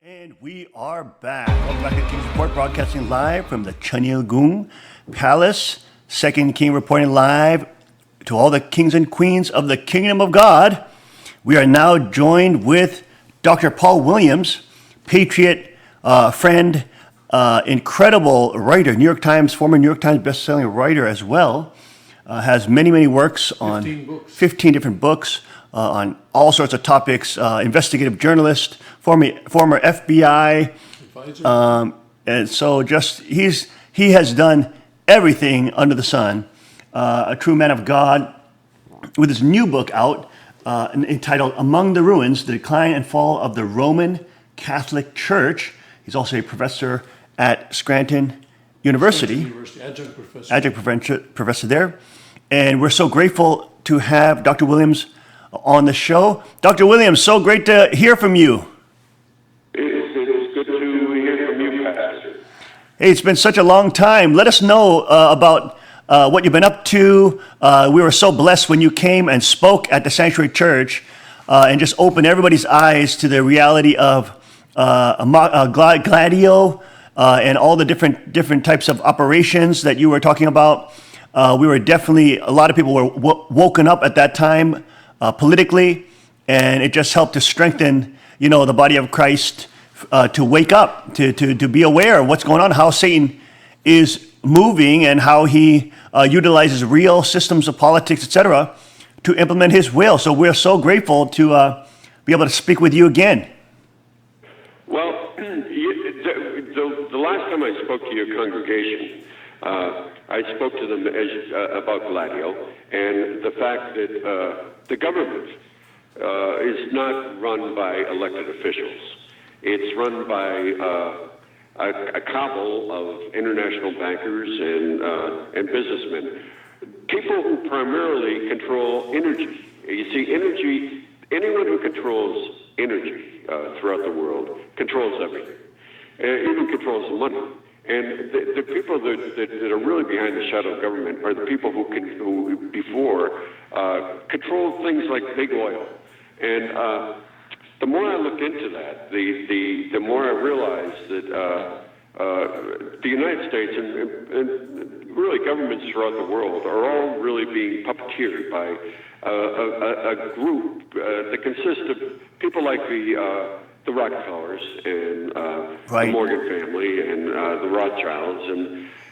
And we are back. Welcome back to King's Report, broadcasting live from the Chunhyung Palace. Second King reporting live to all the kings and queens of the Kingdom of God. We are now joined with Dr. Paul Williams, patriot, friend, incredible writer, former New York Times best-selling writer as well. Has many works on 15 different books on all sorts of topics. Investigative journalist, former FBI, and so he has done everything under the sun. A true man of God, with his new book out entitled "Among the Ruins: The Decline and Fall of the Roman Catholic Church." He's also a professor at Scranton University, adjunct professor there. And we're so grateful to have Dr. Williams on the show. Dr. Williams, so great to hear from you. It's good to hear from you, Pastor. Hey, it's been such a long time. Let us know about what you've been up to. We were so blessed when you came and spoke at the Sanctuary Church and just opened everybody's eyes to the reality of Gladio and all the different types of operations that you were talking about. We were definitely, a lot of people were woken up at that time politically, and it just helped to strengthen, the body of Christ to wake up, to be aware of what's going on, how Satan is moving, and how he utilizes real systems of politics, etc., to implement his will. So we're so grateful to be able to speak with you again. Well, the last time I spoke to your congregation, I spoke to them about Gladio and the fact that the government is not run by elected officials. It's run by a cabal of international bankers and businessmen, people who primarily control energy. You see, energy, anyone who controls energy throughout the world controls everything, even controls the money. And the people that are really behind the shadow of government are the people who before controlled things like big oil. And the more I look into that, the more I realize that the United States and really governments throughout the world are all really being puppeteered by a group that consists of people like the Rockefellers and the Morgan family and the Rothschilds,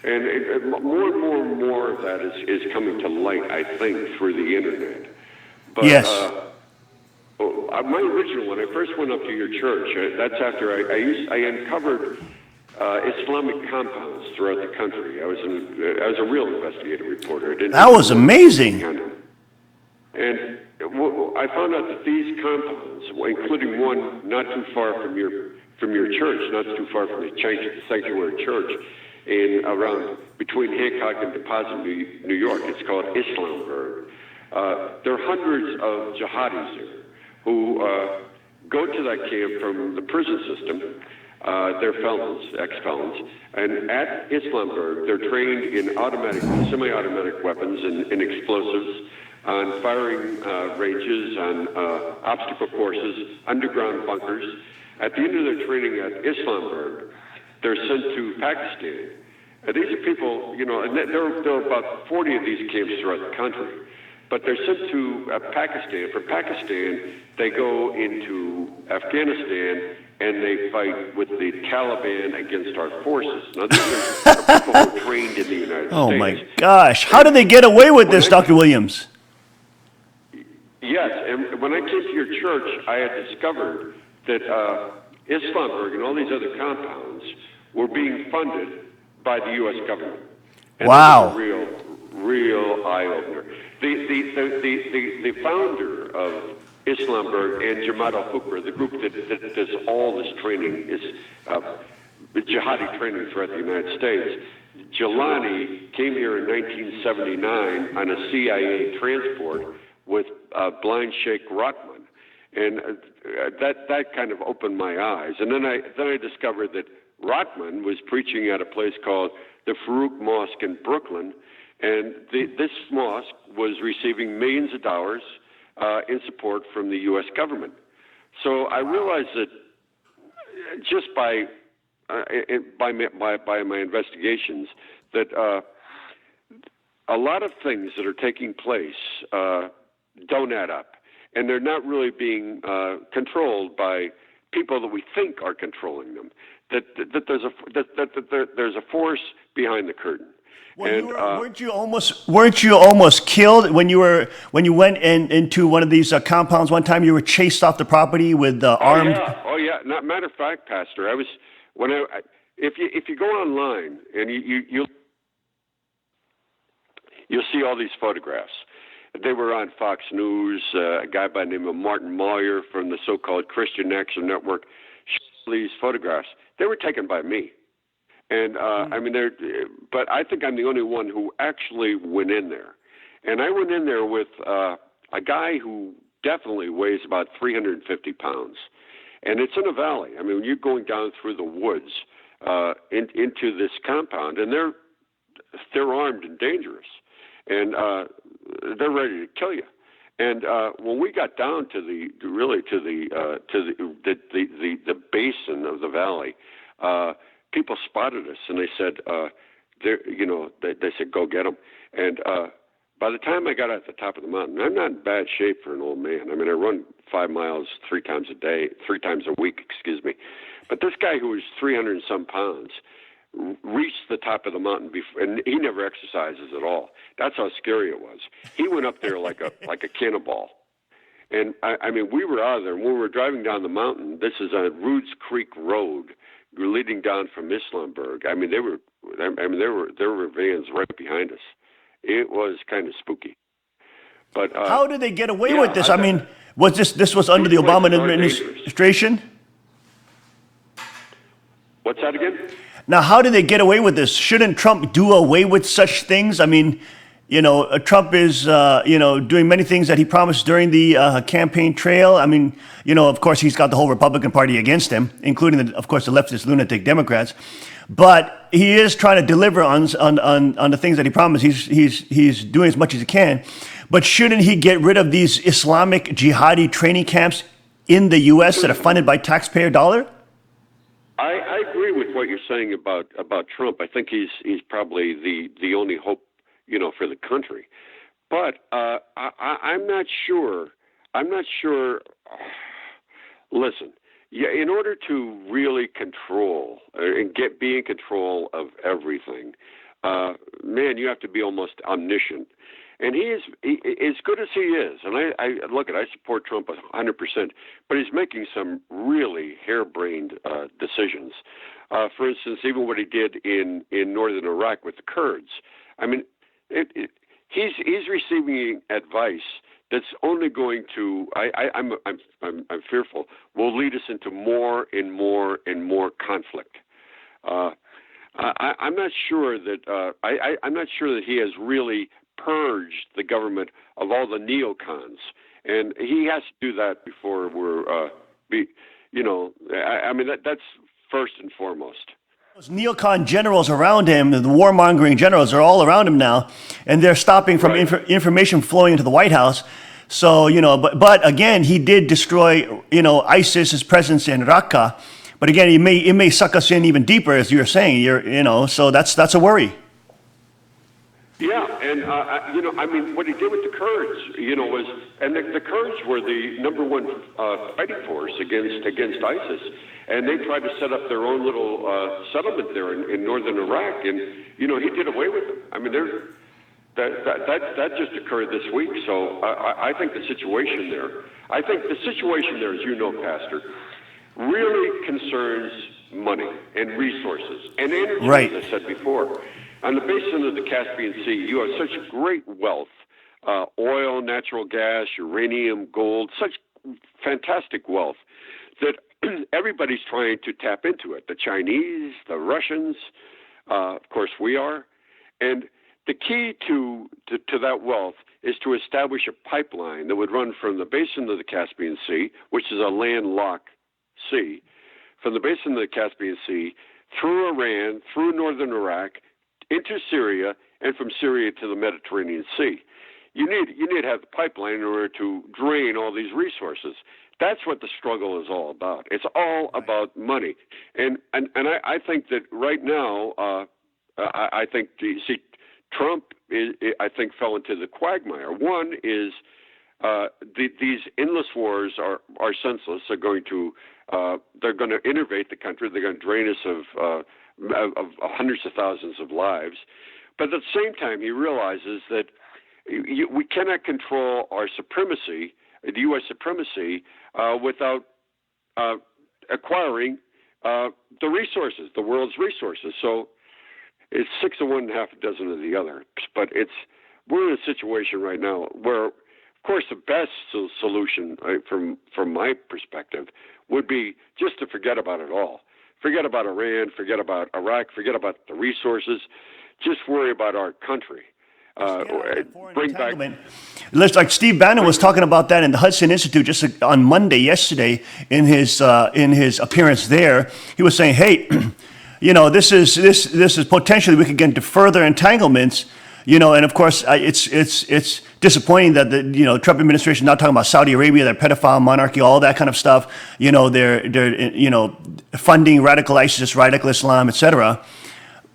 and more of that is coming to light, I think, through the internet. But, yes. My original, when I first went up to your church, that's after I uncovered Islamic compounds throughout the country. I was a real investigative reporter. That was amazing. And I found out that these compounds, including one not too far from your church, not too far from the Sanctuary Church, in around between Hancock and Deposit, New York, it's called Islamberg. There are hundreds of jihadis there who go to that camp from the prison system. They're felons, ex-felons, and at Islamberg, they're trained in automatic, semi-automatic weapons and explosives. on firing ranges, on obstacle courses, underground bunkers. At the end of their training at Islamabad, they're sent to Pakistan. These are people, and there are about 40 of these camps throughout the country. But they're sent to Pakistan. From Pakistan, they go into Afghanistan and they fight with the Taliban against our forces. Now, these are people who are trained in the United States. Oh my gosh! How did they get away with this, Dr. Williams? Yes, and when I came to your church, I had discovered that Islamberg and all these other compounds were being funded by the U.S. government. And Wow. That was a real eye-opener. The founder of Islamberg and Jamaat al-Fukr, the group that does all this training, is jihadi training throughout the United States. Jelani came here in 1979 on a CIA transport with blind Sheikh Rahman, and that kind of opened my eyes. And then I discovered that Rahman was preaching at a place called the Farouk Mosque in Brooklyn, and this mosque was receiving millions of dollars in support from the U.S. government. So I realized that just by my investigations that a lot of things that are taking place don't add up, and they're not really being controlled by people that we think are controlling them. That there's a force behind the curtain. Well, weren't you almost killed when you went into one of these compounds one time? You were chased off the property with armed. Oh yeah. Matter of fact, Pastor, if you go online and you'll see all these photographs. They were on Fox News. A guy by the name of Martin Moyer from the so-called Christian Action Network showed these photographs. They were taken by me. And but I think I'm the only one who actually went in there. And I went in there with a guy who definitely weighs about 350 pounds. And it's in a valley. I mean, when you're going down through the woods into this compound, and they're armed and dangerous, and they're ready to kill you. And when we got down to the basin of the valley, people spotted us, and they said, they said, go get them. And by the time I got at the top of the mountain, I'm not in bad shape for an old man. I mean, I run 5 miles 3 times a week, excuse me. But this guy who was 300 and some pounds reached the top of the mountain before, and he never exercises at all. That's how scary it was. He went up there like a cannonball. And I mean, we were out of there. When we were driving down the mountain, this is on Roods Creek Road, leading down from Islamberg. I mean, there were vans right behind us. It was kind of spooky. But how did they get away with this? I mean, was this was under the Obama administration? What's that again? Now, how did they get away with this? Shouldn't Trump do away with such things? I mean, Trump is, doing many things that he promised during the campaign trail. I mean, of course, he's got the whole Republican Party against him, including, of course, the leftist lunatic Democrats. But he is trying to deliver on the things that he promised. He's doing as much as he can. But shouldn't he get rid of these Islamic jihadi training camps in the U.S. that are funded by taxpayer dollar? I agree with what you're saying about Trump. I think he's probably the only hope, for the country. But I'm not sure. Listen, in order to really control and be in control of everything, man, you have to be almost omniscient. And he is as good as he is. And I support Trump 100%, but he's making some really harebrained decisions. For instance, even what he did in northern Iraq with the Kurds. I mean, he's receiving advice that's only going to, I'm fearful, will lead us into more and more and more conflict. I'm not sure that I'm not sure that he has really purged the government of all the neocons, and he has to do that before we're, I mean that's first and foremost. Those neocon generals around him, the warmongering generals, are all around him now, and they're stopping from information flowing into the White House. So, but again, he did destroy, ISIS's presence in Raqqa. But again, it may suck us in even deeper, as you're saying. So that's a worry. Yeah, and what he did with the Kurds, was, and the Kurds were the number one fighting force against ISIS, and they tried to set up their own little settlement there in northern Iraq, and he did away with them. I mean, that just occurred this week. So I think the situation there, as you know, Pastor, really concerns money and resources and energy, right, as I said before. On the basin of the Caspian Sea, you have such great wealth, oil, natural gas, uranium, gold, such fantastic wealth that everybody's trying to tap into it. The Chinese, the Russians, of course we are. And the key to that wealth is to establish a pipeline that would run from the basin of the Caspian Sea, which is a landlocked sea, from the basin of the Caspian Sea through Iran, through northern Iraq, into Syria, and from Syria to the Mediterranean Sea. You need to have the pipeline in order to drain all these resources. That's what the struggle is all about. It's all about money. And I think that right now, I think, Trump, I think, fell into the quagmire. One is these endless wars are senseless. They're going to innervate the country. They're going to drain us of hundreds of thousands of lives. But at the same time, he realizes that we cannot control our supremacy, the U.S. supremacy, without acquiring the resources, the world's resources. So it's 6 of one and half a dozen of the other. But we're in a situation right now where, of course, the best solution, from my perspective, would be just to forget about it all. Forget about Iran, forget about Iraq, forget about the resources. Just worry about our country. Bring back. Like Steve Bannon was talking about that in the Hudson Institute just on yesterday, in his appearance there. He was saying, "Hey, this is potentially we could get into further entanglements." And of course, it's disappointing that the Trump administration is not talking about Saudi Arabia, their pedophile monarchy, all that kind of stuff. They're funding radical ISIS, radical Islam, etc.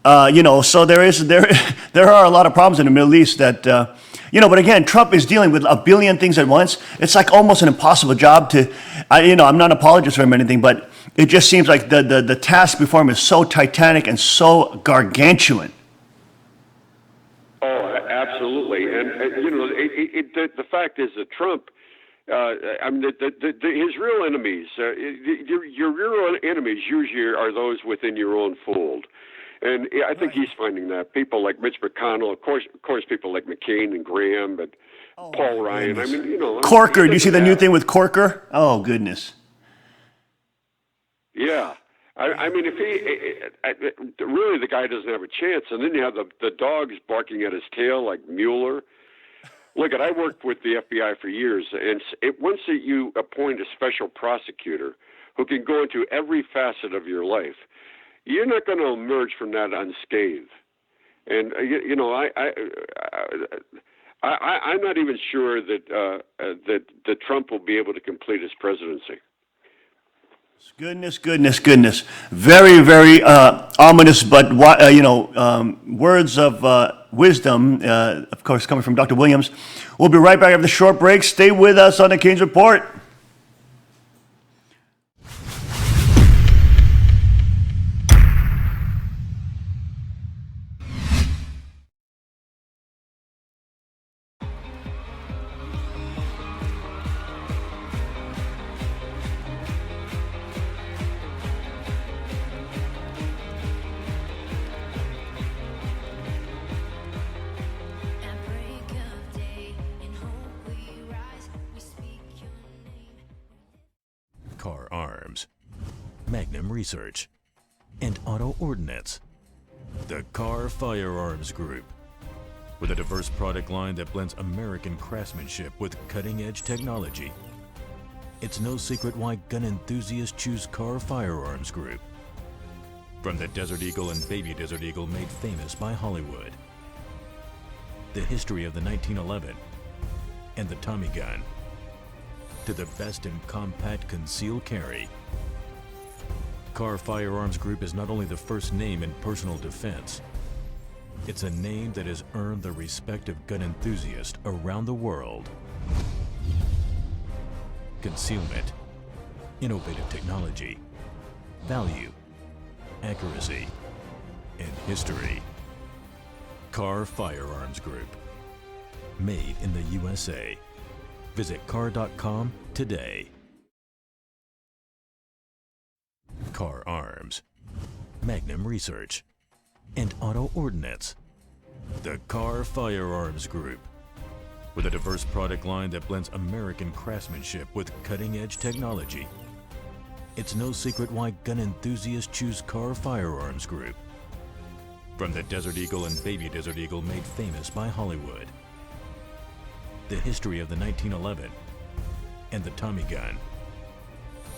So there are a lot of problems in the Middle East that But again, Trump is dealing with a billion things at once. It's like almost an impossible job to. I'm not an apologist for him or anything, but it just seems like the task before him is so titanic and so gargantuan. Oh, absolutely, and the fact is that Trump, his real enemies, your real enemies usually are those within your own fold, and I think he's finding that people like Mitch McConnell, of course, people like McCain and Graham, but Paul Ryan. Goodness. Corker. Do you see the new thing with Corker? Oh goodness. Yeah. If really the guy doesn't have a chance, and then you have the dogs barking at his tail like Mueller. Look, I worked with the FBI for years, and once you appoint a special prosecutor who can go into every facet of your life, you're not going to emerge from that unscathed. And I'm not even sure that Trump will be able to complete his presidency. Goodness. Very, very ominous, but words of wisdom, of course, coming from Dr. Williams. We'll be right back after the short break. Stay with us on the King's Report. Car Arms, Magnum Research, and Auto Ordnance. The Car Firearms Group. With a diverse product line that blends American craftsmanship with cutting-edge technology. It's no secret why gun enthusiasts choose Car Firearms Group. From the Desert Eagle and Baby Desert Eagle made famous by Hollywood. The history of the 1911 and the Tommy gun. To the best in compact concealed carry. Carr Firearms Group is not only the first name in personal defense, it's a name that has earned the respect of gun enthusiasts around the world. Concealment, innovative technology, value, accuracy, and history. Carr Firearms Group. Made in the USA. Visit Carr.com today. Carr Arms, Magnum Research, and Auto Ordnance. The Carr Firearms Group. With a diverse product line that blends American craftsmanship with cutting-edge technology. It's no secret why gun enthusiasts choose Carr Firearms Group. From the Desert Eagle and Baby Desert Eagle made famous by Hollywood. The history of the 1911 and the Tommy gun.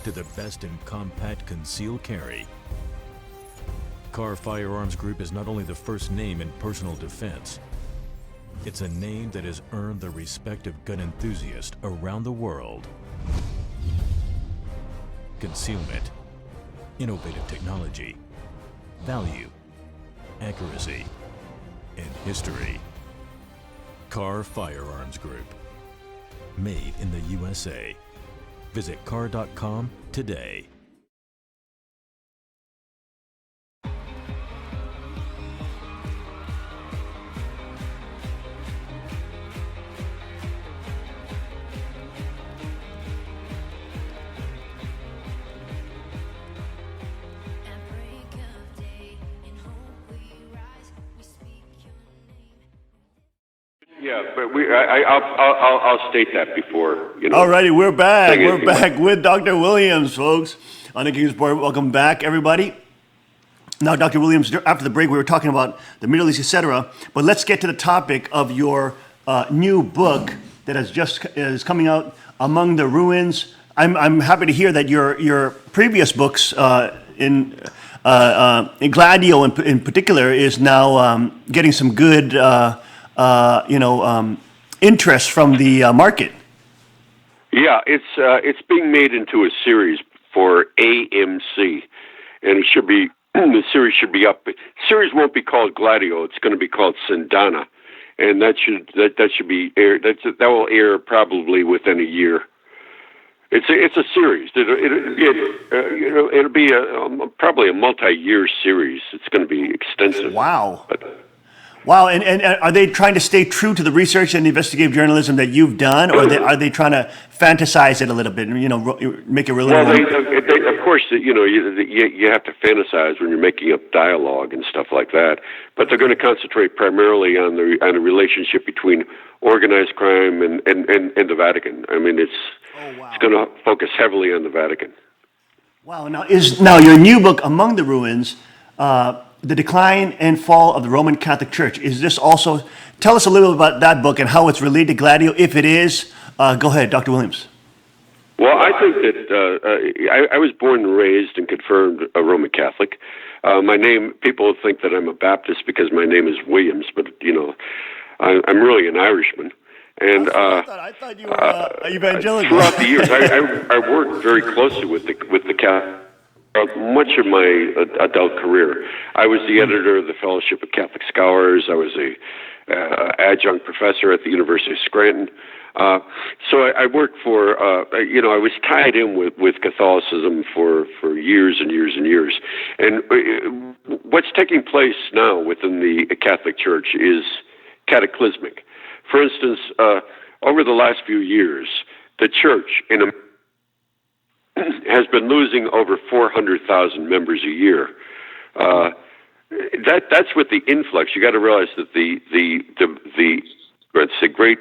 To the best in compact concealed carry. Carr Firearms Group is not only the first name in personal defense, it's a name that has earned the respect of gun enthusiasts around the world. Concealment, innovative technology, value, accuracy, and history. Carr Firearms Group. Made in the USA. Visit Carr.com today. Yeah, but I'll state that before, you know. Alrighty, we're back. Thank you. We're back with Dr. Williams, folks, on the King's Board. Welcome back, everybody. Now, Dr. Williams, after the break, we were talking about the Middle East, etc. But let's get to the topic of your new book that is coming out, Among the Ruins. I'm happy to hear that your previous books in Gladio in particular is now getting some good interest from the market. Yeah, it's being made into a series for AMC, and it should be the series should be up. The series won't be called Gladio; it's going to be called Sindana, and that should be aired. That will air probably within a year. It's a series. It'll be probably a multi-year series. It's going to be extensive. Wow. Wow, and are they trying to stay true to the research and investigative journalism that you've done, or are they trying to fantasize it a little bit, make it really? Well, of course, you have to fantasize when you're making up dialogue and stuff like that. But they're going to concentrate primarily on the relationship between organized crime and the Vatican. I mean, it's going to focus heavily on the Vatican. Wow. Now your new book, Among the Ruins. The Decline and Fall of the Roman Catholic Church. Is this also? Tell us a little bit about that book and how it's related to Gladio, if it is. Go ahead, Dr. Williams. Well, I think that I was born and raised and confirmed a Roman Catholic. My name, people think that I'm a Baptist because my name is Williams, but I'm really an Irishman. And I thought you were evangelical. Throughout the years, I worked very closely with the Catholic. Much of my adult career, I was the editor of the Fellowship of Catholic Scholars. I was a adjunct professor at the University of Scranton. So I worked for, I was tied in with Catholicism for years and years and years. And what's taking place now within the Catholic Church is cataclysmic. For instance, over the last few years, the Church has been losing over 400,000 members a year. That's with the influx. You got to realize that the great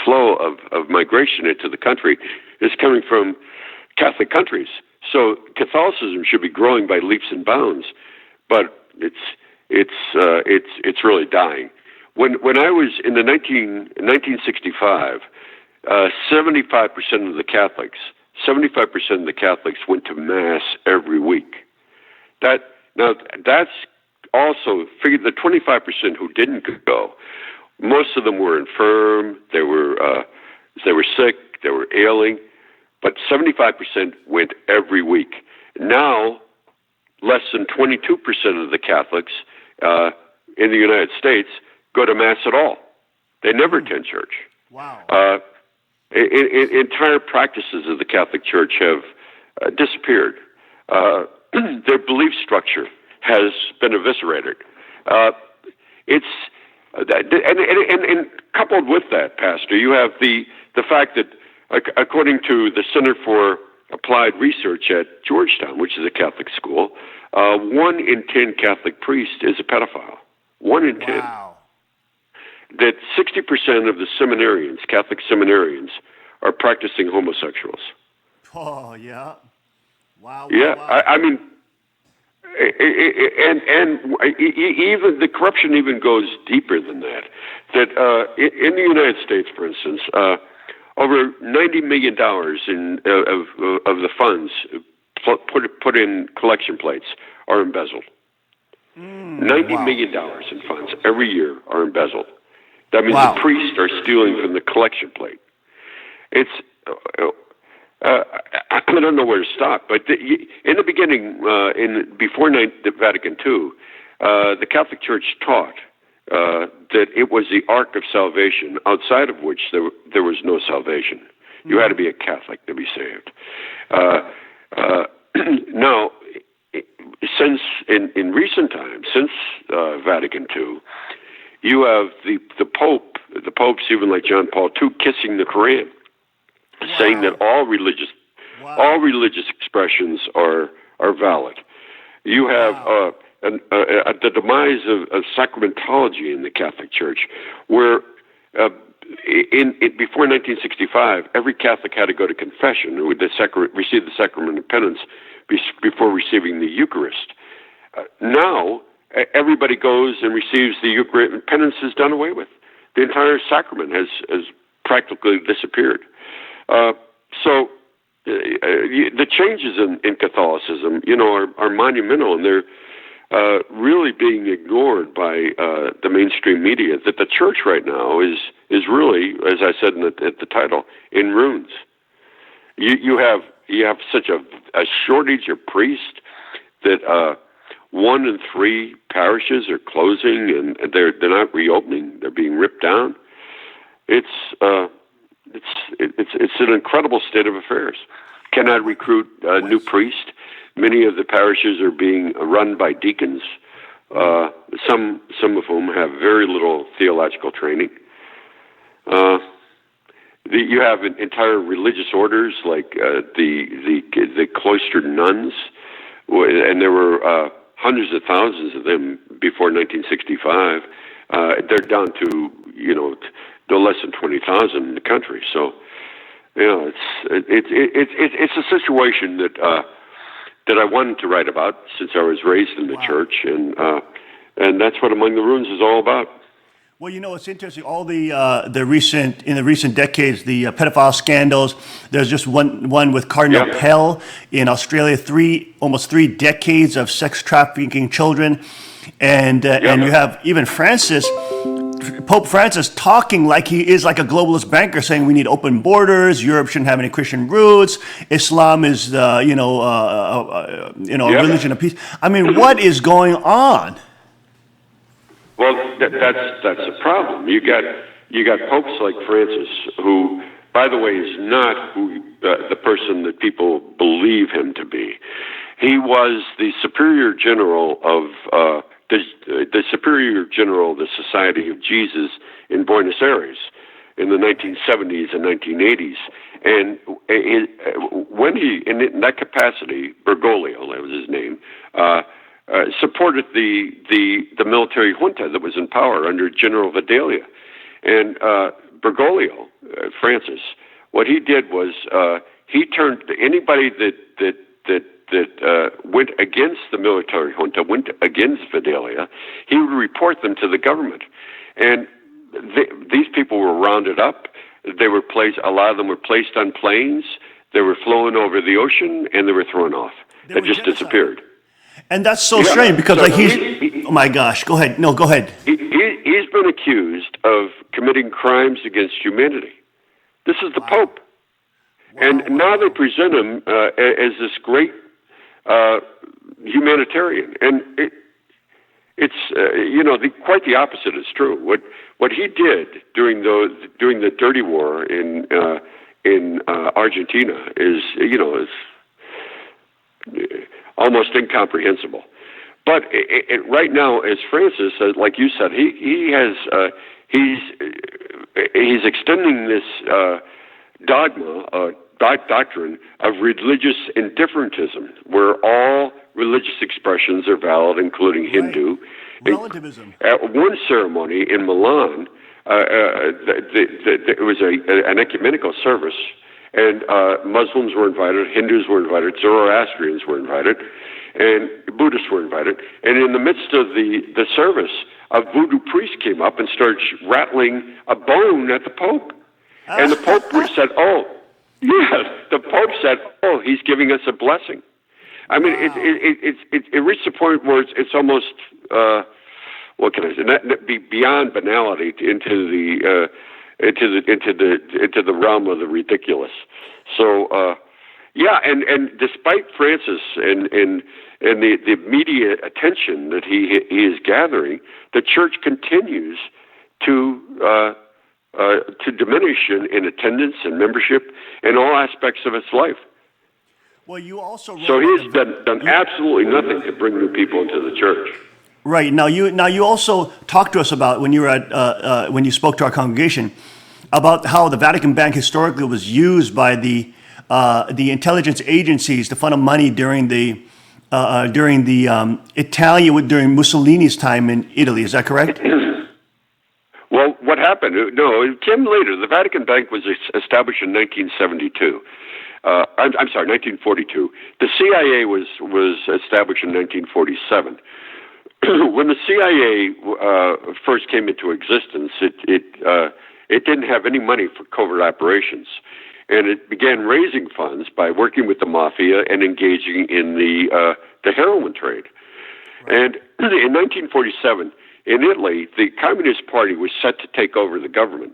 flow of migration into the country is coming from Catholic countries. So Catholicism should be growing by leaps and bounds, but it's really dying. When I was in 1965, 75% of the Catholics went to Mass every week. That's also figure the 25% who didn't go. Most of them were infirm. They were sick. They were ailing. But 75% went every week. Now, less than 22% of the Catholics in the United States go to Mass at all. They never attend church. Wow. Entire practices of the Catholic Church have disappeared. Their belief structure has been eviscerated. And coupled with that, Pastor, you have the fact that, according to the Center for Applied Research at Georgetown, which is a Catholic school, 1 in 10 Catholic priests is a pedophile. 1 in 10. Wow. That 60% of the seminarians, Catholic seminarians, are practicing homosexuals. Oh, yeah. Wow. Yeah, wow. I mean, and even the corruption even goes deeper than that. That in the United States, for instance, over $90 million of the funds put in collection plates are embezzled. $90 million in funds every year are embezzled. That means Wow. the priests are stealing from the collection plate. It's I don't know where to stop, but in the beginning, before the Vatican II, the Catholic Church taught that it was the ark of salvation, outside of which there was no salvation. You had to be a Catholic to be saved. Now, since in recent times, since Vatican II, you have the popes, even like John Paul II, kissing the Quran, saying that all religious expressions are valid. You have the demise of sacramentology in the Catholic Church, where before 1965, every Catholic had to go to confession, with receive the sacrament of penance before receiving the Eucharist. Now, everybody goes and receives the Eucharist, and penance is done away with. The entire sacrament has practically disappeared. So the changes in Catholicism, are monumental, and they're really being ignored by the mainstream media. That the church right now is really, as I said at the title, in ruins. You have such a shortage of priests that 1 in 3 parishes are closing, and they're not reopening. They're being ripped down. It's an incredible state of affairs. Cannot recruit new priests. Many of the parishes are being run by deacons, some of whom have very little theological training. You have entire religious orders like the cloistered nuns, and there were hundreds of thousands of them before 1965. They're down to no less than 20,000 in the country. So, it's a situation that I wanted to write about since I was raised in the church, and that's what Among the Ruins is all about. Well, it's interesting. All in the recent decades, the pedophile scandals. There's just one with Cardinal Pell in Australia. Almost 3 decades of sex trafficking children, and you have even Pope Francis talking like he is like a globalist banker, saying we need open borders. Europe shouldn't have any Christian roots. Islam is a religion of peace. I mean, what is going on? Well, that's a problem. You got popes like Francis, who, by the way, is not the person that people believe him to be. He was the Superior General of the Superior General of the Society of Jesus in Buenos Aires in the 1970s and 1980s. And when he, in that capacity, Bergoglio, that was his name, supported the military junta that was in power under General Vidalia. And Bergoglio, Francis, what he did was he turned anybody that went against the military junta, went against Vidalia, he would report them to the government. And these people were rounded up. A lot of them were placed on planes. They were flown over the ocean, and they were thrown off. They just disappeared. And that's so Yeah, strange because so like he- oh my gosh, go ahead. No, go ahead. He's been accused of committing crimes against humanity. This is the Pope. And now they present him as this great humanitarian. And it's quite the opposite is true. What he did during the dirty war in Argentina is almost incomprehensible. But right now, as Francis, like you said, he's extending this doctrine of religious indifferentism, where all religious expressions are valid, including Hindu. Relativism. At one ceremony in Milan, it was an ecumenical service, and Muslims were invited, Hindus were invited, Zoroastrians were invited, and Buddhists were invited. And in the midst of the service, a voodoo priest came up and started rattling a bone at the Pope. And the Pope said, the Pope said, he's giving us a blessing. I mean, it reached a point where it's almost, what can I say, beyond banality into the realm of the ridiculous. So, and despite Francis and the media attention that he is gathering, the Church continues to diminish in attendance and membership in all aspects of its life. Well, you also So he's done absolutely nothing to bring new people into the Church. Right. Now you also talked to us about when you were at when you spoke to our congregation about how the Vatican Bank historically was used by the intelligence agencies to funnel money during during Mussolini's time in Italy. Is that correct? Well, what happened? No, it came later. The Vatican Bank was established in 1972. I'm sorry, 1942. The CIA was established in 1947. When the CIA first came into existence, it didn't have any money for covert operations, and it began raising funds by working with the mafia and engaging in the heroin trade. And in 1947, in Italy, the Communist Party was set to take over the government.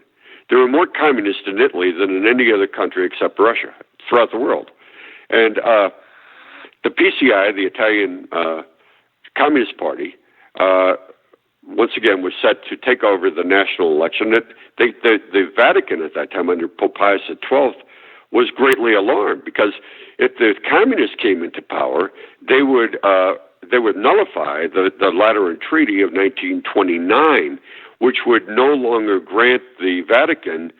There were more communists in Italy than in any other country except Russia throughout the world. And the PCI, the Italian Communist Party, once again was set to take over the national election. The Vatican at that time, under Pope Pius XII, was greatly alarmed because if the communists came into power, they would nullify the Lateran Treaty of 1929, which would no longer grant the Vatican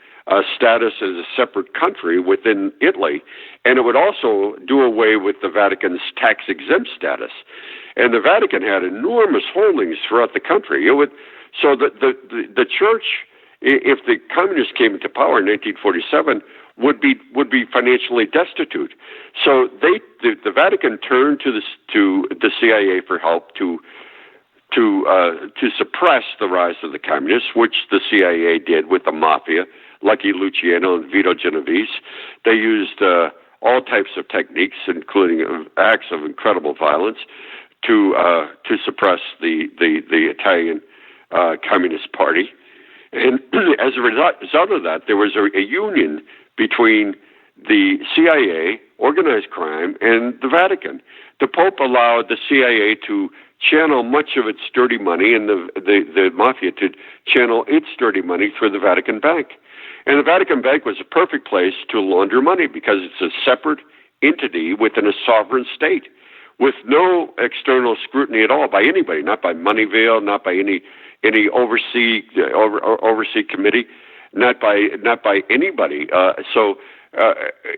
status as a separate country within Italy, and it would also do away with the Vatican's tax-exempt status. And the Vatican had enormous holdings throughout the country. So the Church, if the communists came into power in 1947, would be financially destitute. So the Vatican turned to the CIA for help to suppress the rise of the communists, which the CIA did with the mafia, Lucky Luciano and Vito Genovese. They used all types of techniques, including acts of incredible violence, to suppress the Italian Communist Party. And as a result of that, there was a union between the CIA, organized crime, and the Vatican. The Pope allowed the CIA to channel much of its dirty money and the mafia to channel its dirty money through the Vatican Bank. And the Vatican Bank was a perfect place to launder money because it's a separate entity within a sovereign state with no external scrutiny at all by anybody, not by Moneyvale, not by any oversee committee, not by anybody. So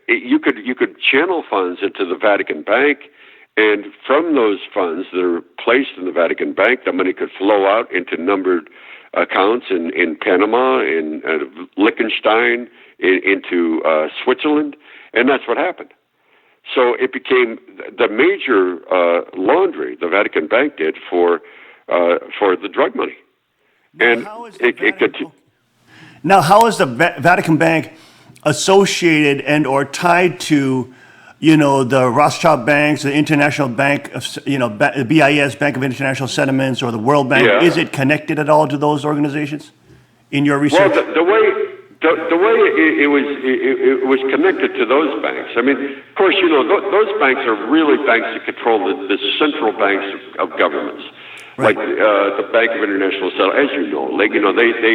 you could channel funds into the Vatican Bank, and from those funds that are placed in the Vatican Bank, the money could flow out into numbered accounts in Panama, in Liechtenstein, into Switzerland, and that's what happened. So it became the major laundry the Vatican Bank did for the drug money, and it could. Now, how is the Vatican Bank associated and or tied to the Rothschild banks, the International Bank of, the BIS, Bank of International Settlements, or the World Bank? Yeah. Is it connected at all to those organizations in your Well, research? the way it was connected to those banks. I mean, of course, those banks are really banks that control the central banks of governments. Right. Like the Bank of International Settlements, as you know, they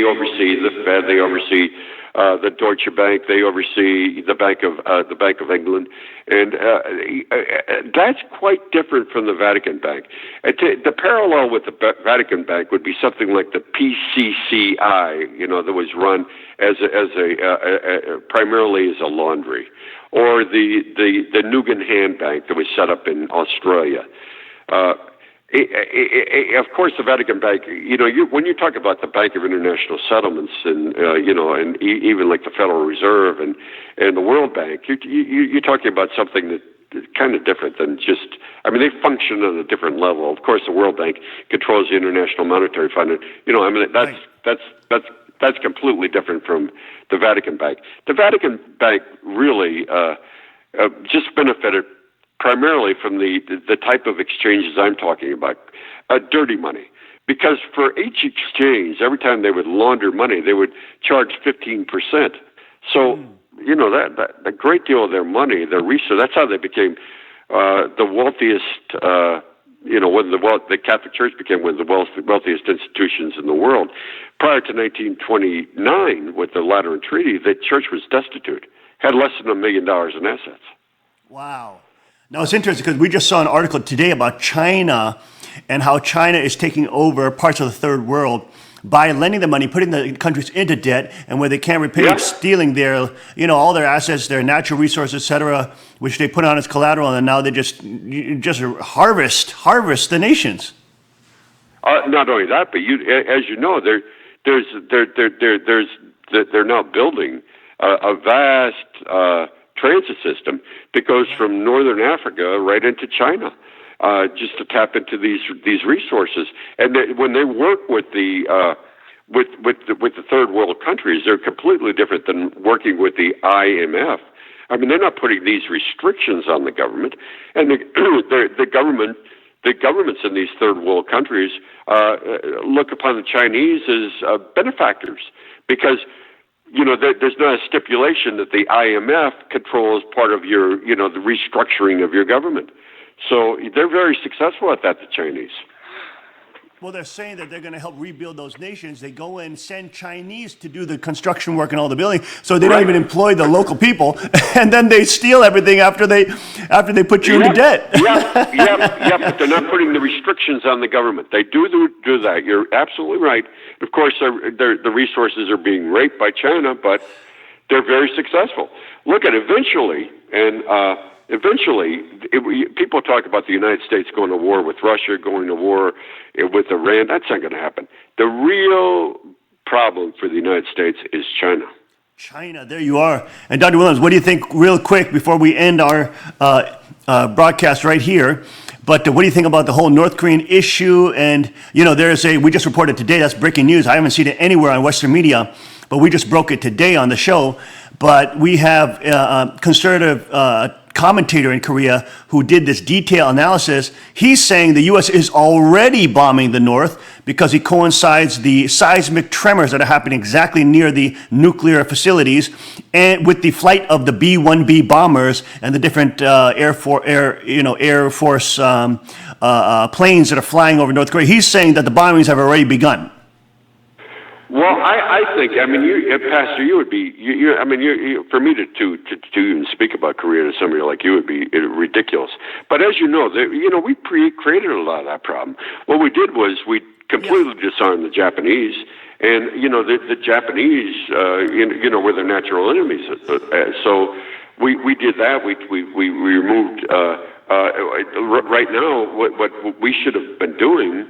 oversee the Fed, they oversee the Deutsche Bank, they oversee the Bank of England, and that's quite different from the Vatican Bank. The parallel with the Vatican Bank would be something like the PCCI, that was run as primarily as a laundry, or the Nugan Hand Bank that was set up in Australia. Of course, the Vatican Bank. When you talk about the Bank of International Settlements, and and even like the Federal Reserve and the World Bank, you're talking about something that is kind of different than just. I mean, they function on a different level. Of course, the World Bank controls the International Monetary Fund. And, that's completely different from the Vatican Bank. The Vatican Bank really just benefited primarily from the type of exchanges I'm talking about, dirty money. Because for each exchange, every time they would launder money, they would charge 15%. So, that a great deal of their money, their research, that's how they became the wealthiest, the Catholic Church became one of the wealthiest institutions in the world. Prior to 1929, with the Lateran Treaty, the church was destitute, had less than $1 million in assets. Wow. Now, it's interesting because we just saw an article today about China and how China is taking over parts of the third world by lending the money, putting the countries into debt, and where they can't repay it, stealing their, all their assets, their natural resources, et cetera, which they put on as collateral, and now they just harvest the nations. Not only that, but as you know, they're now building a vast transit system that goes from northern Africa right into China, just to tap into these resources. And when they work with the third world countries, they're completely different than working with the IMF. I mean, they're not putting these restrictions on the government, and the governments in these third world countries look upon the Chinese as benefactors, because there's not a stipulation that the IMF controls part of your, the restructuring of your government. So they're very successful at that, the Chinese. Well, they're saying that they're going to help rebuild those nations. They go in, send Chinese to do the construction work and all the building, so they don't even employ the local people, and then they steal everything after they put you into debt. But they're not putting the restrictions on the government. They do that. You're absolutely right. Of course, the resources are being raped by China, but they're very successful. Look at eventually, people talk about the United States going to war with Russia, going to war with Iran. That's not going to happen. The real problem for the United States is China. China, there you are. And Dr. Williams, what do you think, real quick, before we end our broadcast right here, but what do you think about the whole North Korean issue? And, we just reported today, that's breaking news. I haven't seen it anywhere on Western media, but we just broke it today on the show. But we have a conservative commentator in Korea who did this detailed analysis. He's saying the U.S. is already bombing the North because it coincides the seismic tremors that are happening exactly near the nuclear facilities, and with the flight of the B-1B bombers and the different Air Force planes that are flying over North Korea. He's saying that the bombings have already begun. Well, I think, Pastor, you would be, for me to even speak about Korea to somebody like you would be ridiculous. But as you know, we created a lot of that problem. What we did was we completely disarmed the Japanese, and the Japanese, were their natural enemies. So we did that. We removed. Right now, what we should have been doing,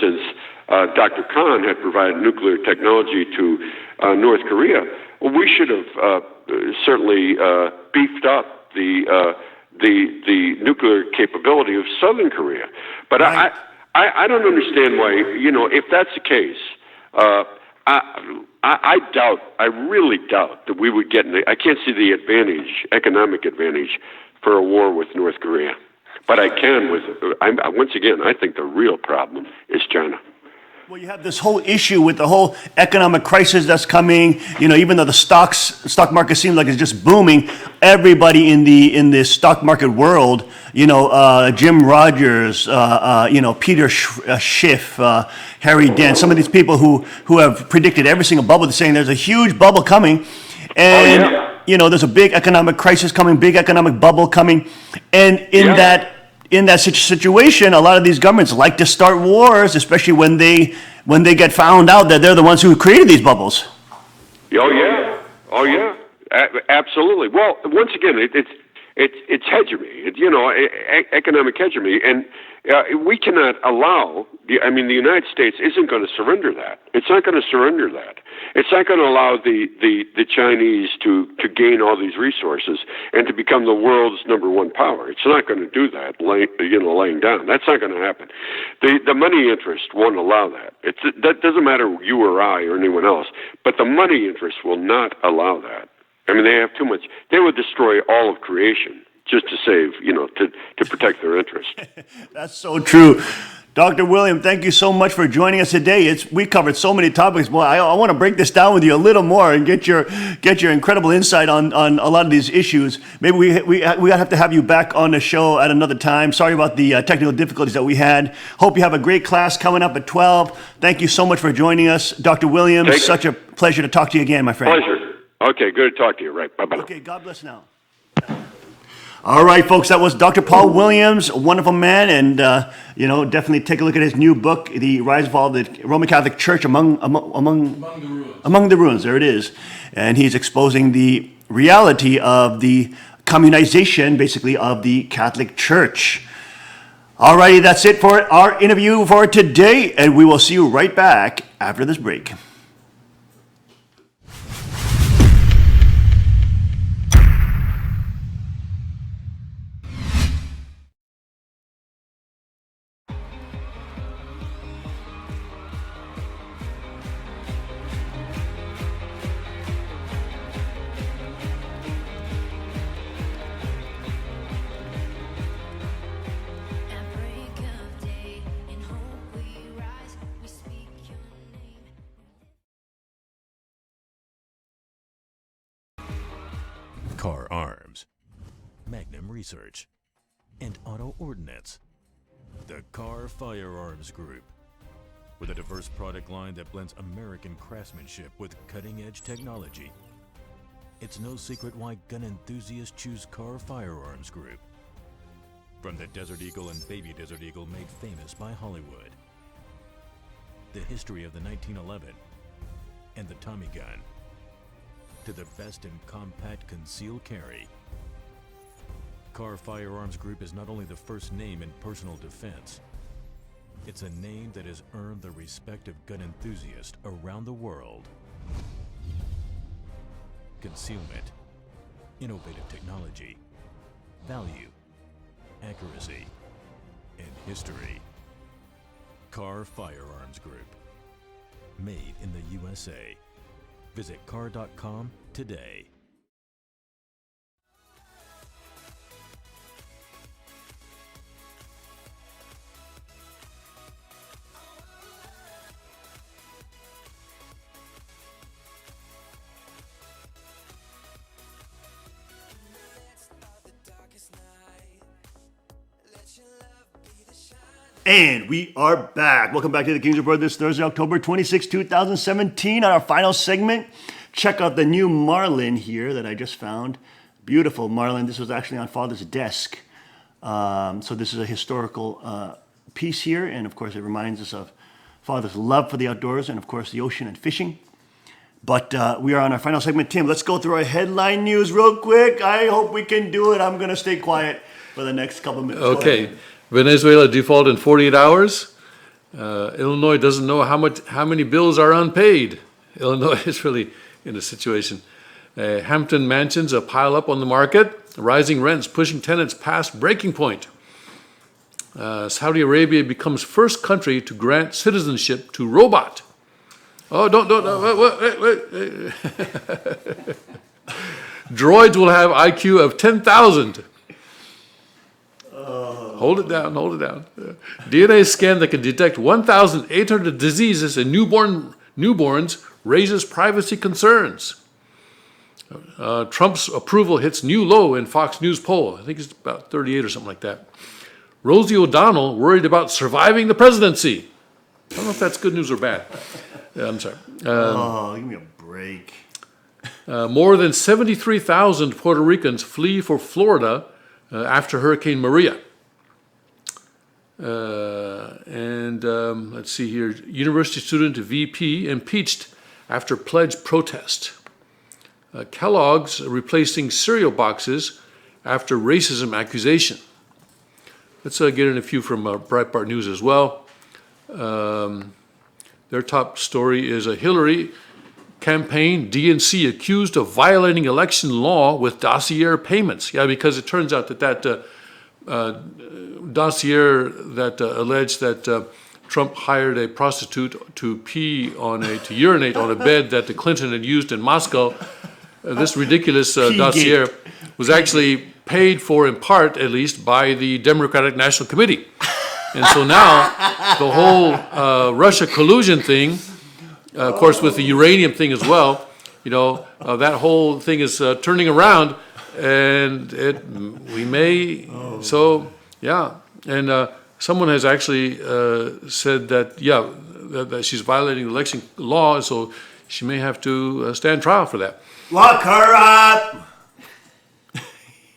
since Dr. Khan had provided nuclear technology to North Korea, well, we should have certainly beefed up the nuclear capability of Southern Korea. But right. I don't understand why, if that's the case, I really doubt that we would get, I can't see the economic advantage for a war with North Korea. But I can once again, I think the real problem is China. Well, you have this whole issue with the whole economic crisis that's coming. You know, even though the stock market seems like it's just booming, everybody in the stock market world, you know, Jim Rogers, you know, Peter Schiff, Harry Dent, some of these people who have predicted every single bubble, they're saying there's a huge bubble coming, and you know, there's a big economic crisis coming, big economic bubble coming, and in that situation, a lot of these governments like to start wars, especially when they get found out that they're the ones who created these bubbles. Oh yeah, absolutely. Well, once again, it's hegemony. You know, economic hegemony, and we cannot allow. The United States isn't going to surrender that. It's not going to surrender that. It's not going to allow the Chinese to gain all these resources and to become the world's number one power. It's not going to do that, laying down. That's not going to happen. The money interest won't allow that. That doesn't matter you or I or anyone else, but the money interest will not allow that. I mean, they have too much. They would destroy all of creation just to save, to protect their interest. That's so true. Dr. William, thank you so much for joining us today. We covered so many topics. Boy, I want to break this down with you a little more and get your incredible insight on a lot of these issues. Maybe we have to have you back on the show at another time. Sorry about the technical difficulties that we had. Hope you have a great class coming up at 12. Thank you so much for joining us, Dr. Williams. Such a pleasure to talk to you again, my friend. Pleasure. Okay, good to talk to you. Right. Bye-bye. Okay, God bless now. All right, folks, that was Dr. Paul Williams, a wonderful man, and, definitely take a look at his new book, The Rise and Fall of the Roman Catholic Church Among the Ruins. Among the Ruins, there it is. And he's exposing the reality of the communization, basically, of the Catholic Church. All righty, that's it for our interview for today, and we will see you right back after this break. Car Arms, Magnum Research, and Auto Ordnance. The Car Firearms Group, with a diverse product line that blends American craftsmanship with cutting-edge technology. It's no secret why gun enthusiasts choose Car Firearms Group. From the Desert Eagle and Baby Desert Eagle made famous by Hollywood, the history of the 1911 and the Tommy gun, to the best in compact concealed carry. Car Firearms Group is not only the first name in personal defense, it's a name that has earned the respect of gun enthusiasts around the world. Concealment, innovative technology, value, accuracy, and history. Car Firearms Group, made in the USA. Visit car.com today. And we are back. Welcome back to the Kings Report this Thursday, October 26, 2017. On our final segment, check out the new Marlin here that I just found. Beautiful Marlin. This was actually on Father's desk. So this is a historical piece here. And of course, it reminds us of Father's love for the outdoors and of course, the ocean and fishing. But we are on our final segment. Tim, let's go through our headline news real quick. I hope we can do it. I'm going to stay quiet for the next couple of minutes. Okay. Venezuela default in 48 hours. Illinois doesn't know how many bills are unpaid. Illinois is really in a situation. Hampton Mansions a pile up on the market. Rising rents pushing tenants past breaking point. Saudi Arabia becomes first country to grant citizenship to robot. Oh, wait. Droids will have IQ of 10,000. Hold it down. DNA scan that can detect 1,800 diseases in newborns raises privacy concerns. Trump's approval hits new low in Fox News poll. I think it's about 38 or something like that. Rosie O'Donnell worried about surviving the presidency. I don't know if that's good news or bad. I'm sorry. Give me a break. More than 73,000 Puerto Ricans flee for Florida after Hurricane Maria. Let's see here. University student VP impeached after pledge protest. Kellogg's replacing cereal boxes after racism accusation. Let's get in a few from Breitbart News as well. Their top story is a Hillary campaign, DNC accused of violating election law with dossier payments. Yeah, because it turns out that dossier that alleged that Trump hired a prostitute to urinate on a bed that the Clinton had used in Moscow. This ridiculous dossier was actually paid for, in part at least, by the Democratic National Committee. And so now the whole Russia collusion thing, of course with the uranium thing as well, that whole thing is turning around, and someone has actually said that that she's violating election law, so she may have to stand trial for that. Lock her up!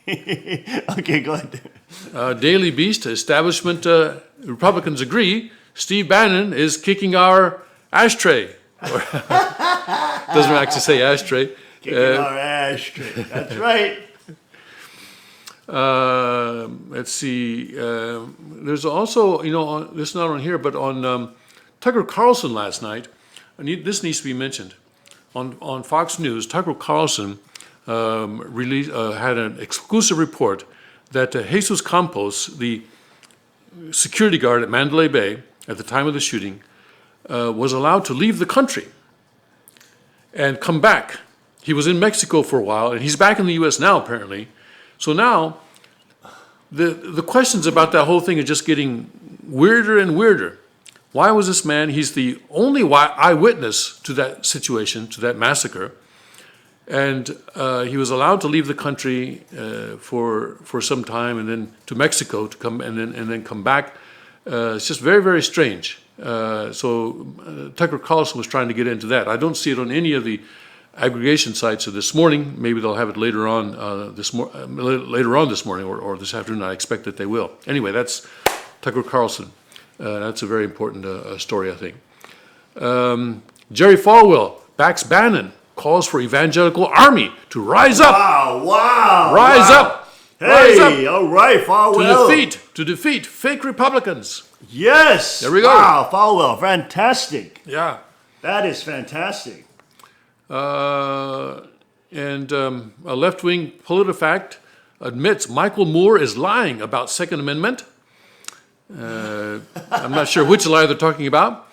Okay, go ahead. Daily Beast, establishment Republicans agree Steve Bannon is kicking our ashtray. Doesn't actually say ashtray. Kicking our ashtray. That's right. Let's see. There's also, this is not on here, but on Tucker Carlson last night, this needs to be mentioned. On Fox News, Tucker Carlson had an exclusive report that Jesus Campos, the security guard at Mandalay Bay at the time of the shooting, was allowed to leave the country and come back. He was in Mexico for a while, and he's back in the U.S. now, apparently. So now, the questions about that whole thing are just getting weirder and weirder. Why was this man, he's the only eyewitness to that situation, to that massacre, and he was allowed to leave the country for some time, and then to Mexico to come, and then come back. It's just very, very strange. So Tucker Carlson was trying to get into that. I don't see it on any of the aggregation sites of this morning. Maybe they'll have it later on this morning or this afternoon. I expect that they will. Anyway, that's Tucker Carlson. That's a very important story, I think. Jerry Falwell backs Bannon, calls for evangelical army to rise up. Wow. Rise up. Hey, Rise up. all right, Falwell. To defeat fake Republicans. Yes. There we go. Wow, Falwell, fantastic. Yeah. That is fantastic. A left-wing PolitiFact admits Michael Moore is lying about Second Amendment. I'm not sure which lie they're talking about.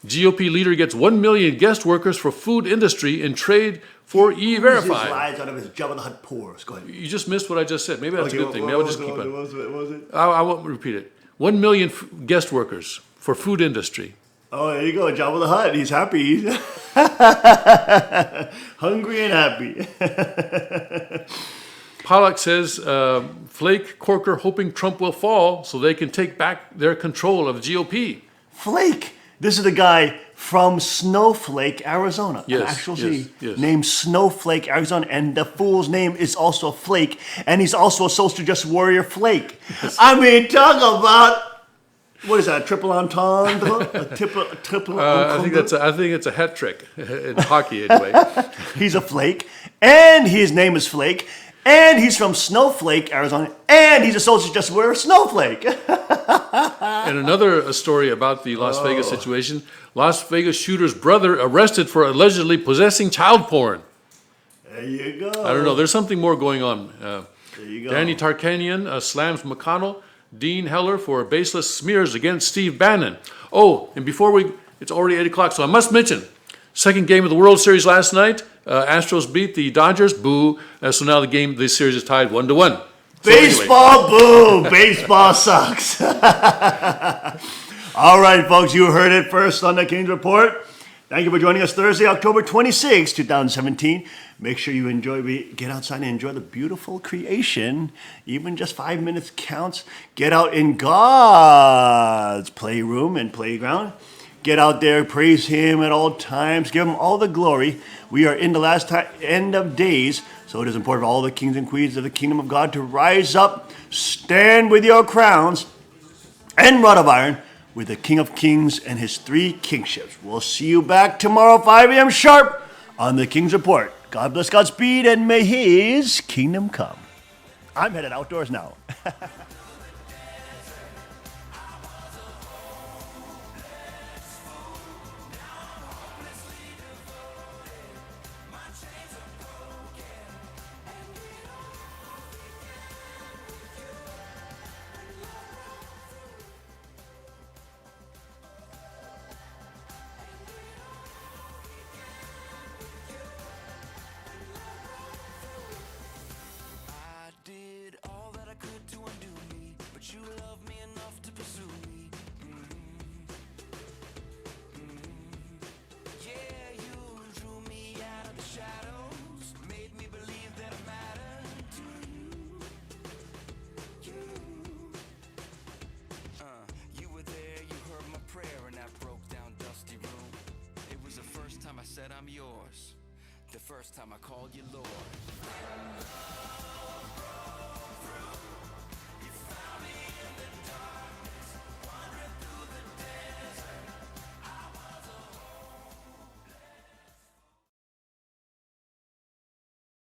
GOP leader gets 1 million guest workers for food industry in trade for E-Verify. His lies out of his Jabba the Hutt pores. Go ahead. You just missed what I just said. Maybe that's a good thing. Maybe I'll just keep it. What was it? I won't repeat it. 1 million guest workers for food industry. Oh, there you go. Jabba the Hutt. He's happy. He's hungry and happy. Pollack says Flake, Corker hoping Trump will fall so they can take back their control of GOP. Flake. This is the guy from Snowflake, Arizona. Yes, An actual city yes. named Snowflake, Arizona. And the fool's name is also Flake. And he's also a social justice warrior, Flake. I mean, talk about, what is that, a triple entendre? A triple I think it's a hat trick in hockey anyway. He's a Flake. And his name is Flake. And he's from Snowflake, Arizona. And he's a social justice warrior, Snowflake. And another story about the Las Vegas situation. Las Vegas shooter's brother arrested for allegedly possessing child porn. There you go. I don't know. There's something more going on. There you go. Danny Tarkanian slams McConnell. Dean Heller for baseless smears against Steve Bannon. Oh, and it's already 8 o'clock, so I must mention, second game of the World Series last night. Astros beat the Dodgers. Boo. So now the series is tied 1-1. Baseball, boo! Baseball sucks. All right, folks, you heard it first on the Kings Report. Thank you for joining us Thursday, October 26, 2017. Make sure you get outside and enjoy the beautiful creation. Even just 5 minutes counts. Get out in God's playroom and playground. Get out there, praise Him at all times. Give Him all the glory. We are in the last end of days, so it is important for all the kings and queens of the kingdom of God to rise up, stand with your crowns and rod of iron with the King of Kings and His 3 kingships. We'll see you back tomorrow, 5 a.m. sharp on the King's Report. God bless Godspeed, and may His kingdom come. I'm headed outdoors now. I did all that I could to undo me, but you loved me enough to pursue me. Yeah, you drew me out of the shadows, made me believe that I mattered to you. You were there, you heard my prayer in that broke down dusty room. It was the first time I said I'm yours, the first time I called you Lord.